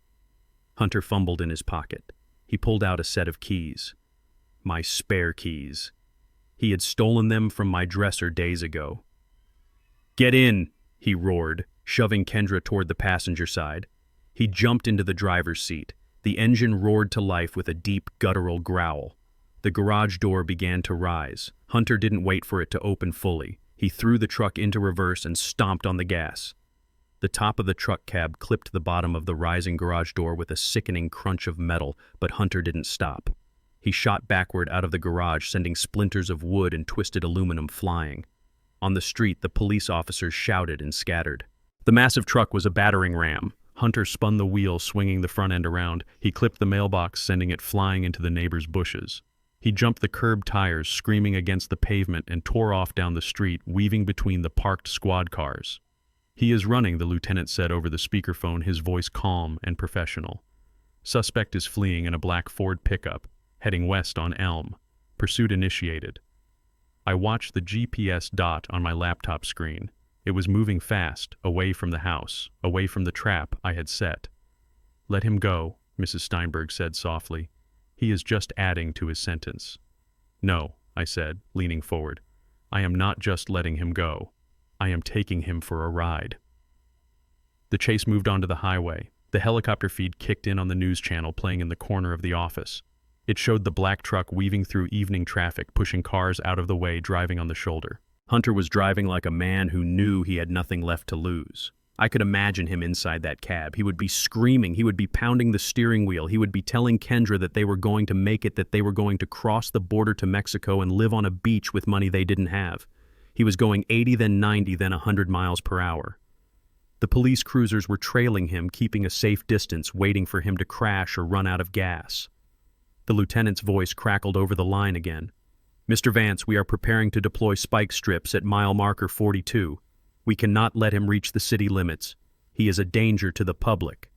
A: Hunter fumbled in his pocket. He pulled out a set of keys. My spare keys. He had stolen them from my dresser days ago. "Get in!" he roared, shoving Kendra toward the passenger side. He jumped into the driver's seat. The engine roared to life with a deep, guttural growl. The garage door began to rise. Hunter didn't wait for it to open fully. He threw the truck into reverse and stomped on the gas. The top of the truck cab clipped the bottom of the rising garage door with a sickening crunch of metal, but Hunter didn't stop. He shot backward out of the garage, sending splinters of wood and twisted aluminum flying. On the street, the police officers shouted and scattered. The massive truck was a battering ram. Hunter spun the wheel, swinging the front end around. He clipped the mailbox, sending it flying into the neighbor's bushes. He jumped the curb tires, screaming against the pavement, and tore off down the street, weaving between the parked squad cars. "He is running," the lieutenant said over the speakerphone, his voice calm and professional. "Suspect is fleeing in a black Ford pickup, heading west on Elm. Pursuit initiated." I watched the GPS dot on my laptop screen. It was moving fast, away from the house, away from the trap I had set. "Let him go," Mrs. Steinberg said softly. "He is just adding to his sentence." "No," I said, leaning forward. "I am not just letting him go. I am taking him for a ride." The chase moved onto the highway. The helicopter feed kicked in on the news channel playing in the corner of the office. It showed the black truck weaving through evening traffic, pushing cars out of the way, driving on the shoulder. Hunter was driving like a man who knew he had nothing left to lose. I could imagine him inside that cab. He would be screaming, he would be pounding the steering wheel, he would be telling Kendra that they were going to make it, that they were going to cross the border to Mexico and live on a beach with money they didn't have. He was going 80, then 90, then 100 miles per hour. The police cruisers were trailing him, keeping a safe distance, waiting for him to crash or run out of gas. The lieutenant's voice crackled over the line again. "Mr. Vance, we are preparing to deploy spike strips at mile marker 42. We cannot let him reach the city limits. He is a danger to the public."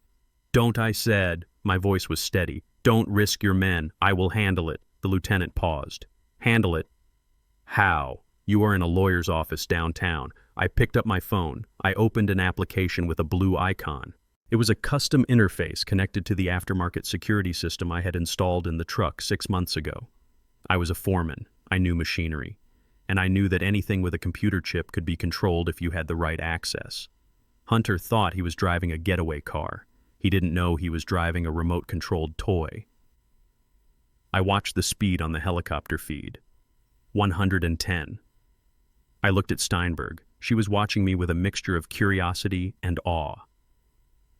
A: "Don't," I said. My voice was steady. "Don't risk your men. I will handle it." The lieutenant paused. "Handle it? How?" "You are in a lawyer's office downtown." I picked up my phone. I opened an application with a blue icon. It was a custom interface connected to the aftermarket security system I had installed in the truck 6 months ago. I was a foreman. I knew machinery. And I knew that anything with a computer chip could be controlled if you had the right access. Hunter thought he was driving a getaway car. He didn't know he was driving a remote-controlled toy. I watched the speed on the helicopter feed. 110. I looked at Steinberg. She was watching me with a mixture of curiosity and awe.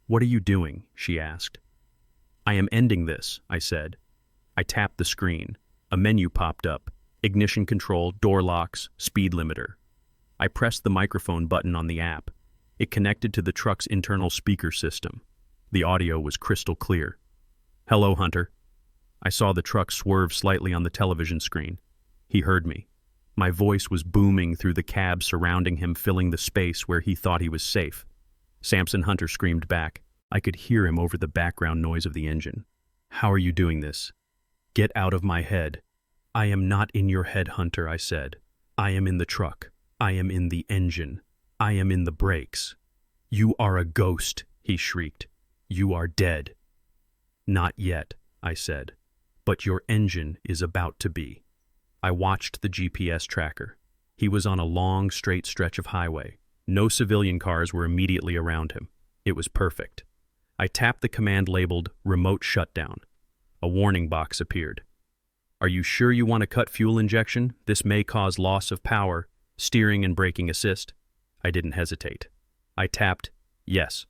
A: "What are you doing?" she asked. "I am ending this," I said. I tapped the screen. A menu popped up. Ignition control, door locks, speed limiter. I pressed the microphone button on the app. It connected to the truck's internal speaker system. The audio was crystal clear. "Hello, Hunter." I saw the truck swerve slightly on the television screen. He heard me. My voice was booming through the cab surrounding him, filling the space where he thought he was safe. Samson Hunter screamed back. I could hear him over the background noise of the engine. "How are you doing this?" "Get out of my head." "I am not in your head, Hunter," I said. "I am in the truck. I am in the engine. I am in the brakes." "You are a ghost," he shrieked. "You are dead." "Not yet," I said. "But your engine is about to be." I watched the GPS tracker. He was on a long, straight stretch of highway. No civilian cars were immediately around him. It was perfect. I tapped the command labeled Remote Shutdown. A warning box appeared. "Are you sure you want to cut fuel injection? This may cause loss of power. Steering and braking assist." I didn't hesitate. I tapped Yes.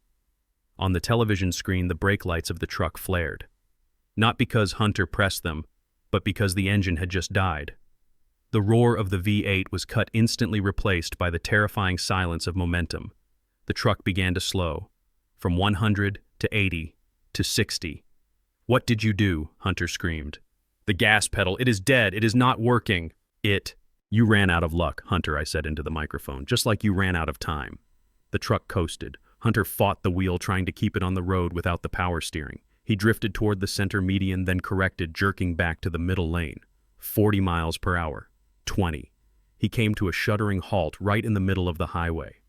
A: On the television screen, the brake lights of the truck flared. Not because Hunter pressed them, but because the engine had just died. The roar of the V8 was cut, instantly replaced by the terrifying silence of momentum. The truck began to slow, from 100 to 80 to 60. "What did you do?" Hunter screamed. "The gas pedal. It is dead. It is not working." "You ran out of luck," Hunter, I said into the microphone, "just like you ran out of time." The truck coasted. Hunter fought the wheel, trying to keep it on the road without the power steering. He drifted toward the center median, then corrected, jerking back to the middle lane. 40 miles per hour. 20. He came to a shuddering halt right in the middle of the highway.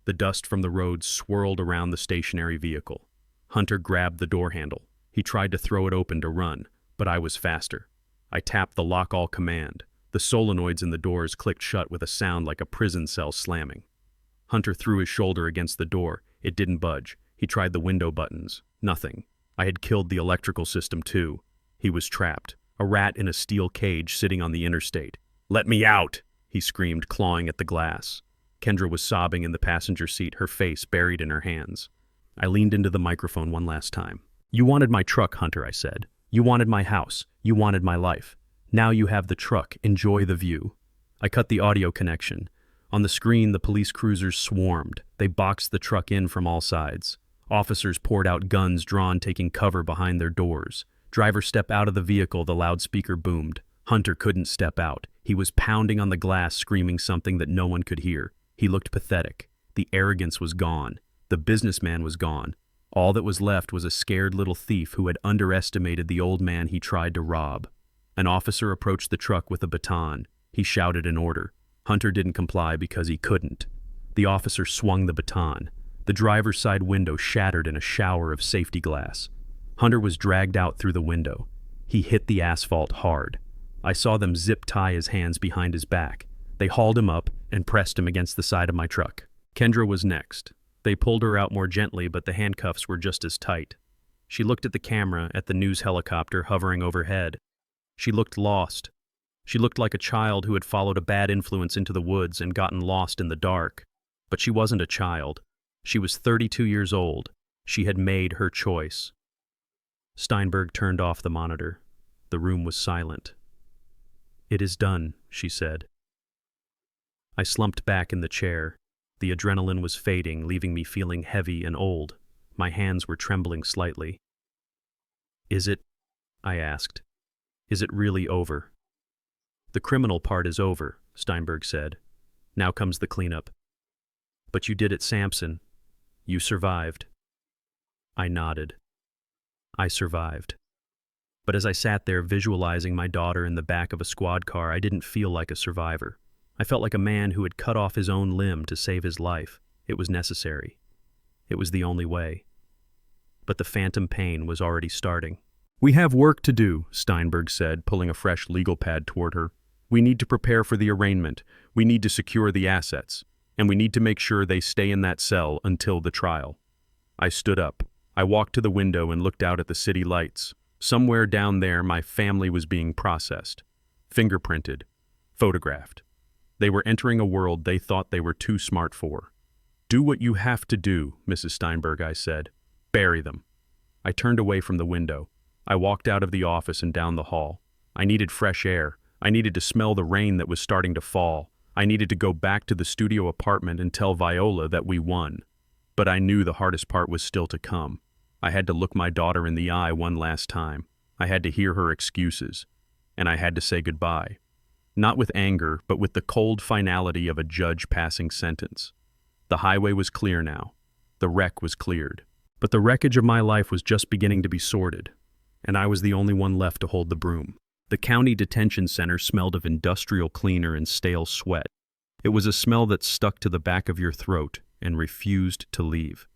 A: The dust from the road swirled around the stationary vehicle. Hunter grabbed the door handle. He tried to throw it open to run, but I was faster. I tapped the lock-all command. The solenoids in the doors clicked shut with a sound like a prison cell slamming. Hunter threw his shoulder against the door. It didn't budge. He tried the window buttons. Nothing. I had killed the electrical system too. He was trapped, a rat in a steel cage sitting on the interstate. "Let me out!" he screamed, clawing at the glass. Kendra was sobbing in the passenger seat, her face buried in her hands. I leaned into the microphone one last time. "You wanted my truck, Hunter," I said. "You wanted my house. You wanted my life. Now you have the truck. Enjoy the view." I cut the audio connection. On the screen, the police cruisers swarmed. They boxed the truck in from all sides. Officers poured out, guns drawn, taking cover behind their doors. "Driver, step out of the vehicle," the loudspeaker boomed. Hunter couldn't step out. He was pounding on the glass, screaming something that no one could hear. He looked pathetic. The arrogance was gone. The businessman was gone. All that was left was a scared little thief who had underestimated the old man he tried to rob. An officer approached the truck with a baton. He shouted an order. Hunter didn't comply because he couldn't. The officer swung the baton. The driver's side window shattered in a shower of safety glass. Hunter was dragged out through the window. He hit the asphalt hard. I saw them zip tie his hands behind his back. They hauled him up and pressed him against the side of my truck. Kendra was next. They pulled her out more gently, but the handcuffs were just as tight. She looked at the camera, at the news helicopter hovering overhead. She looked lost. She looked like a child who had followed a bad influence into the woods and gotten lost in the dark. But she wasn't a child. She was 32 years old. She had made her choice. Steinberg turned off the monitor. The room was silent. "It is done," she said. I slumped back in the chair. The adrenaline was fading, leaving me feeling heavy and old. My hands were trembling slightly. "Is it?" I asked. "Is it really over?" "The criminal part is over," Steinberg said. "Now comes the cleanup." "But you did it, Samson. You survived." I nodded. I survived. But as I sat there visualizing my daughter in the back of a squad car, I didn't feel like a survivor. I felt like a man who had cut off his own limb to save his life. It was necessary. It was the only way. But the phantom pain was already starting. "We have work to do," Steinberg said, pulling a fresh legal pad toward her. "We need to prepare for the arraignment. We need to secure the assets. And we need to make sure they stay in that cell until the trial." I stood up. I walked to the window and looked out at the city lights. Somewhere down there, my family was being processed, fingerprinted, photographed. They were entering a world they thought they were too smart for. "Do what you have to do, Mrs. Steinberg," I said. "Bury them." I turned away from the window. I walked out of the office and down the hall. I needed fresh air. I needed to smell the rain that was starting to fall. I needed to go back to the studio apartment and tell Viola that we won. But I knew the hardest part was still to come. I had to look my daughter in the eye one last time. I had to hear her excuses. And I had to say goodbye. Not with anger, but with the cold finality of a judge passing sentence. The highway was clear now. The wreck was cleared. But the wreckage of my life was just beginning to be sorted, and I was the only one left to hold the broom. The county detention center smelled of industrial cleaner and stale sweat. It was a smell that stuck to the back of your throat and refused to leave.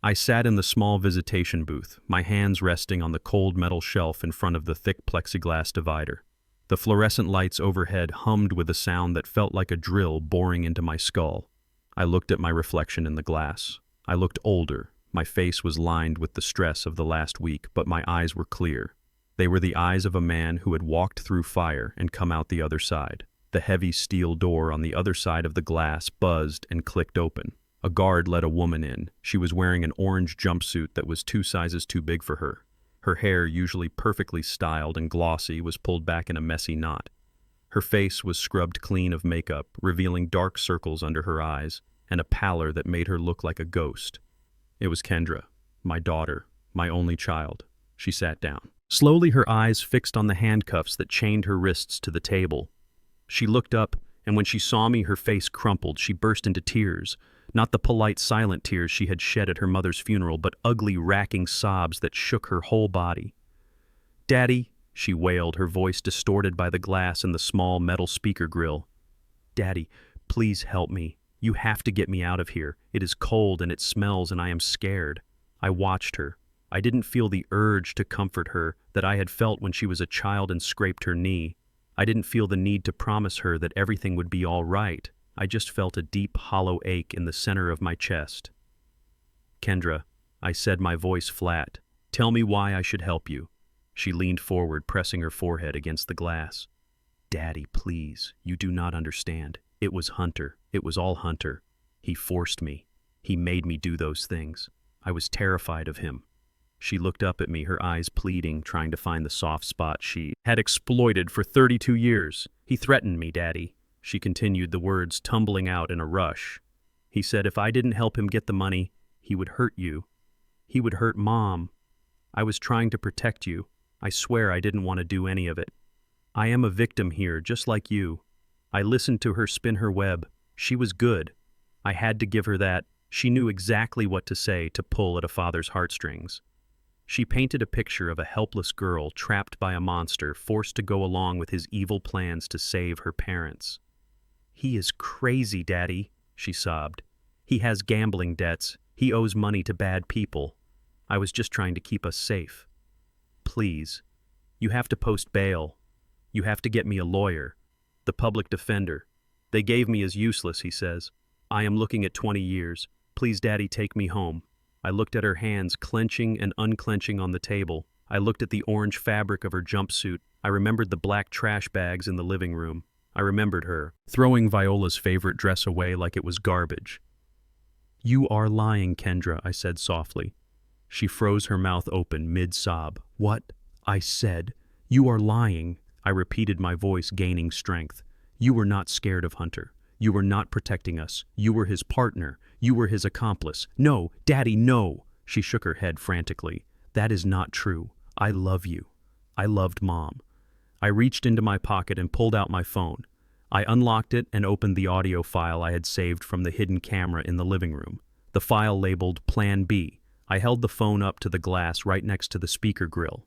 A: I sat in the small visitation booth, my hands resting on the cold metal shelf in front of the thick plexiglass divider. The fluorescent lights overhead hummed with a sound that felt like a drill boring into my skull. I looked at my reflection in the glass. I looked older. My face was lined with the stress of the last week, but my eyes were clear. They were the eyes of a man who had walked through fire and come out the other side. The heavy steel door on the other side of the glass buzzed and clicked open. A guard let a woman in. She was wearing an orange jumpsuit that was 2 sizes too big for her. Her hair, usually perfectly styled and glossy, was pulled back in a messy knot. Her face was scrubbed clean of makeup, revealing dark circles under her eyes and a pallor that made her look like a ghost. It was Kendra, my daughter, my only child. She sat down. Slowly, her eyes fixed on the handcuffs that chained her wrists to the table. She looked up, and when she saw me, her face crumpled. She burst into tears. Not the polite, silent tears she had shed at her mother's funeral, but ugly, racking sobs that shook her whole body. "Daddy," she wailed, her voice distorted by the glass and the small metal speaker grill. "Daddy, please help me. You have to get me out of here. It is cold and it smells and I am scared." I watched her. I didn't feel the urge to comfort her that I had felt when she was a child and scraped her knee. I didn't feel the need to promise her that everything would be all right. I just felt a deep, hollow ache in the center of my chest. "Kendra," I said, my voice flat, "tell me why I should help you." She leaned forward, pressing her forehead against the glass. "Daddy, please, you do not understand. It was Hunter. It was all Hunter. He forced me. He made me do those things. I was terrified of him." She looked up at me, her eyes pleading, trying to find the soft spot she had exploited for 32 years. "He threatened me, Daddy." She continued, the words tumbling out in a rush. "He said if I didn't help him get the money, he would hurt you. He would hurt Mom. I was trying to protect you. I swear I didn't want to do any of it. I am a victim here, just like you. I listened to her spin her web. She was good. I had to give her that. She knew exactly what to say to pull at a father's heartstrings." She painted a picture of a helpless girl trapped by a monster, forced to go along with his evil plans to save her parents. "He is crazy, Daddy," she sobbed. "He has gambling debts. He owes money to bad people. I was just trying to keep us safe. Please, you have to post bail. You have to get me a lawyer. The public defender. They gave me as useless," he says. "I am looking at 20 years. Please, Daddy, take me home. I looked at her hands clenching and unclenching on the table. I looked at the orange fabric of her jumpsuit. I remembered the black trash bags in the living room. I remembered her, throwing Viola's favorite dress away like it was garbage. You are lying, Kendra, I said softly. She froze her mouth open mid-sob. What? I said. You are lying. I repeated, my voice gaining strength. You were not scared of Hunter. You were not protecting us. You were his partner. You were his accomplice. No, Daddy, no. She shook her head frantically. That is not true. I love you. I loved Mom. I reached into my pocket and pulled out my phone. I unlocked it and opened the audio file I had saved from the hidden camera in the living room. The file labeled Plan B. I held the phone up to the glass right next to the speaker grill.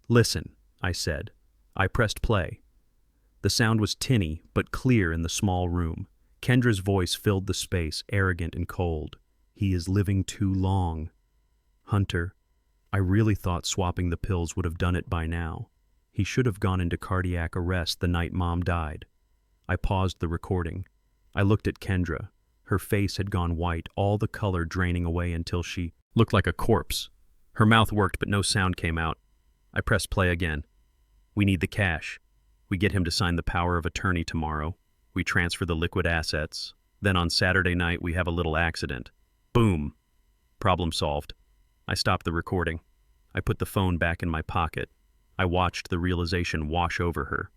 A: Listen, I said. I pressed play. The sound was tinny, but clear in the small room. Kendra's voice filled the space, arrogant and cold. He is living too long. Hunter, I really thought swapping the pills would have done it by now. He should have gone into cardiac arrest the night Mom died. I paused the recording. I looked at Kendra. Her face had gone white, all the color draining away until she looked like a corpse. Her mouth worked, but no sound came out. I pressed play again. We need the cash. We get him to sign the power of attorney tomorrow. We transfer the liquid assets. Then on Saturday night, we have a little accident. Boom. Problem solved. I stopped the recording. I put the phone back in my pocket. I watched the realization wash over her.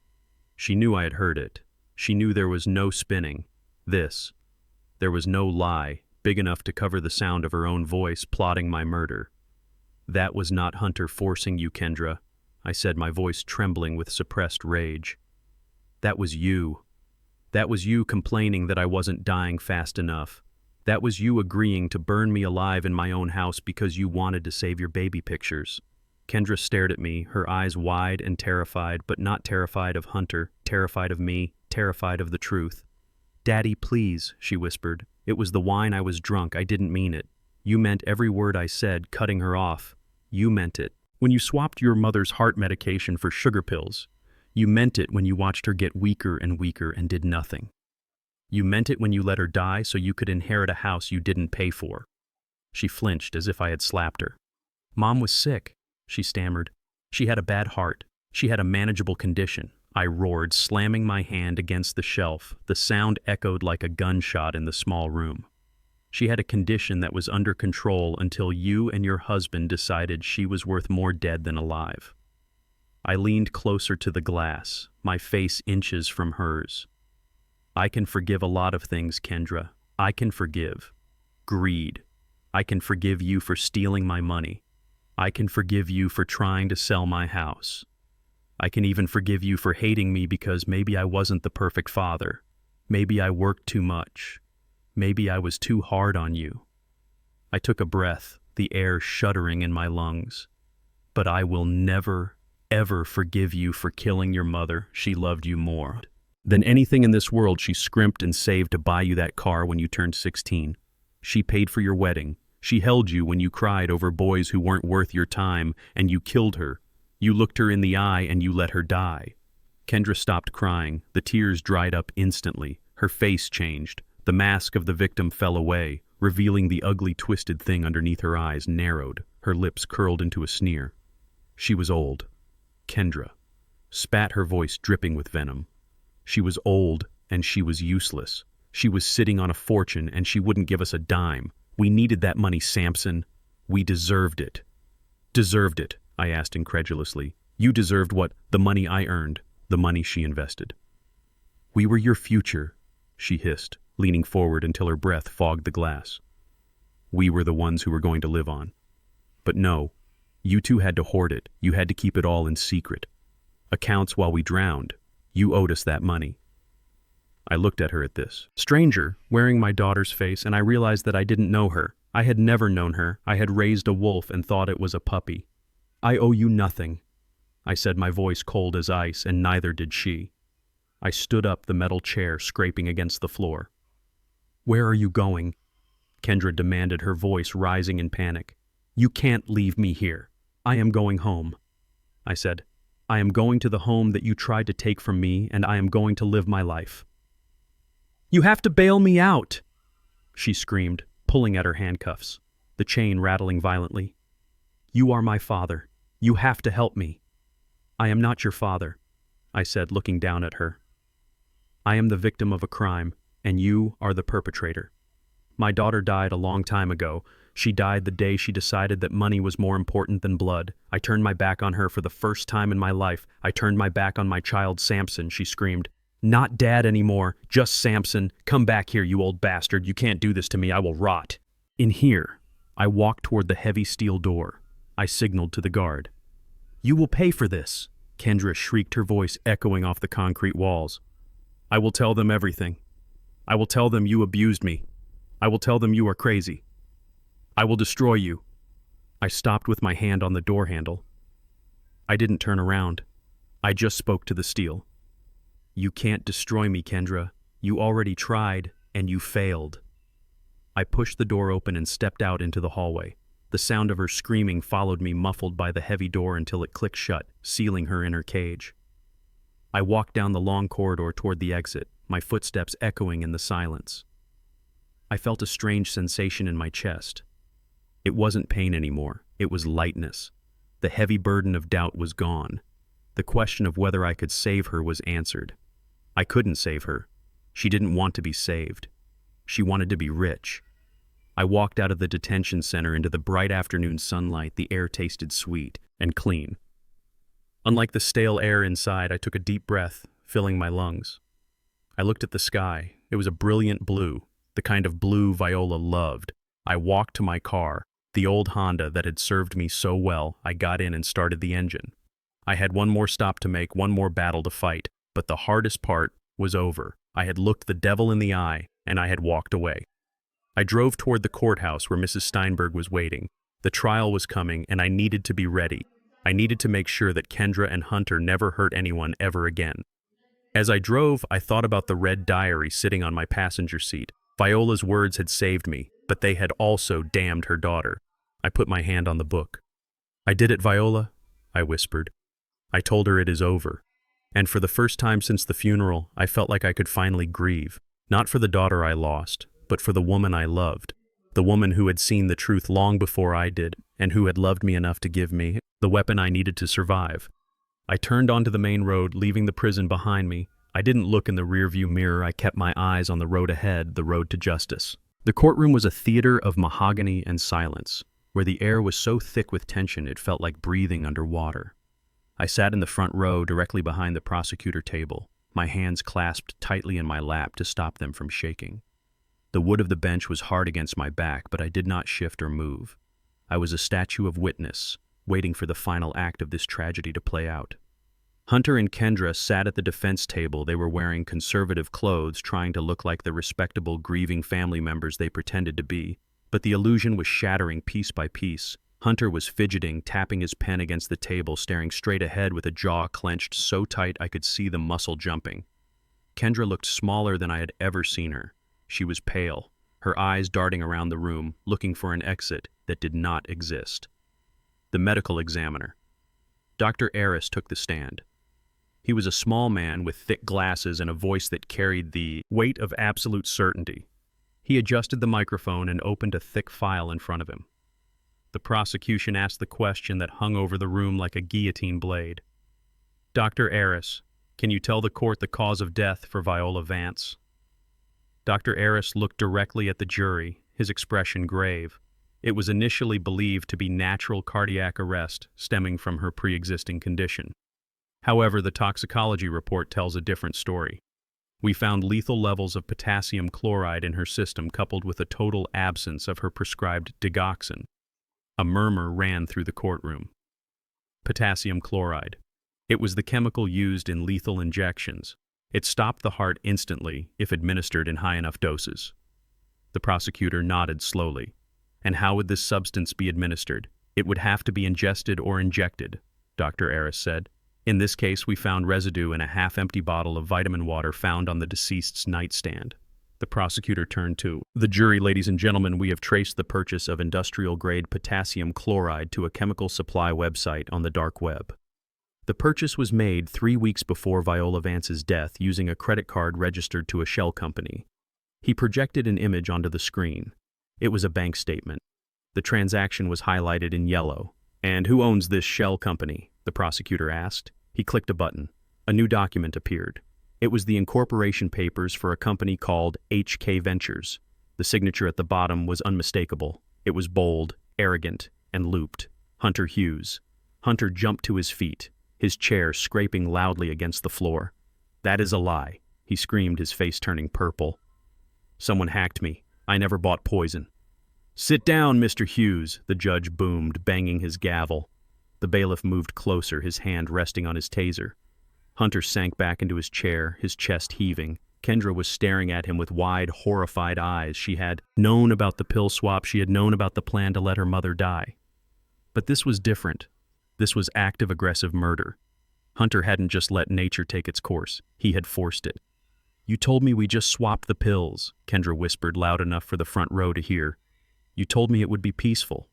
A: She knew I had heard it. She knew there was no spinning. There was no lie big enough to cover the sound of her own voice plotting my murder. That was not Hunter forcing you, Kendra, I said, my voice trembling with suppressed rage. That was you. That was you complaining that I wasn't dying fast enough. That was you agreeing to burn me alive in my own house because you wanted to save your baby pictures. Kendra stared at me, her eyes wide and terrified, but not terrified of Hunter, terrified of me, terrified of the truth. Daddy, please, she whispered. It was the wine. I was drunk. I didn't mean it. You meant every word I said, cutting her off. You meant it. When you swapped your mother's heart medication for sugar pills, you meant it when you watched her get weaker and did nothing. You meant it when you let her die so you could inherit a house you didn't pay for. She flinched as if I had slapped her. Mom was sick, she stammered. She had a bad heart. She had a manageable condition. I roared, slamming my hand against the shelf. The sound echoed like a gunshot in the small room. She had a condition that was under control until you and your husband decided she was worth more dead than alive. I leaned closer to the glass, my face inches from hers. I can forgive a lot of things, Kendra. I can forgive greed. I can forgive you for stealing my money. I can forgive you for trying to sell my house. I can even forgive you for hating me because maybe I wasn't the perfect father. Maybe I worked too much. Maybe I was too hard on you. I took a breath, the air shuddering in my lungs. But I will never, ever forgive you for killing your mother. She loved you more than anything in this world. She scrimped and saved to buy you that car when you turned 16. She paid for your wedding. She held you when you cried over boys who weren't worth your time, and you killed her. You looked her in the eye and you let her die. Kendra stopped crying. The tears dried up instantly. Her face changed. The mask of the victim fell away, revealing the ugly, twisted thing underneath her eyes narrowed. Her lips curled into a sneer. She was old. Kendra spat, her voice dripping with venom. She was old and she was useless. She was sitting on a fortune and she wouldn't give us a dime. We needed that money, Samson. We deserved it. Deserved it, I asked incredulously. You deserved what? The money I earned, the money she invested. We were your future, she hissed, leaning forward until her breath fogged the glass. We were the ones who were going to live on. But no, you two had to hoard it. You had to keep it all in secret. Accounts while we drowned. You owed us that money. I looked at her at this stranger, wearing my daughter's face, and I realized that I didn't know her. I had never known her. I had raised a wolf and thought it was a puppy. I owe you nothing, I said, my voice cold as ice, and neither did she. I stood up, the metal chair scraping against the floor. Where are you going? Kendra demanded, her voice rising in panic. You can't leave me here. I am going home, I said. I am going to the home that you tried to take from me, and I am going to live my life. You have to bail me out, she screamed. pulling at her handcuffs, the chain rattling violently. "You are my father. You have to help me." "I am not your father," I said, looking down at her. "I am the victim of a crime, and you are the perpetrator. My daughter died a long time ago. She died the day she decided that money was more important than blood. I turned my back on her for the first time in my life. I turned my back on my child Samson," she screamed. "Not Dad anymore, just Samson. Come back here, you old bastard. You can't do this to me. I will rot." In here, I walked toward the heavy steel door. I signaled to the guard. "You will pay for this," Kendra shrieked, her voice echoing off the concrete walls. "I will tell them everything. I will tell them you abused me. I will tell them you are crazy. I will destroy you." I stopped with my hand on the door handle. I didn't turn around. I just spoke to the steel. "You can't destroy me, Kendra. You already tried, and you failed." I pushed the door open and stepped out into the hallway. The sound of her screaming followed me, muffled by the heavy door until it clicked shut, sealing her in her cage. I walked down the long corridor toward the exit, my footsteps echoing in the silence. I felt a strange sensation in my chest. It wasn't pain anymore, it was lightness. The heavy burden of doubt was gone. The question of whether I could save her was answered. I couldn't save her. She didn't want to be saved. She wanted to be rich. I walked out of the detention center into the bright afternoon sunlight. The air tasted sweet and clean. Unlike the stale air inside, I took a deep breath, filling my lungs. I looked at the sky. It was a brilliant blue, the kind of blue Viola loved. I walked to my car, the old Honda that had served me so well. I got in and started the engine. I had one more stop to make, one more battle to fight, but the hardest part was over. I had looked the devil in the eye, and I had walked away. I drove toward the courthouse where Mrs. Steinberg was waiting. The trial was coming, and I needed to be ready. I needed to make sure that Kendra and Hunter never hurt anyone ever again. As I drove, I thought about the red diary sitting on my passenger seat. Viola's words had saved me, but they had also damned her daughter. I put my hand on the book. "I did it, Viola," I whispered. I told her it is over. And for the first time since the funeral, I felt like I could finally grieve. Not for the daughter I lost, but for the woman I loved. The woman who had seen the truth long before I did, and who had loved me enough to give me the weapon I needed to survive. I turned onto the main road, leaving the prison behind me. I didn't look in the rearview mirror. I kept my eyes on the road ahead, the road to justice. The courtroom was a theater of mahogany and silence, where the air was so thick with tension it felt like breathing underwater. I sat in the front row, directly behind the prosecutor table, my hands clasped tightly in my lap to stop them from shaking. The wood of the bench was hard against my back, but I did not shift or move. I was a statue of witness, waiting for the final act of this tragedy to play out. Hunter and Kendra sat at the defense table. They were wearing conservative clothes, trying to look like the respectable, grieving family members they pretended to be. But the illusion was shattering piece by piece. Hunter was fidgeting, tapping his pen against the table, staring straight ahead with a jaw clenched so tight I could see the muscle jumping. Kendra looked smaller than I had ever seen her. She was pale, her eyes darting around the room, looking for an exit that did not exist. The medical examiner. Dr. Aris took the stand. He was a small man with thick glasses and a voice that carried the weight of absolute certainty. He adjusted the microphone and opened a thick file in front of him. The prosecution asked the question that hung over the room like a guillotine blade. "Dr. Aris, can you tell the court the cause of death for Viola Vance?" Dr. Aris looked directly at the jury, his expression grave. It was initially believed to be natural cardiac arrest stemming from her pre-existing condition. However, the toxicology report tells a different story. We found lethal levels of potassium chloride in her system, coupled with a total absence of her prescribed digoxin. A murmur ran through the courtroom. Potassium chloride. It was the chemical used in lethal injections. It stopped the heart instantly if administered in high enough doses. The prosecutor nodded slowly. And how would this substance be administered? It would have to be ingested or injected, Dr. Aris said. In this case, we found residue in a half-empty bottle of vitamin water found on the deceased's nightstand. The prosecutor turned to the jury. "Ladies and gentlemen, we have traced the purchase of industrial-grade potassium chloride to a chemical supply website on the dark web. The purchase was made 3 weeks before Viola Vance's death using a credit card registered to a shell company." He projected an image onto the screen. It was a bank statement. The transaction was highlighted in yellow. "And who owns this shell company?" the prosecutor asked. He clicked a button. A new document appeared. It was the incorporation papers for a company called HK Ventures. The signature at the bottom was unmistakable. It was bold, arrogant, and looped. Hunter Hughes. Hunter jumped to his feet, his chair scraping loudly against the floor. "That is a lie," he screamed, his face turning purple. "Someone hacked me. I never bought poison." "Sit down, Mr. Hughes," the judge boomed, banging his gavel. The bailiff moved closer, his hand resting on his taser. Hunter sank back into his chair, his chest heaving. Kendra was staring at him with wide, horrified eyes. She had known about the pill swap. She had known about the plan to let her mother die. But this was different. This was active, aggressive murder. Hunter hadn't just let nature take its course. He had forced it. "You told me we just swapped the pills," Kendra whispered loud enough for the front row to hear. "You told me it would be peaceful."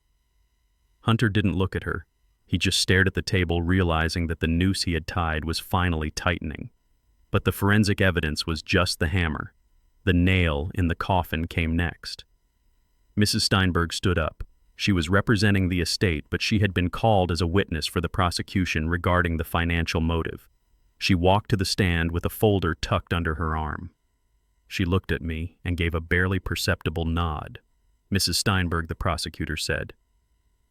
A: Hunter didn't look at her. He just stared at the table, realizing that the noose he had tied was finally tightening. But the forensic evidence was just the hammer. The nail in the coffin came next. Mrs. Steinberg stood up. She was representing the estate, but she had been called as a witness for the prosecution regarding the financial motive. She walked to the stand with a folder tucked under her arm. She looked at me and gave a barely perceptible nod. "Mrs. Steinberg," the prosecutor said,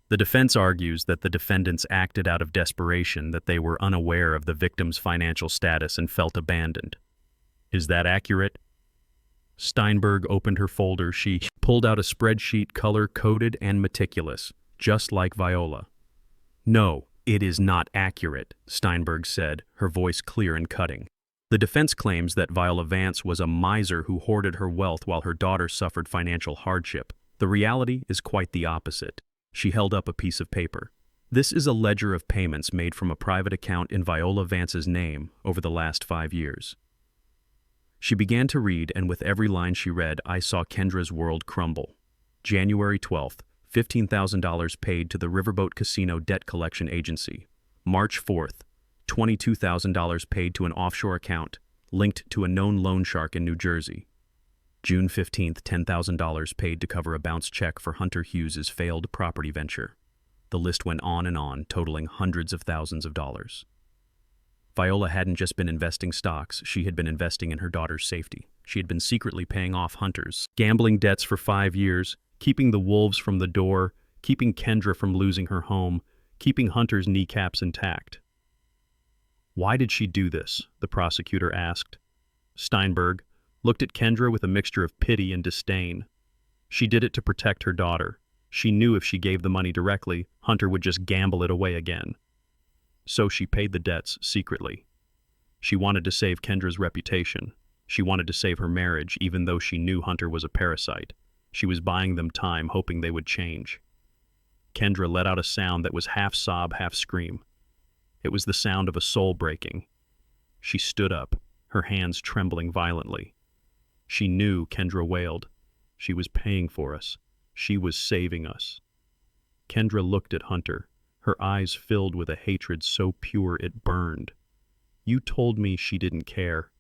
A: "the defense argues that the defendants acted out of desperation, that they were unaware of the victim's financial status and felt abandoned. Is that accurate?" Steinberg opened her folder. She pulled out a spreadsheet color-coded and meticulous, just like Viola. "No, it is not accurate," Steinberg said, her voice clear and cutting. "The defense claims that Viola Vance was a miser who hoarded her wealth while her daughter suffered financial hardship. The reality is quite the opposite." She held up a piece of paper. "This is a ledger of payments made from a private account in Viola Vance's name over the last 5 years. She began to read, and with every line she read, I saw Kendra's world crumble. January 12th, $15,000 paid to the Riverboat Casino Debt Collection Agency. March 4th, $22,000 paid to an offshore account linked to a known loan shark in New Jersey. June 15th, $10,000 paid to cover a bounce check for Hunter Hughes's failed property venture. The list went on and on, totaling hundreds of thousands of dollars. Viola hadn't just been investing stocks, she had been investing in her daughter's safety. She had been secretly paying off Hunter's gambling debts for 5 years, keeping the wolves from the door, keeping Kendra from losing her home, keeping Hunter's kneecaps intact. "Why did she do this?" the prosecutor asked. Steinberg looked at Kendra with a mixture of pity and disdain. She did it to protect her daughter. She knew if she gave the money directly, Hunter would just gamble it away again. So she paid the debts secretly. She wanted to save Kendra's reputation. She wanted to save her marriage, even though she knew Hunter was a parasite. She was buying them time, hoping they would change. Kendra let out a sound that was half sob, half scream. It was the sound of a soul breaking. She stood up, her hands trembling violently. She knew, Kendra wailed. She was paying for us. She was saving us. Kendra looked at Hunter, her eyes filled with a hatred so pure it burned. "You told me she didn't care."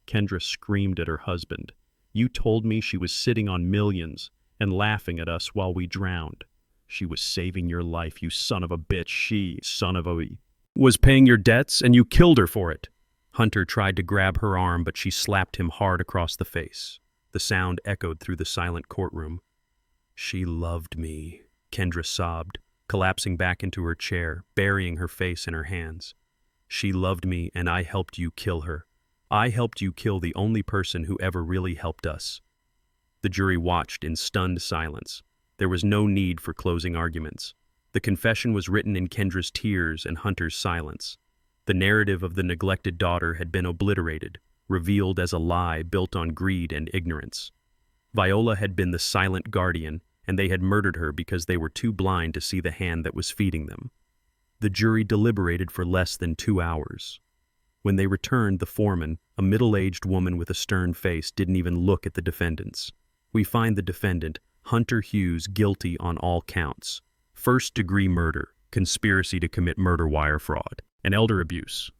A: Kendra screamed at her husband. "You told me she was sitting on millions and laughing at us while we drowned. She was saving your life, you son of a bitch. She, son of a, was paying your debts and you killed her for it." Hunter tried to grab her arm, but she slapped him hard across the face. The sound echoed through the silent courtroom. "She loved me," Kendra sobbed, collapsing back into her chair, burying her face in her hands. "She loved me, and I helped you kill her. I helped you kill the only person who ever really helped us." The jury watched in stunned silence. There was no need for closing arguments. The confession was written in Kendra's tears and Hunter's silence. The narrative of the neglected daughter had been obliterated, revealed as a lie built on greed and ignorance. Viola had been the silent guardian, and they had murdered her because they were too blind to see the hand that was feeding them. The jury deliberated for less than 2 hours. When they returned, the foreman, a middle-aged woman with a stern face, didn't even look at the defendants. "We find the defendant, Hunter Hughes, guilty on all counts. First-degree murder, conspiracy to commit murder wire fraud, and elder abuse.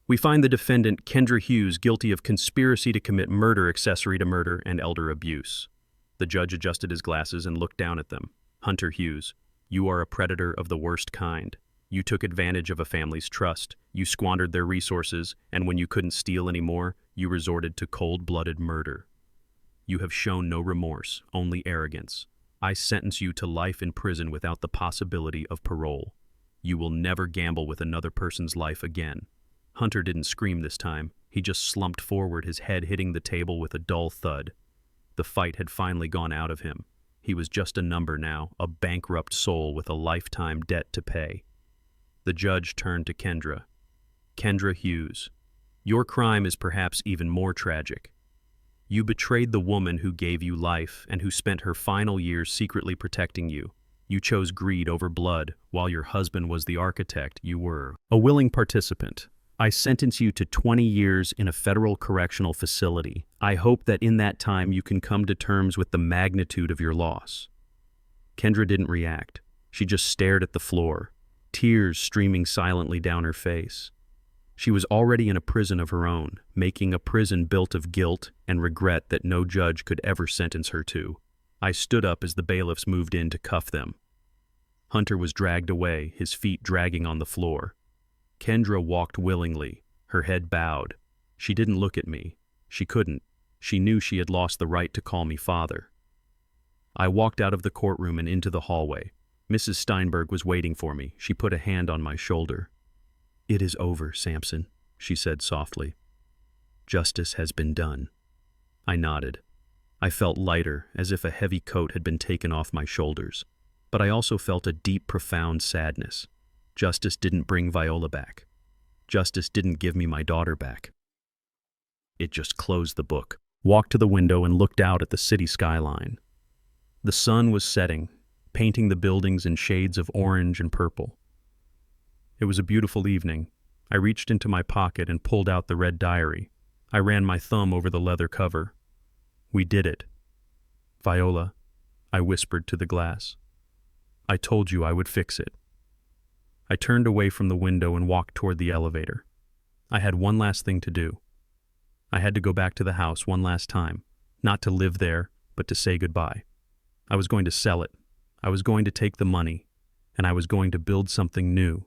A: We find the defendant, Kendra Hughes, guilty of conspiracy to commit murder, accessory to murder, and elder abuse." The judge adjusted his glasses and looked down at them. Hunter Hughes, you are a predator of the worst kind. You took advantage of a family's trust, you squandered their resources, and when you couldn't steal anymore, you resorted to cold-blooded murder. You have shown no remorse, only arrogance. I sentence you to life in prison without the possibility of parole. You will never gamble with another person's life again. Hunter didn't scream this time. He just slumped forward, his head hitting the table with a dull thud. The fight had finally gone out of him. He was just a number now, a bankrupt soul with a lifetime debt to pay. The judge turned to Kendra. Kendra Hughes, your crime is perhaps even more tragic. You betrayed the woman who gave you life and who spent her final years secretly protecting you. You chose greed over blood, while your husband was the architect you were. A willing participant. I sentence you to 20 years in a federal correctional facility. I hope that in that time you can come to terms with the magnitude of your loss. Kendra didn't react. She just stared at the floor, tears streaming silently down her face. She was already in a prison of her own, making a prison built of guilt and regret that no judge could ever sentence her to. I stood up as the bailiffs moved in to cuff them. Hunter was dragged away, his feet dragging on the floor. Kendra walked willingly, her head bowed. She didn't look at me. She couldn't. She knew she had lost the right to call me father. I walked out of the courtroom and into the hallway. Mrs. Steinberg was waiting for me. She put a hand on my shoulder. "It is over, Sampson," she said softly. "Justice has been done." I nodded. I felt lighter, as if a heavy coat had been taken off my shoulders. But I also felt a deep, profound sadness. Justice didn't bring Viola back. Justice didn't give me my daughter back. It just closed the book, walked to the window and looked out at the city skyline. The sun was setting, painting the buildings in shades of orange and purple. It was a beautiful evening. I reached into my pocket and pulled out the red diary. I ran my thumb over the leather cover. We did it. "Viola," I whispered to the glass. "I told you I would fix it." I turned away from the window and walked toward the elevator. I had one last thing to do. I had to go back to the house one last time, not to live there, but to say goodbye. I was going to sell it. I was going to take the money, and I was going to build something new,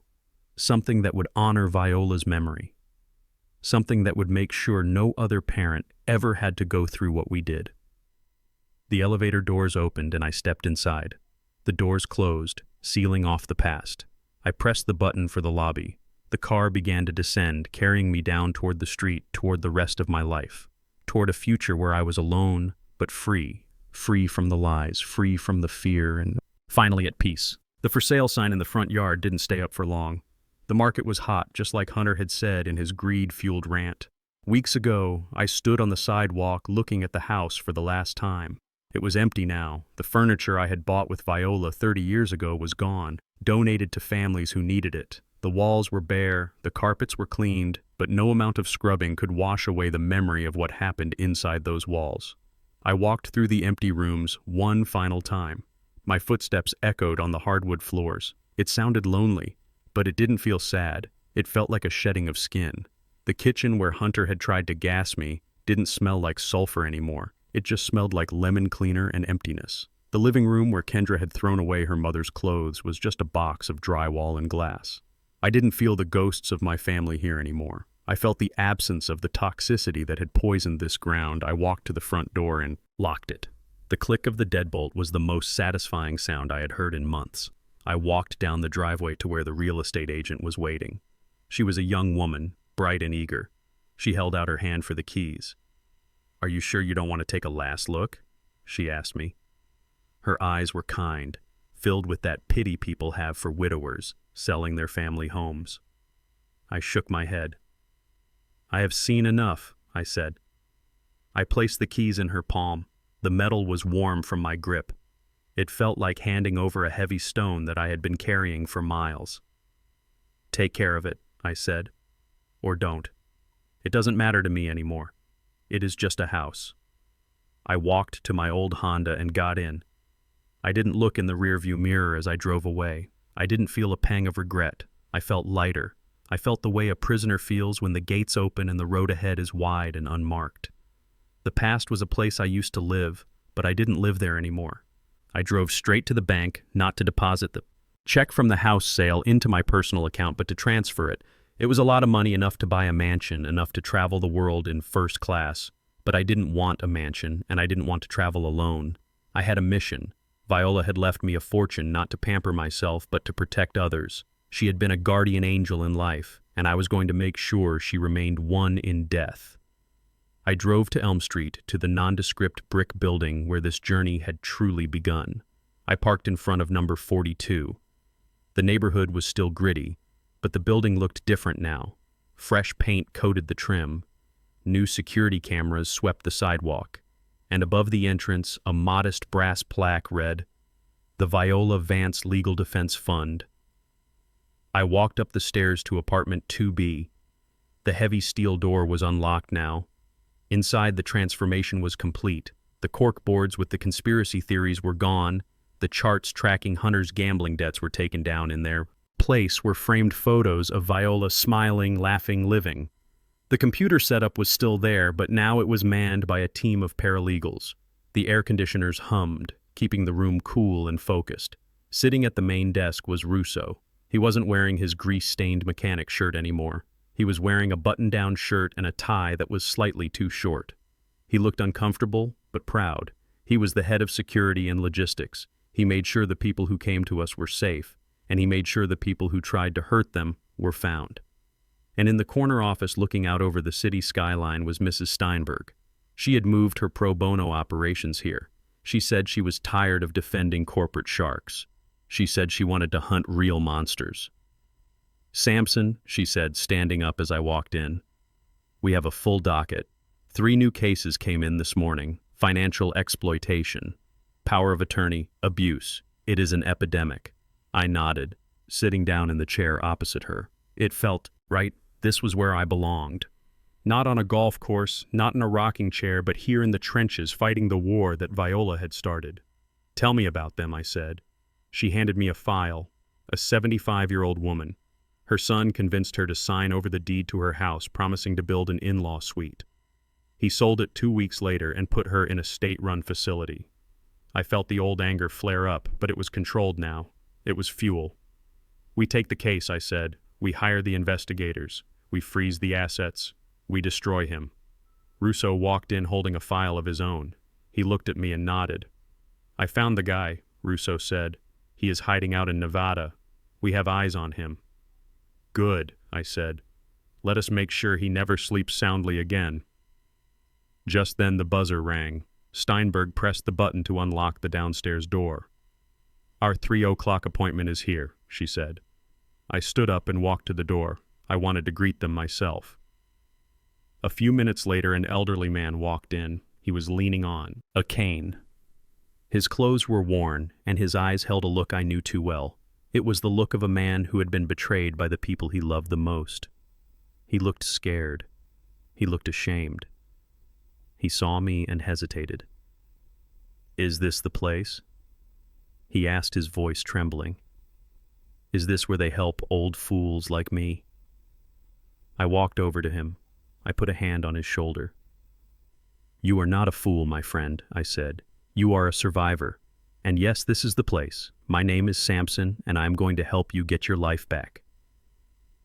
A: something that would honor Viola's memory, something that would make sure no other parent ever had to go through what we did. The elevator doors opened and I stepped inside. The doors closed, sealing off the past. I pressed the button for the lobby. The car began to descend, carrying me down toward the street, toward the rest of my life, toward a future where I was alone, but free from the lies, free from the fear, and finally at peace. The for sale sign in the front yard didn't stay up for long. The market was hot, just like Hunter had said in his greed-fueled rant. Weeks ago, I stood on the sidewalk looking at the house for the last time. It was empty now. The furniture I had bought with Viola 30 years ago was gone, donated to families who needed it. The walls were bare, the carpets were cleaned, but no amount of scrubbing could wash away the memory of what happened inside those walls. I walked through the empty rooms one final time. My footsteps echoed on the hardwood floors. It sounded lonely, but it didn't feel sad. It felt like a shedding of skin. The kitchen where Hunter had tried to gas me didn't smell like sulfur anymore. It just smelled like lemon cleaner and emptiness. The living room where Kendra had thrown away her mother's clothes was just a box of drywall and glass. I didn't feel the ghosts of my family here anymore. I felt the absence of the toxicity that had poisoned this ground. I walked to the front door and locked it. The click of the deadbolt was the most satisfying sound I had heard in months. I walked down the driveway to where the real estate agent was waiting. She was a young woman, bright and eager. She held out her hand for the keys. "Are you sure you don't want to take a last look?" she asked me. Her eyes were kind, filled with that pity people have for widowers selling their family homes. I shook my head. "I have seen enough," I said. I placed the keys in her palm. The metal was warm from my grip. It felt like handing over a heavy stone that I had been carrying for miles. "Take care of it," I said. "Or don't. It doesn't matter to me anymore. It is just a house." I walked to my old Honda and got in. I didn't look in the rearview mirror as I drove away. I didn't feel a pang of regret. I felt lighter. I felt the way a prisoner feels when the gates open and the road ahead is wide and unmarked. The past was a place I used to live, but I didn't live there anymore. I drove straight to the bank, not to deposit the check from the house sale into my personal account, but to transfer it. It was a lot of money, enough to buy a mansion, enough to travel the world in first class. But I didn't want a mansion, and I didn't want to travel alone. I had a mission. Viola had left me a fortune, not to pamper myself, but to protect others. She had been a guardian angel in life, and I was going to make sure she remained one in death. I drove to Elm Street, to the nondescript brick building where this journey had truly begun. I parked in front of number 42. The neighborhood was still gritty, but the building looked different now. Fresh paint coated the trim. New security cameras swept the sidewalk, and above the entrance, a modest brass plaque read, "The Viola Vance Legal Defense Fund." I walked up the stairs to apartment 2B. The heavy steel door was unlocked now. Inside, the transformation was complete. The cork boards with the conspiracy theories were gone. The charts tracking Hunter's gambling debts were taken down. In their place were framed photos of Viola smiling, laughing, living. The computer setup was still there, but now it was manned by a team of paralegals. The air conditioners hummed, keeping the room cool and focused. Sitting at the main desk was Russo. He wasn't wearing his grease-stained mechanic shirt anymore. He was wearing a button-down shirt and a tie that was slightly too short. He looked uncomfortable, but proud. He was the head of security and logistics. He made sure the people who came to us were safe, and he made sure the people who tried to hurt them were found. And in the corner office looking out over the city skyline was Mrs. Steinberg. She had moved her pro bono operations here. She said she was tired of defending corporate sharks. She said she wanted to hunt real monsters. "Sampson," she said, standing up as I walked in, "we have a full docket. 3 new cases came in this morning. Financial exploitation, power of attorney, abuse. It is an epidemic." I nodded, sitting down in the chair opposite her. It felt right. This was where I belonged. Not on a golf course, not in a rocking chair, but here in the trenches fighting the war that Viola had started. "Tell me about them," I said. She handed me a file, a 75-year-old woman. Her son convinced her to sign over the deed to her house, promising to build an in-law suite. He sold it 2 weeks later and put her in a state-run facility. I felt the old anger flare up, but it was controlled now. It was fuel. "We take the case," I said. "We hire the investigators. We freeze the assets. We destroy him." Russo walked in holding a file of his own. He looked at me and nodded. "I found the guy," Russo said. "He is hiding out in Nevada. We have eyes on him." "Good," I said. "Let us make sure he never sleeps soundly again." Just then the buzzer rang. Steinberg pressed the button to unlock the downstairs door. "Our 3:00 appointment is here," she said. I stood up and walked to the door. I wanted to greet them myself. A few minutes later, an elderly man walked in. He was leaning on a cane. His clothes were worn, and his eyes held a look I knew too well. It was the look of a man who had been betrayed by the people he loved the most. He looked scared. He looked ashamed. He saw me and hesitated. "Is this the place?" he asked, his voice trembling. "Is this where they help old fools like me?" I walked over to him. I put a hand on his shoulder. "You are not a fool, my friend," I said. "You are a survivor. And yes, this is the place. My name is Sampson, and I am going to help you get your life back."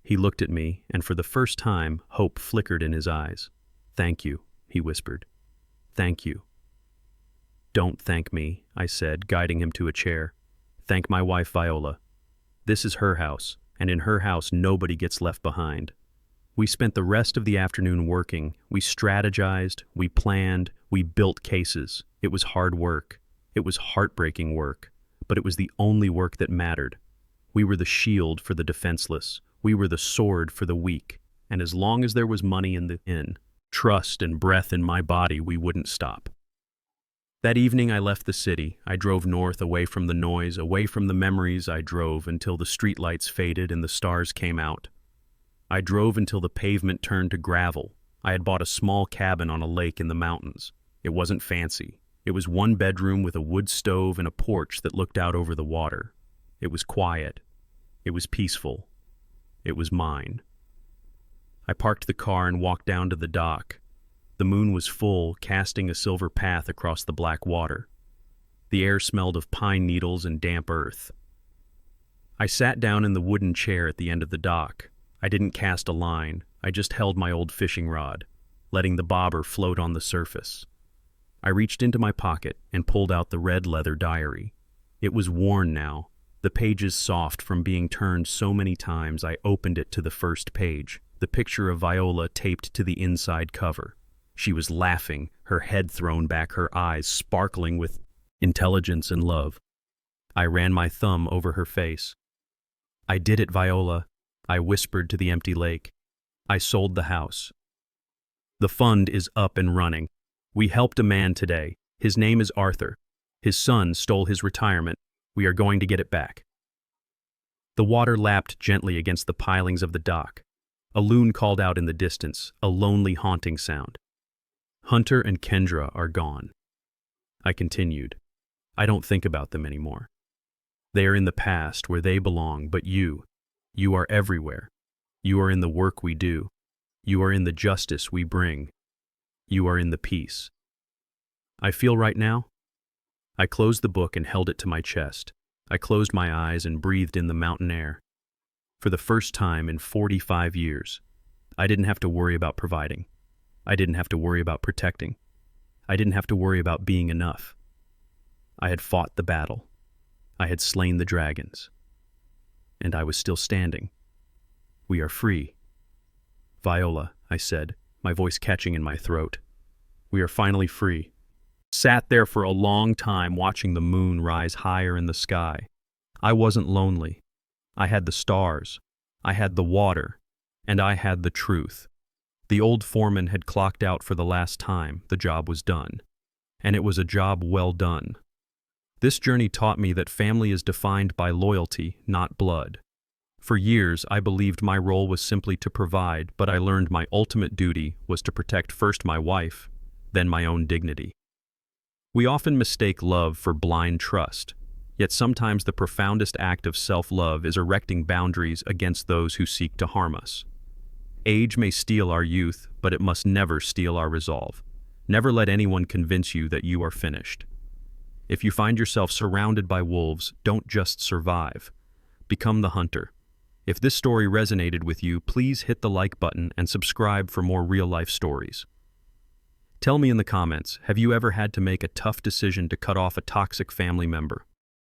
A: He looked at me, and for the first time, hope flickered in his eyes. "Thank you," he whispered. "Thank you." "Don't thank me," I said, guiding him to a chair. "Thank my wife, Viola. This is her house, and in her house nobody gets left behind." We spent the rest of the afternoon working. We strategized, we planned, we built cases. It was hard work. It was heartbreaking work, but it was the only work that mattered. We were the shield for the defenseless. We were the sword for the weak. And as long as there was money in trust and breath in my body, we wouldn't stop. That evening I left the city. I drove north, away from the noise, away from the memories. I drove until the streetlights faded and the stars came out. I drove until the pavement turned to gravel. I had bought a small cabin on a lake in the mountains. It wasn't fancy. It was 1 bedroom with a wood stove and a porch that looked out over the water. It was quiet. It was peaceful. It was mine. I parked the car and walked down to the dock. The moon was full, casting a silver path across the black water. The air smelled of pine needles and damp earth. I sat down in the wooden chair at the end of the dock. I didn't cast a line, I just held my old fishing rod, letting the bobber float on the surface. I reached into my pocket and pulled out the red leather diary. It was worn now, the pages soft from being turned so many times. I opened it to the first page, the picture of Viola taped to the inside cover. She was laughing, her head thrown back, her eyes sparkling with intelligence and love. I ran my thumb over her face. "I did it, Viola," I whispered to the empty lake. "I sold the house. The fund is up and running. We helped a man today. His name is Arthur. His son stole his retirement. We are going to get it back." The water lapped gently against the pilings of the dock. A loon called out in the distance, a lonely, haunting sound. "Hunter and Kendra are gone." I continued. "I don't think about them anymore. They are in the past where they belong, but you are everywhere. You are in the work we do. You are in the justice we bring. You are in the peace. I feel right now." I closed the book and held it to my chest. I closed my eyes and breathed in the mountain air. For the first time in 45 years, I didn't have to worry about providing. I didn't have to worry about protecting. I didn't have to worry about being enough. I had fought the battle. I had slain the dragons. And I was still standing. We are free. "Viola," I said, my voice catching in my throat. "We are finally free." Sat there for a long time watching the moon rise higher in the sky. I wasn't lonely. I had the stars. I had the water. And I had the truth. The old foreman had clocked out for the last time. The job was done. And it was a job well done. This journey taught me that family is defined by loyalty, not blood. For years, I believed my role was simply to provide, but I learned my ultimate duty was to protect first my wife, then my own dignity. We often mistake love for blind trust, yet sometimes the profoundest act of self-love is erecting boundaries against those who seek to harm us. Age may steal our youth, but it must never steal our resolve. Never let anyone convince you that you are finished. If you find yourself surrounded by wolves, don't just survive. Become the hunter. If this story resonated with you, please hit the like button and subscribe for more real-life stories. Tell me in the comments, have you ever had to make a tough decision to cut off a toxic family member?